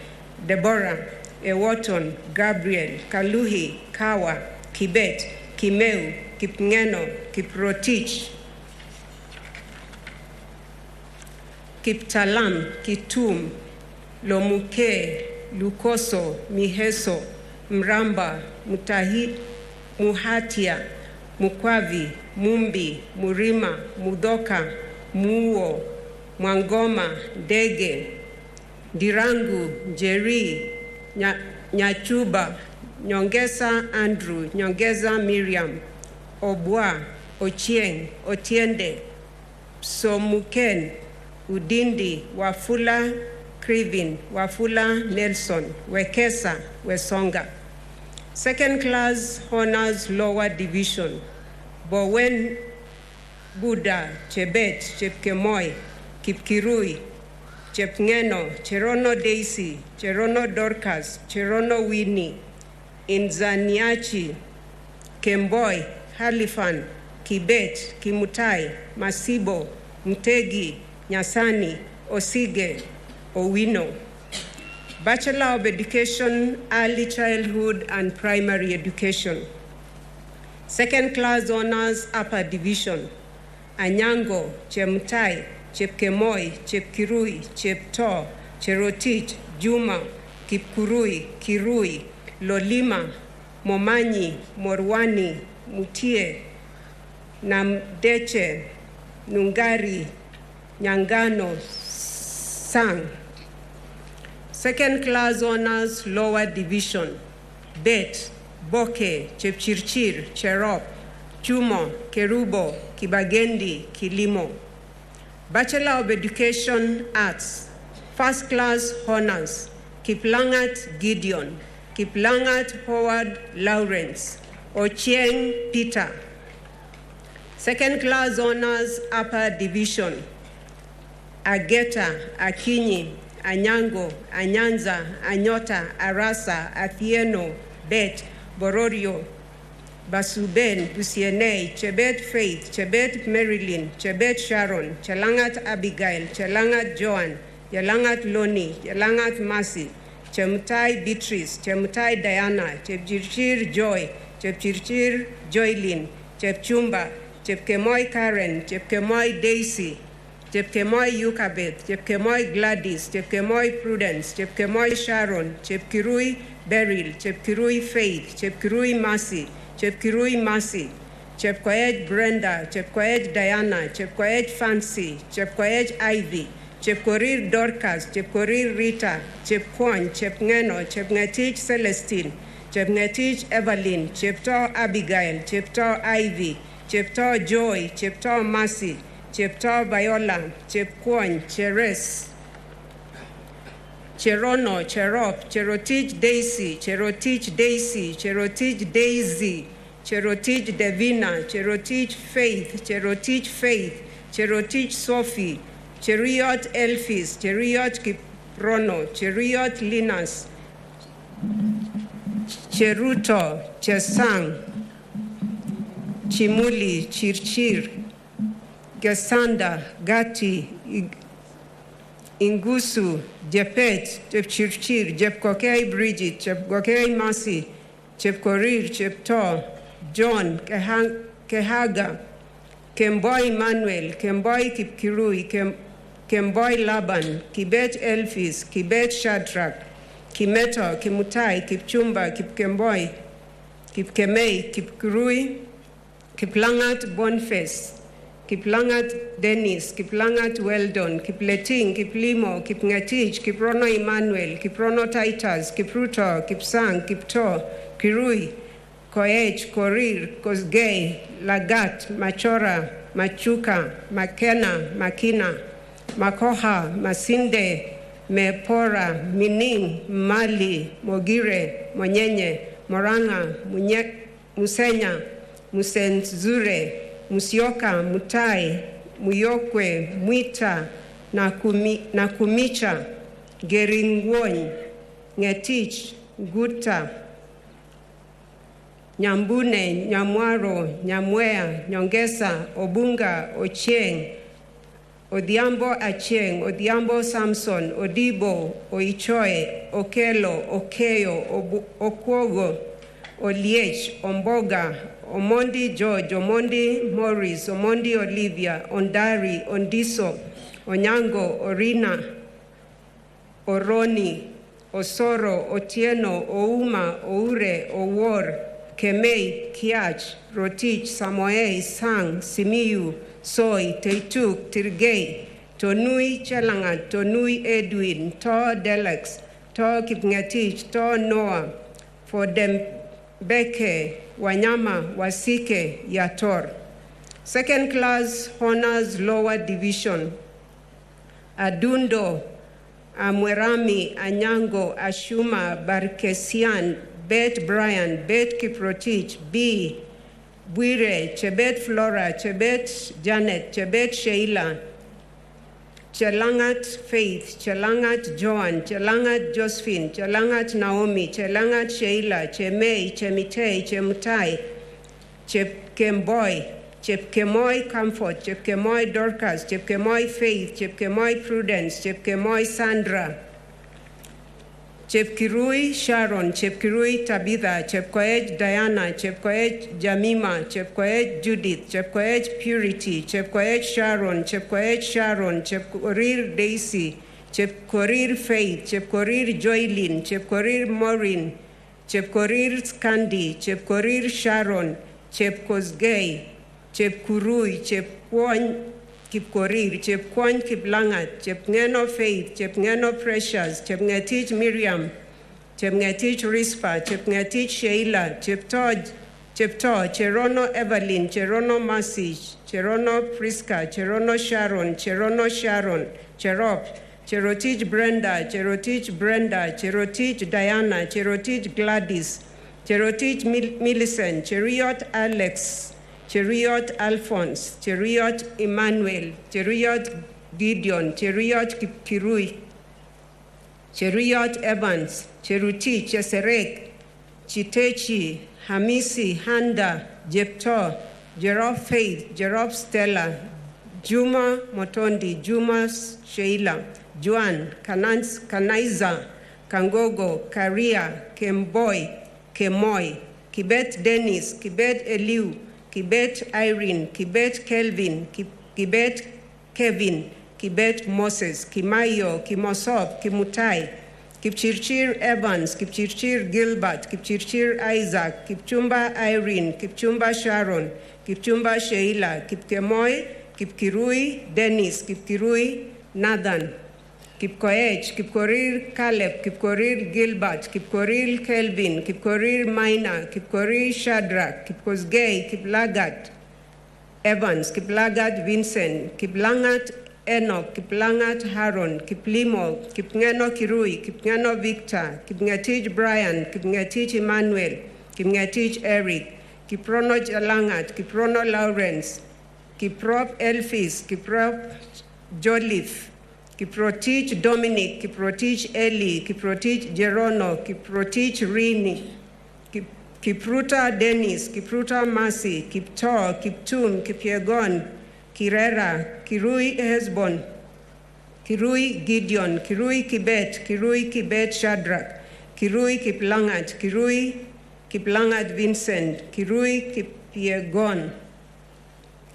Deborah, Ewoton, Gabriel, Kaluhi, Kawa, Kibet, Kimeu, Kipngeno, Kiprotich, Kiptalam, Kitum, Lomuke, Lukoso, Miheso, Mramba, Mutahi, Muhatia, Mukwavi, Mumbi, Murima, Mudoka, Muo, Mwangoma, Dege, Dirangu, Jerry, Nyachuba, Nyongesa Andrew, Nyongesa Miriam, Obwa, Ochieng, Otiende, Somuken, Udindi, Wafula Krivin, Wafula Nelson, Wekesa, Wesonga. Second class honors, lower division, Bowen Buddha, Chebet, Chepkemoy, Kipkirui, Chepngeno, Cherono Daisy, Cherono Dorcas, Cherono Winnie, Inzaniachi, Kemboy, Halifan, Kibet, Kimutai, Masibo, Mtegi, Nyasani, Osige, Owino. Bachelor of Education, Early Childhood and Primary Education. Second class honors, upper division, Anyango, Chemtai, Chepkemoy, Chepkirui, Chepto, Cherotich, Juma, Kipkurui, Kirui, Lolima, Momanyi, Morwani, Mutie, Namdeche, Nungari, Nyangano, Sang. Second class honors, lower division, Bet, Boke, Chepchirchir, Cherop, Chumo, Kerubo, Kibagendi, Kilimo. Bachelor of Education, Arts. First class honors, Kiplangat Gideon, Kiplangat Howard Lawrence, Ochieng Peter. Second class honors, upper division, Ageta, Akinyi, Anyango, Anyanza, Anyota, Arasa, Athieno, Bet, Bororio, Basuben, Busienei, Chebet Faith, Chebet Marilyn, Chebet Sharon, Chelangat Abigail, Chelangat Joan, Yelangat Loni, Yelangat Mercy, Chemutai Beatrice, Chemutai Diana, Chepchirchir Joy, Chepchirchir Joylin, Chepchumba, Chepkemoi Karen, Chepkemoi Daisy, Chepkemoi Yukabeth, Chepkemoi Gladys, Chepkemoi Prudence, Chepkemoi Sharon, Chepkirui Beryl, Chepkirui Faith, Chepkirui Mercy, Chepkirui Mercy, Chepkoech Brenda, Chepkoech Diana, Chepkoech Fancy, Chepkoech Ivy, Chepkorir Dorcas, Chepkorir Rita, Chepkwon, Chepngeno, Chepngetich Celestine, Chepngetich Evelyn, Chepto Abigail, Chepto Ivy, Chepto Joy, Chepto Mercy, Chepto Viola, Chepkwon, Cheres, Cherono, Cherop, Cherotich Daisy, Cherotich Daisy, Cherotich Daisy, Cherotich Devina, Cherotich Faith, Cherotich Faith, Cherotich Sophie, Cheriot Elphis, Cheriot Kiprono, Cheriot Linus, Cheruto, Chesang, Chimuli, Chirchir, Gesanda, Gati, Ingusu, Jepet, Chepchirchir, Jepkokei Bridget, Chepkokei Mercy, Chepkorir, Chepto, John, Kehaga, Kemboy Manuel, Kemboy Kipkirui, Kemboy Laban, Kibet Elphis, Kibet Shadrach, Kimeto, Kimutai, Kipchumba, Kipkemboy, Kipkemei, Kipkirui, Kiplangat Boniface, Kiplangat Dennis, Kiplangat Weldon, Kipleting, Kiplimo, Kipngatich, Kiprono Emmanuel, Kiprono Titus, Kipruto, Kipsang, Kipto, Kirui, Koech, Korir, Kosgei, Lagat, Machora, Machuka, Makena, Makina, Makoha, Masinde, Mepora, Mining, Mali, Mogire, Monyenye, Moranga, Musenya, Musenzure, Musioka, Mutai, Muyokwe, Mwita, Nakumicha, Geringwony, Ngetich, Guta, Nyambune, Nyamwaro, Nyamwea, Nyongesa, Obunga, Ochieng, Odhiambo Achieng, Odhiambo Samson, Odibo, Oichoe, Okelo, Okeyo, Okwogo, Oliech, Omboga, Omondi George, Omondi Morris, Omondi Olivia, Ondari, Ondiso, Onyango, Orina, Oroni, Osoro, Otieno, Ouma, Oure, Owor, Kemei, Kiach, Rotich, Samoei, Sang, Simiyu, Soy, Teituk, Tirgei, Tonui Chelangat, Tonui Edwin, Tor Delex, Tor Kipngetich, Tor Noah, for them Beke, Wanyama, Wasike, Yator. Second class honors lower division. Adundo, Amwerami, Anyango, Ashuma, Barkesian, Bet Brian, Bet Kiprotich, B, Bwire, Chebet Flora, Chebet Janet, Chebet Sheila, Chelangat Faith, Chelangat Joan, Chelangat Josephine, Chelangat Naomi, Chelangat Sheila, Chemei, Chemitei, Chemutai, Chepkemboy, Chepkemoi Comfort, Chepkemoi Dorcas, Chepkemoi Faith, Chepkemoi Prudence, Chepkemoi Sandra, Chepkirui Sharon, Chepkirui Tabitha, Chepkoech Diana, Chepkoech Jamima, Chepkoech Judith, Chepkoech Purity, Chepkoech Sharon, Chepkorir Daisy, Chepkorir Faith, Chepkorir Joylin, Chepkorir Maureen, Chepkorir Scandi, Chepkorir Sharon, Chepkosgei, Chepkurui, Chepkwony Kipkorir, Chepkwony Kiplangat, Chepngeno Faith, Chepngeno Precious, Chepngetich Miriam, Chepngetich Rispa, Chepngetich Sheila, Chepto, Cherono Evelyn, Cherono Mercy, Cherono Priska, Cherono Sharon, Cherop, Cherotich Brenda, Cherotich Diana, Cherotich Gladys, Cherotich Millicent, Cheriot Alex, Cheriot Alphonse, Cheriot Emmanuel, Cheriot Gideon, Cheriot Kirui, Cheriot Evans, Cheruti, Cheserek, Chitechi, Hamisi, Handa, Jepto, Jerob Faith, Jerob Stella, Juma Motondi, Juma Sheila, Juan, Kanaiza, Kangogo, Karia, Kemboy, Kemoy, Kibet Dennis, Kibet Eliu, Kibet Irene, Kibet Kelvin, Kibet Kevin, Kibet Moses, Kimayo, Kimosop, Kimutai, Kipchirchir Evans, Kipchirchir Gilbert, Kipchirchir Isaac, Kipchumba Irene, Kipchumba Sharon, Kipchumba Sheila, Kipkemoy, Kipkirui Dennis, Kipkirui Nathan, Kipkoech, Kipkorir Caleb, Kipkorir Gilbert, Kipkorir Kelvin, Kipkorir Maina, Kipkorir Shadrach, Kipkosgei, Kiplagat Evans, Kiplagat Vincent, Kiplangat Enoch, Kiplangat Haron, Kiplimo, Kipngeno Kirui, Kipngeno Victor, Kipngetich Brian, Kipngetich Emmanuel, Kipngetich Eric, Kiprono Jalangat, Kiprono Lawrence, Kiprop Elphys, Kiprop Joliffe, Kiprotich Dominic, Kiprotich Eli, Kiprotich Gerono, Kiprotich Rini, Kipruta Dennis, Kipruta Mercy, Kiptor, Kiptum, Kipiegon, Kirera, Kirui Hezbon, Kirui Gideon, Kirui Kibet Shadrach, Kirui Kiplangat, Kirui Kiplangat Vincent, Kirui Kipiegon,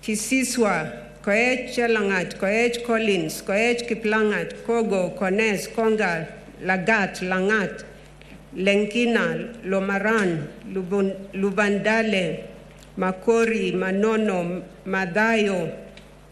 Kisiswa, Koech Chelangat, Koech Collins, Koech Kiplangat, Kogo, Kones, Konga, Lagat, Langat, Lenkina, Lomaran, Lubandale, Makori, Manono, Madayo,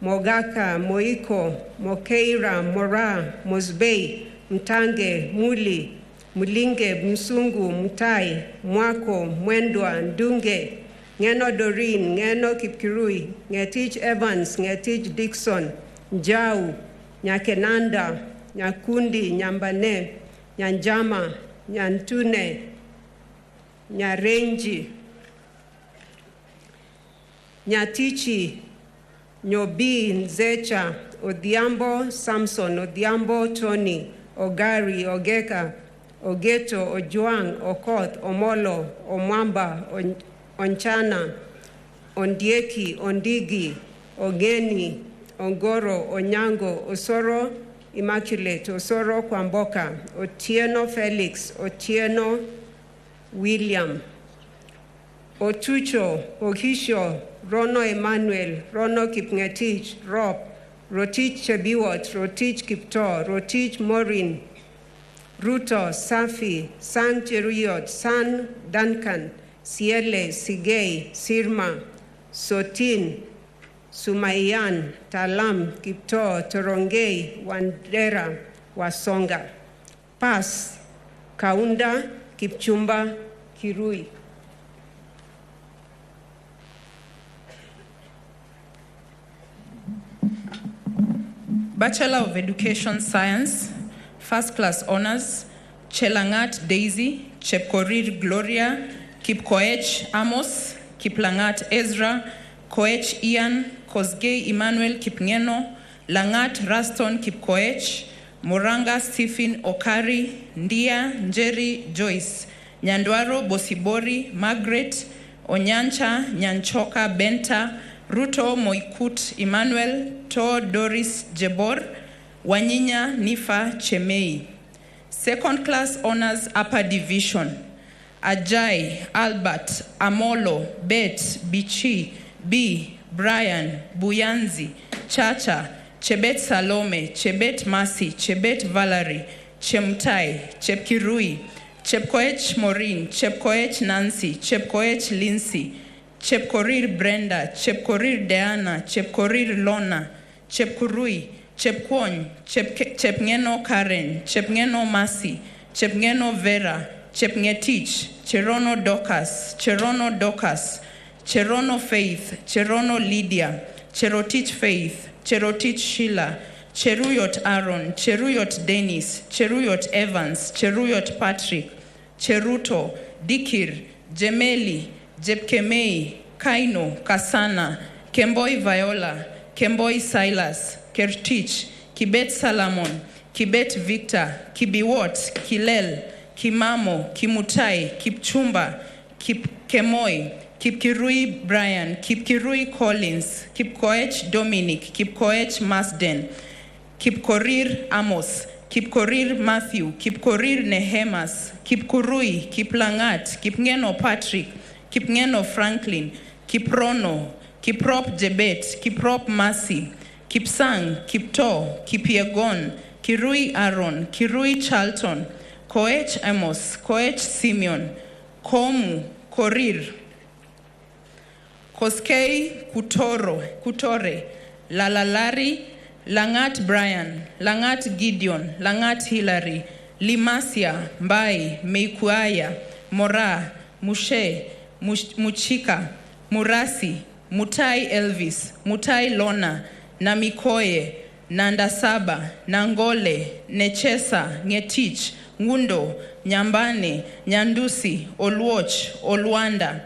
Mogaka, Moiko, Mokeira, Mora, Mosbei, Mtange, Muli, Mulinge, Msungu, Mutai, Mwako, Mwendwa, Ndunge, Ngeno Doreen, Ngeno Kipkirui, Ngetich Evans, Ngetich Dixon, Njau, Nyakenanda, Nyakundi, Nyambane, Nyanjama, Nyantune, Nyarenji, Nyatichi, Nyobi, Nzecha, Odhiambo, Samson, Odhiambo, Tony, Ogari, Ogeka, Ogeto, Ojuang, Okoth, Omolo, Omwamba, Onchana, Ondieki, Ondigi, Ogeni, Ongoro, Onyango, Osoro, Immaculate, Osoro Kwamboka, Otieno Felix, Otieno William, Otucho, Ohisho, Rono Emmanuel, Rono Kipngetich, Rob, Rotich Chebiwot, Rotich Kiptor, Rotich Morin, Ruto, Safi, San Cheruyot, San Duncan, Siele, Sigei, Sirma, Sotin, Sumayan, Talam, Kiptor, Torongei, Wandera, Wasonga, Pas, Kaunda, Kipchumba, Kirui. Bachelor of Education Science, First Class Honors, Chelangat Daisy, Chepkorir Gloria, Kipkoech Amos, Kiplangat Ezra, Koech Ian, Kosgei Emmanuel Kipngeno, Langat Raston Kipkoech, Moranga Stephen Okari, Ndia Njeri Joyce, Nyandwaro Bosibori Margaret, Onyancha Nyanchoka Benta, Ruto Moikut Emmanuel, To Doris Jebor, Wanyinya Nifa Chemei. Second Class Honors Upper Division, Ajay, Albert, Amolo, Bet, Bichi, B, Brian, Buyanzi, Chacha, Chebet Salome, Chebet Mercy, Chebet Valerie, Chemtai, Chepkirui, Chepkoech Maureen, Chepkoech Nancy, Chepkoech Lindsay, Chepkorir Brenda, Chepkorir Diana, Chepkorir Lona, Chepkurui, Chepkwony, Chepngeno Karen, Chepngeno Mercy, Chepngeno Vera, Chepngetich, Cherono Docas, Cherono Docas, Cherono Faith, Cherono Lydia, Cherotich Faith, Cherotich Sheila, Cheruyot Aaron, Cheruyot Dennis, Cheruyot Evans, Cheruyot Patrick, Cheruto, Dikir, Gemeli, Jepkemei, Kaino, Kasana, Kemboi Viola, Kemboi Silas, Kertich, Kibet Salamon, Kibet Victor, Kibiwot, Kilel, Kimamo, Kimutai, Kipchumba, Kipkemoi, Kipkirui Brian, Kipkirui Collins, Kipkoech Dominic, Kipkoech Masden, Kipkorir Amos, Kipkorir Matthew, Kipkorir Nehemas, Kipkurui, Kiplangat, Kipngeno Patrick, Kipngeno Franklin, Kiprono, Kiprop Jebet, Kiprop Mercy, Kipsang, Kipto, Kipiegon, Kirui Aaron, Kirui Charlton, Koech Amos, Koech Simeon, Komu, Korir, Koskei Kutore, Lalalari, Langat Brian, Langat Gideon, Langat Hillary, Limasia, Mbai, Meikuaya, Mora, Mushe, Muchika, Murasi, Mutai Elvis, Mutai Lona, Namikoye, Nandasaba, Nangole, Nechesa, Ngetich, Ngundo, Nyambane, Nyandusi, Olwoch, Olwanda,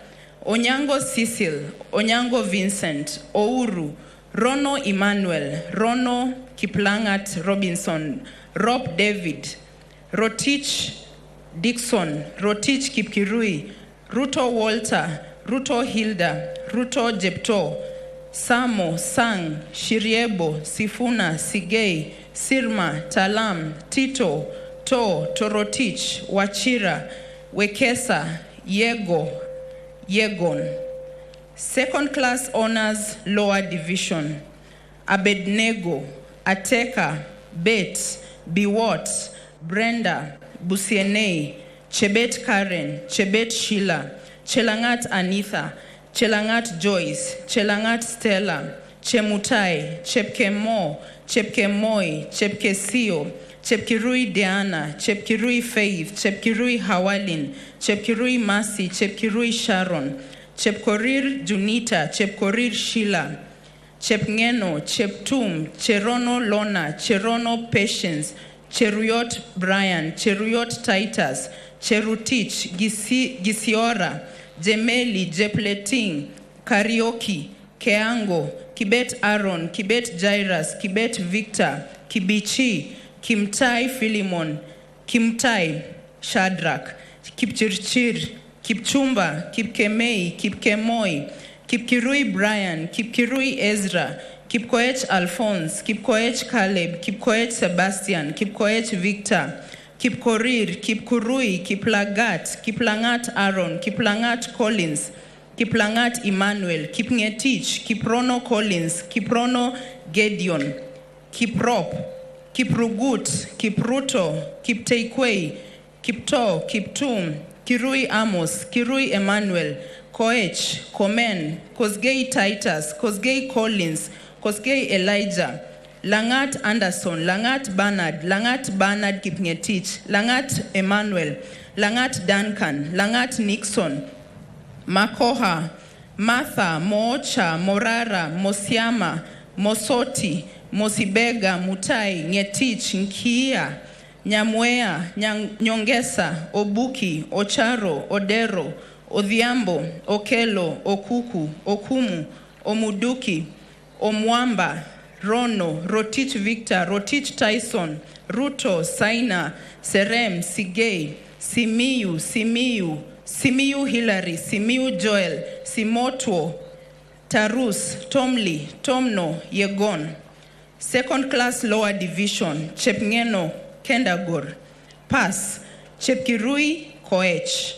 Onyango Cecil, Onyango Vincent, Ouru, Rono Emmanuel, Rono Kiplangat Robinson, Rob David, Rotich Dixon, Rotich Kipkirui, Ruto Walter, Ruto Hilda, Ruto Jepto, Samo, Sang, Shiriebo, Sifuna, Sigei, Sirma, Talam, Tito, Torotich, Wachira, Wekesa, Yegon. Second class honors lower division. Abednego, Ateka, Bet, Biwot, Brenda, Busienei, Chebet Karen, Chebet Sheila, Chelangat Anitha, Chelangat Joyce, Chelangat Stella, Chemutai, Chepkemo, Chepkemoi, Chepkesio, Chepkirui Diana, Chepkirui Faith, Chepkirui Hawalin, Chepkirui Mercy, Chepkirui Sharon, Chepkorir Junita, Chepkorir Sheila, Chepngeno, Cheptum, Cherono Lona, Cherono Patience, Cheruyot Brian, Cheruyot Titus, Cherutich, Gisiora, Jemeli, Jepleting, Karaoke, Keango, Kibet Aaron, Kibet Jairus, Kibet Victor, Kibichi, Kimtai Philemon, Kimtai Shadrach, Kipchirchir, Kipchumba, Kipkemei, Kipkemoi, Kipkirui Brian, Kipkirui Ezra, Kipkoech Alphonse, Kipkoech Caleb, Kipkoech Sebastian, Kipkoech Victor, Kipkorir, Kipkurui, Kiplagat, Kiplangat Aaron, Kiplangat Collins, Kiplangat Emmanuel, Kipngetich, Kiprono Collins, Kiprono Gedeon, Kiprop, Kiprugut, Kipruto, Kipteikwei, Kipto, Kiptum, Kirui Amos, Kirui Emmanuel, Koech, Komen, Kosgei Titus, Kosgei Collins, Kosgei Elijah, Langat Anderson, Langat Bernard Kipngetich, Langat Emmanuel, Langat Duncan, Langat Nixon, Makoha, Martha, Moocha, Morara, Mosiama, Mosoti, Mosibega, Mutai, Ngetich, Nkia, Nyamwea, Nyongesa, Obuki, Ocharo, Odero, Odhiambo, Okelo, Okuku, Okumu, Omuduki, Omwamba, Rono, Rotich Victor, Rotich Tyson, Ruto, Saina, Serem, Sigei, Simiyu, Simiyu Hillary, Simiyu Joel, Simotwo, Tarus, Tomli, Tomno, Yegon. Second class lower division, Chepngeno, Kendagor. Pass, Chepkirui, Koech.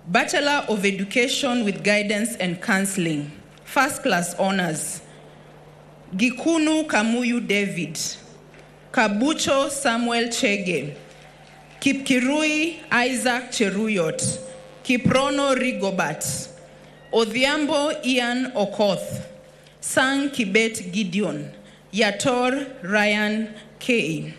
Bachelor of Education with Guidance and Counseling. First class honors. Gikunu Kamuyu David. Kabucho Samuel Chege. Kipkirui Isaac Cheruyot. Kiprono Rigobert. Odhiambo Ian Okoth. Sang Kibet Gideon. Yator Ryan K.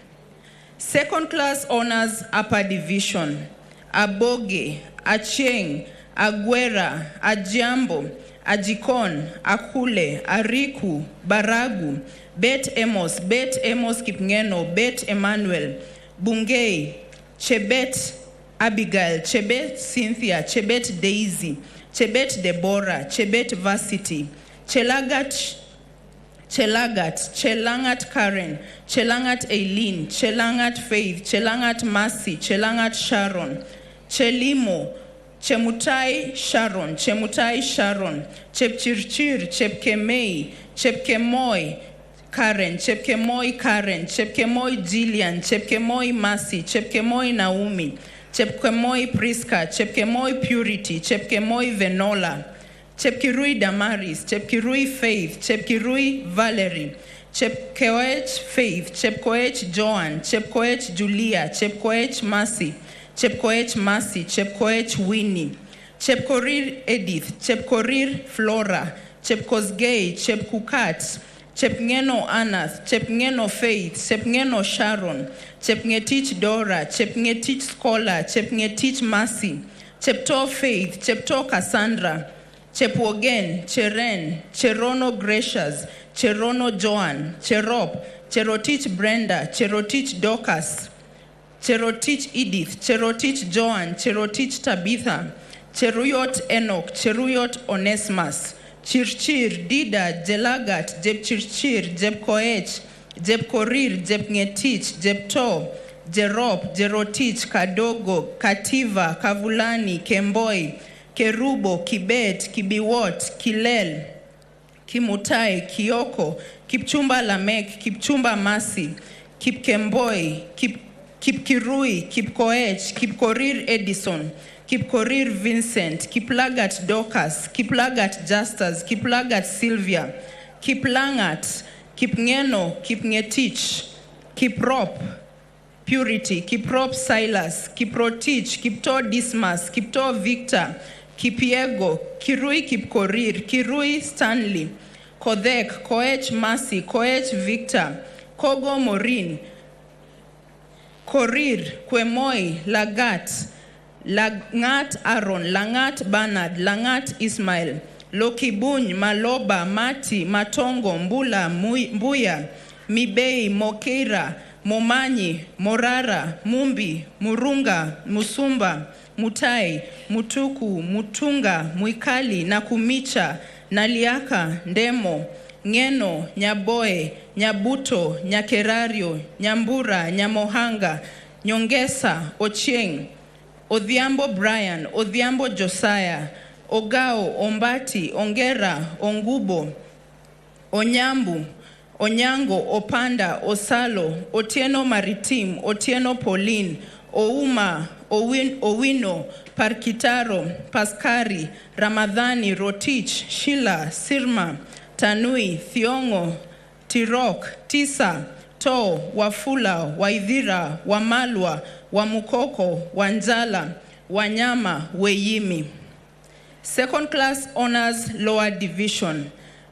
Second class honors upper division. Aboge, Achieng, Aguera, Ajiambo, Ajikon, Akule, Ariku, Baragu, Bet Amos Kipngeno, Bet Emmanuel, Bungei, Chebet Abigail, Chebet Cynthia, Chebet Daisy, Chebet Deborah, Chebet Varsity, Chelangat Karen, Chelangat Eileen, Chelangat Faith, Chelangat Mercy, Chelangat Sharon, Chelimo, Chemutai Sharon, Chepchirchir, Chepkemei, Chepkemoi, Karen, Chepkemoi Karen, Chepkemoi Jillian, Chepkemoi Mercy, Chepkemoi Naomi, Chepkemoi Priska, Chepkemoi Purity, Chepkemoi Venola, Chepkirui Damaris, Chepkirui Faith, Chepkirui Valerie, Chepkoech Faith, Chepkoech Joan, Chepkoech Julia, Chepkoech Mercy, Chepkoech Mercy, Chepkoech Winnie, Chepkorir Edith, Chepkorir Flora, Chepkosgei, Chepkukat, Chepngeno Anath, Chepngeno Faith, Chepngeno Sharon, Chepngetich Dora, Chepngetich Scholar, Chepngetich Mercy, Chepto Faith, Chepto Cassandra, Chepwogen, Cheren, Cherono Gracious, Cherono Joan, Cherop, Cherotich Brenda, Cherotich Dorcas, Cherotich Edith, Cherotich Joan, Cherotich Tabitha, Cheruyot Enoch, Cheruyot Onesimus, Chirchir, Dida, Jelagat, Jepchirchir, Jepkoech, Jepkorir, Jepngetich, Jepto, Jerop, Jerotich, Kadogo, Kativa, Kavulani, Kemboi, Kerubo, Kibet, Kibiwot, Kilel, Kimutai, Kioko, Kipchumba Lamek, Kipchumba Masi, Kipkemboi, Kipkirui, Kipkoech, Kipkorir Edison, Kipkorir Vincent, Kiplagat Dorcas, Kiplagat Justus, Kiplagat Sylvia, Kiplangat, Kipngeno, Kipngetich, Kiprop, Purity, Kiprop Silas, Kiprotich, Kipto Dismas, Kipto Victor, Kipiego, Kirui Kipkorir, Kirui Stanley, Kodek, Koech Mercy, Koech Victor, Kogo Morin, Korir, Kwemoi, Lagat, Langat Aaron, Langat Bernard, Langat Ismail, Lokibuny, Maloba, Mati, Matongo, Mbula, Mbuya, Mibei, Mokeira, Momanyi, Morara, Mumbi, Murunga, Musumba, Mutai, Mutuku, Mutunga, Muikali, Nakumicha, Naliaka, Ndemo, Ngeno, Nyaboe, Nyabuto, Nyakerario, Nyambura, Nyamohanga, Nyongesa, Ochieng, Odhiambo Brian, Odhiambo Josiah, Ogao, Ombati, Ongera, Ongubo, Onyambu, Onyango, Opanda, Osalo, Otieno Maritim, Otieno Pauline, Ouma, Owino, Parkitaro, Paskari, Ramadhani, Rotich, Shila, Sirma, Tanui, Thiongo, Tirok, Tisa, To, Wafula, Waidhira, Wamalwa, Wamukoko, Wanjala, Wanyama, Weyimi. Second class honors lower division.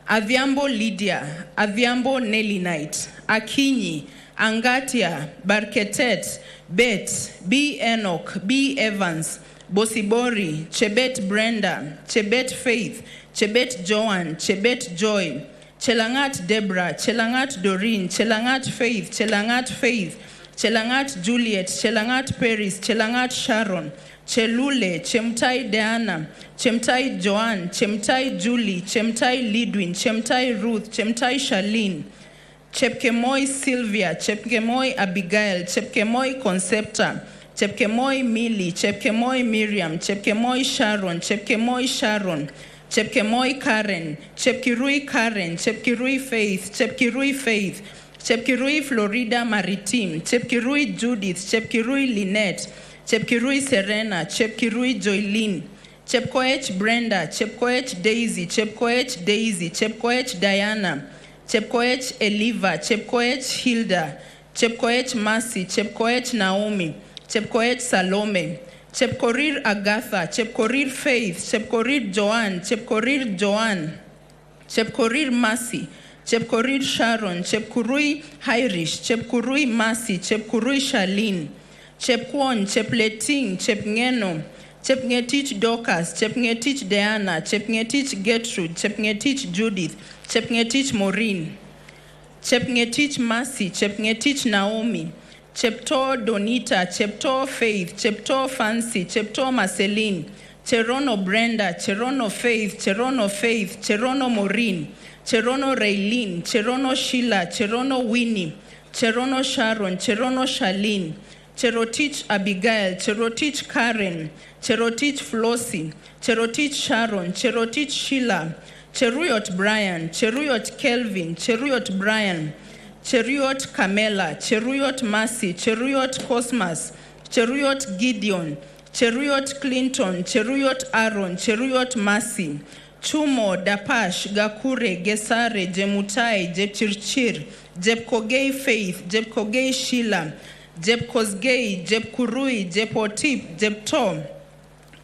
Adhiambo Lydia, Adhiambo Nelly Knight, Akinyi, Angatia, Barketet, Bet, B. Enoch, B. Evans, Bosibori, Chebet Brenda, Chebet Faith, Chebet Joan, Chebet Joy, Chelangat Deborah, Chelangat Doreen, Chelangat Faith, Chelangat Faith, Chelangat Juliet, Chelangat Paris, Chelangat Sharon, Chelule, Chemtai Diana, Chemtai Joan, Chemtai Julie, Chemtai Lidwin, Chemtai Ruth, Chemtai Charlene, Chepkemoi Sylvia, Chepkemoi Abigail, Chepkemoi Concepta, Chepkemoi Millie, Chepkemoi Miriam, Chepkemoi Sharon, Chepkemoi Sharon, Chepkemoi Karen, Chepkirui Faith, Chepkirui Faith, Chepkirui Florida Maritime, Chepkirui Judith, Chepkirui Lynette, Chepkirui Serena, Chepkirui Joylene, Chepkoech Brenda, Chepkoech Daisy, Chepkoech Daisy, Chepkoech Diana, Chepkoech Eliva, Chepkoech Hilda, Chepkoech Mercy, Chepkoech Naomi, Chepkoech Salome, Chepkorir Agatha, Chepkorir Faith, Chepkorir Joan, Chepkorir Joan, Chepkorir Mercy, Chepkorir Sharon, Chepkurui Hirish, Chepkurui Mercy, Chepkurui Charlene, Chepkwon, Chepleting, Chepngeno, Chepngetich Dorcas, Chepngetich Diana, Chepngetich Gertrude, Chepngetich Judith, Chepngetich Maureen, Chepngetich Mercy, Chepngetich Naomi, Chepto Donita, Chepto Faith, Chepto Fancy, Chepto Marceline, Cherono Brenda, Cherono Faith, Cherono Maureen, Cherono Raylene, Cherono Sheila, Cherono Winnie, Cherono Sharon, Cherono Charlene, Cherotich Abigail, Cherotich Karen, Cherotich Flossie, Cherotich Sharon, Cherotich Sheila, Cheruyot Brian, Cheruyot Kelvin, Cheruyot Brian, Cheruyot Camela, Cheruyot Mercy, Cheruyot Cosmas, Cheruyot Gideon, Cheruyot Clinton, Cheruyot Aaron, Cheruyot Mercy, Chumo, Dapash, Gakure, Gesare, Jemutai, Jepchirchir, Jepkogei Faith, Jepkogei Sheila, Jepkosgei, Jepkurui, Jepotip, Jeptom,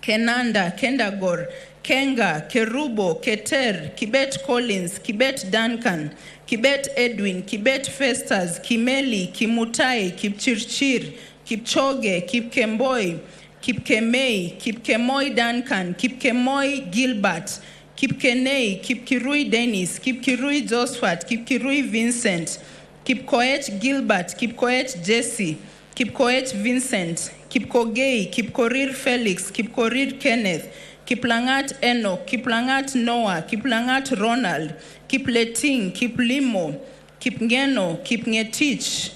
Kenanda, Kendagor, Kenga, Kerubo, Keter, Kibet Collins, Kibet Duncan, Kibet Edwin, Kibet Festas, Kimeli, Kimutai, Kipchirchir, Kipchoge, Kipkemboi, Kipkemei, Kipkemoi Duncan, Kipkemoi Gilbert, Kipkenei, Kipkirui Dennis, Kipkirui Josephat, Kipkirui Vincent, Kipkoech Gilbert, Kipkoech Jesse, Kipkoech Vincent, Kipkogei, Kipkorir Felix, Kipkorir Kenneth, Kiplangat Enoch, Kiplangat Noah, Kiplangat Ronald, Kipleting, Kiplimo, Kipngeno, Kipngetich,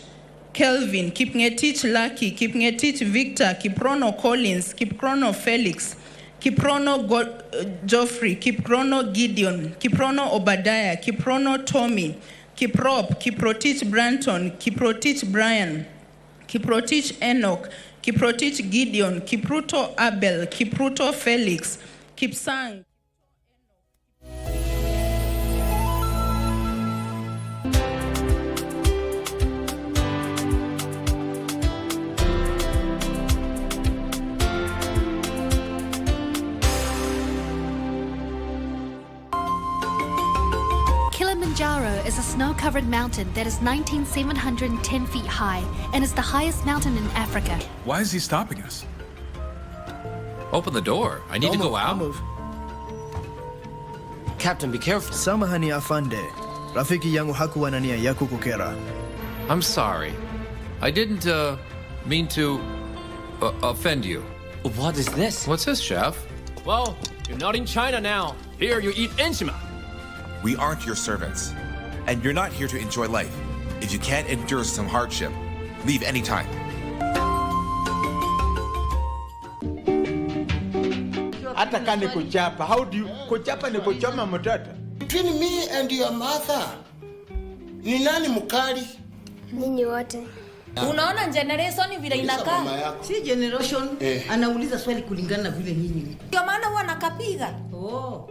Kelvin, Kipngetich Lucky, Kipngetich Victor, Kiprono Collins, Kiprono Felix, Kiprono Geoffrey, Kiprono Gideon, Kiprono Obadiah, Kiprono Tommy, Kiprop, Kiprotich Branton, Kiprotich Brian, Kiprotich Enoch, Kiprotich Gideon, Kipruto Abel, Kipruto Felix, Kipsang. Kilimanjaro is a snow-covered mountain that is 19,710 feet high and is the highest mountain in Africa. Why is he stopping us? Open the door. I need to go out. Move. Captain, be careful. Samahani afande. Rafiki yangu hakuwa na nia ya kukukera. I'm sorry. I didn't mean to offend you. What is this? What's this, chef? Well, you're not in China now. Here you eat inchima. We aren't your servants, and you're not here to enjoy life. If you can't endure some hardship, leave anytime. Hata kani kuchapa, how do you kuchapa ni kuchoma mtoto? Between me and your mother, ni nani mkali? Ninyi wote. Unaona generation vile inakaa? Si generation, anauliza swali kulingana na vile nyinyi. Ndio maana huwa nakapiga.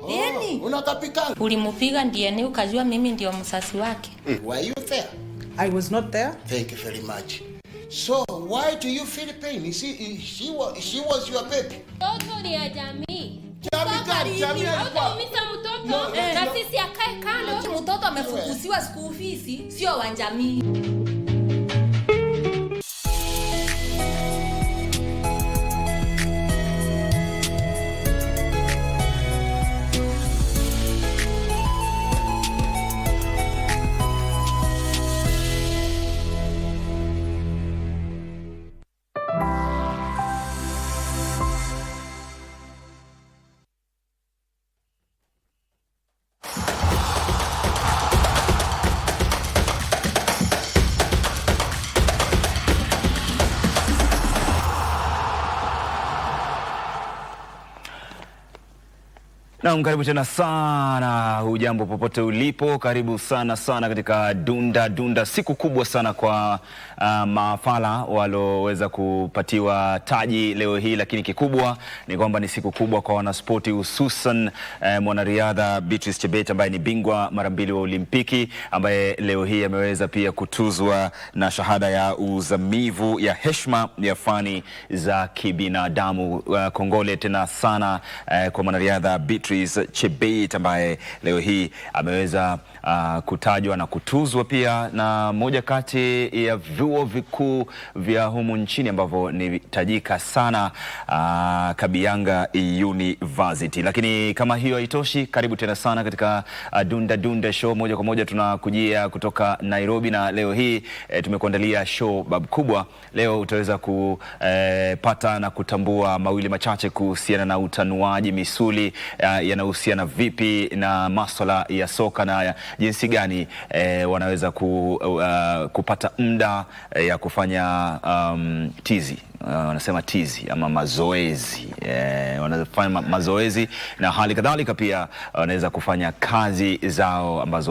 Nini? Unakapika? Ulimupiga ndiye ni ukajua mimi ndio msasi wake. Were you there? I was not there. Thank you very much. So why do you feel pain? You see, she was your baby. Toto ni ya jamii. Jamii Hautamisa mtoto na sisi akae kando. Mtoto amefukuziwa school fees, sio wa jamii. Na karibu tena sana, hujambo popote ulipo, karibu sana katika Dunda. Siku kubwa sana kwa mafala waloweza kupatiwa taji leo hii, lakini kikubwa ni kwamba ni siku kubwa kwa wanaspoti, hususan mwanariadha Beatrice Chebet ambaye ni bingwa mara 2 wa Olimpiki, ambaye leo hii ameweza pia kutuzwa na shahada ya uzamivu ya heshima ya fani za kibinadamu. Kongole tena sana kwa mwanariadha Beatrice Chebet ambaye leo hii ameweza kutajwa na kutuzwa pia na moja kati ya vyuo vikuu vya humu nchini ambavyo ni tajika sana, Kabianga University. Lakini kama hiyo haitoshi, karibu tena sana katika Dunda show. Moja kwa moja tunakujia kutoka Nairobi, na leo hii tumekuandalia show bab kubwa. Leo utaweza kupata na kutambua mawili machache kuhusiana na utanuaji misuli yanahusiana vipi na masuala ya soka na jinsi gani wanaweza kupata muda ya kufanya tizi, wanasema tizi ama mazoezi, wanafanya mazoezi na hali kadhalika pia wanaweza kufanya kazi zao ambazo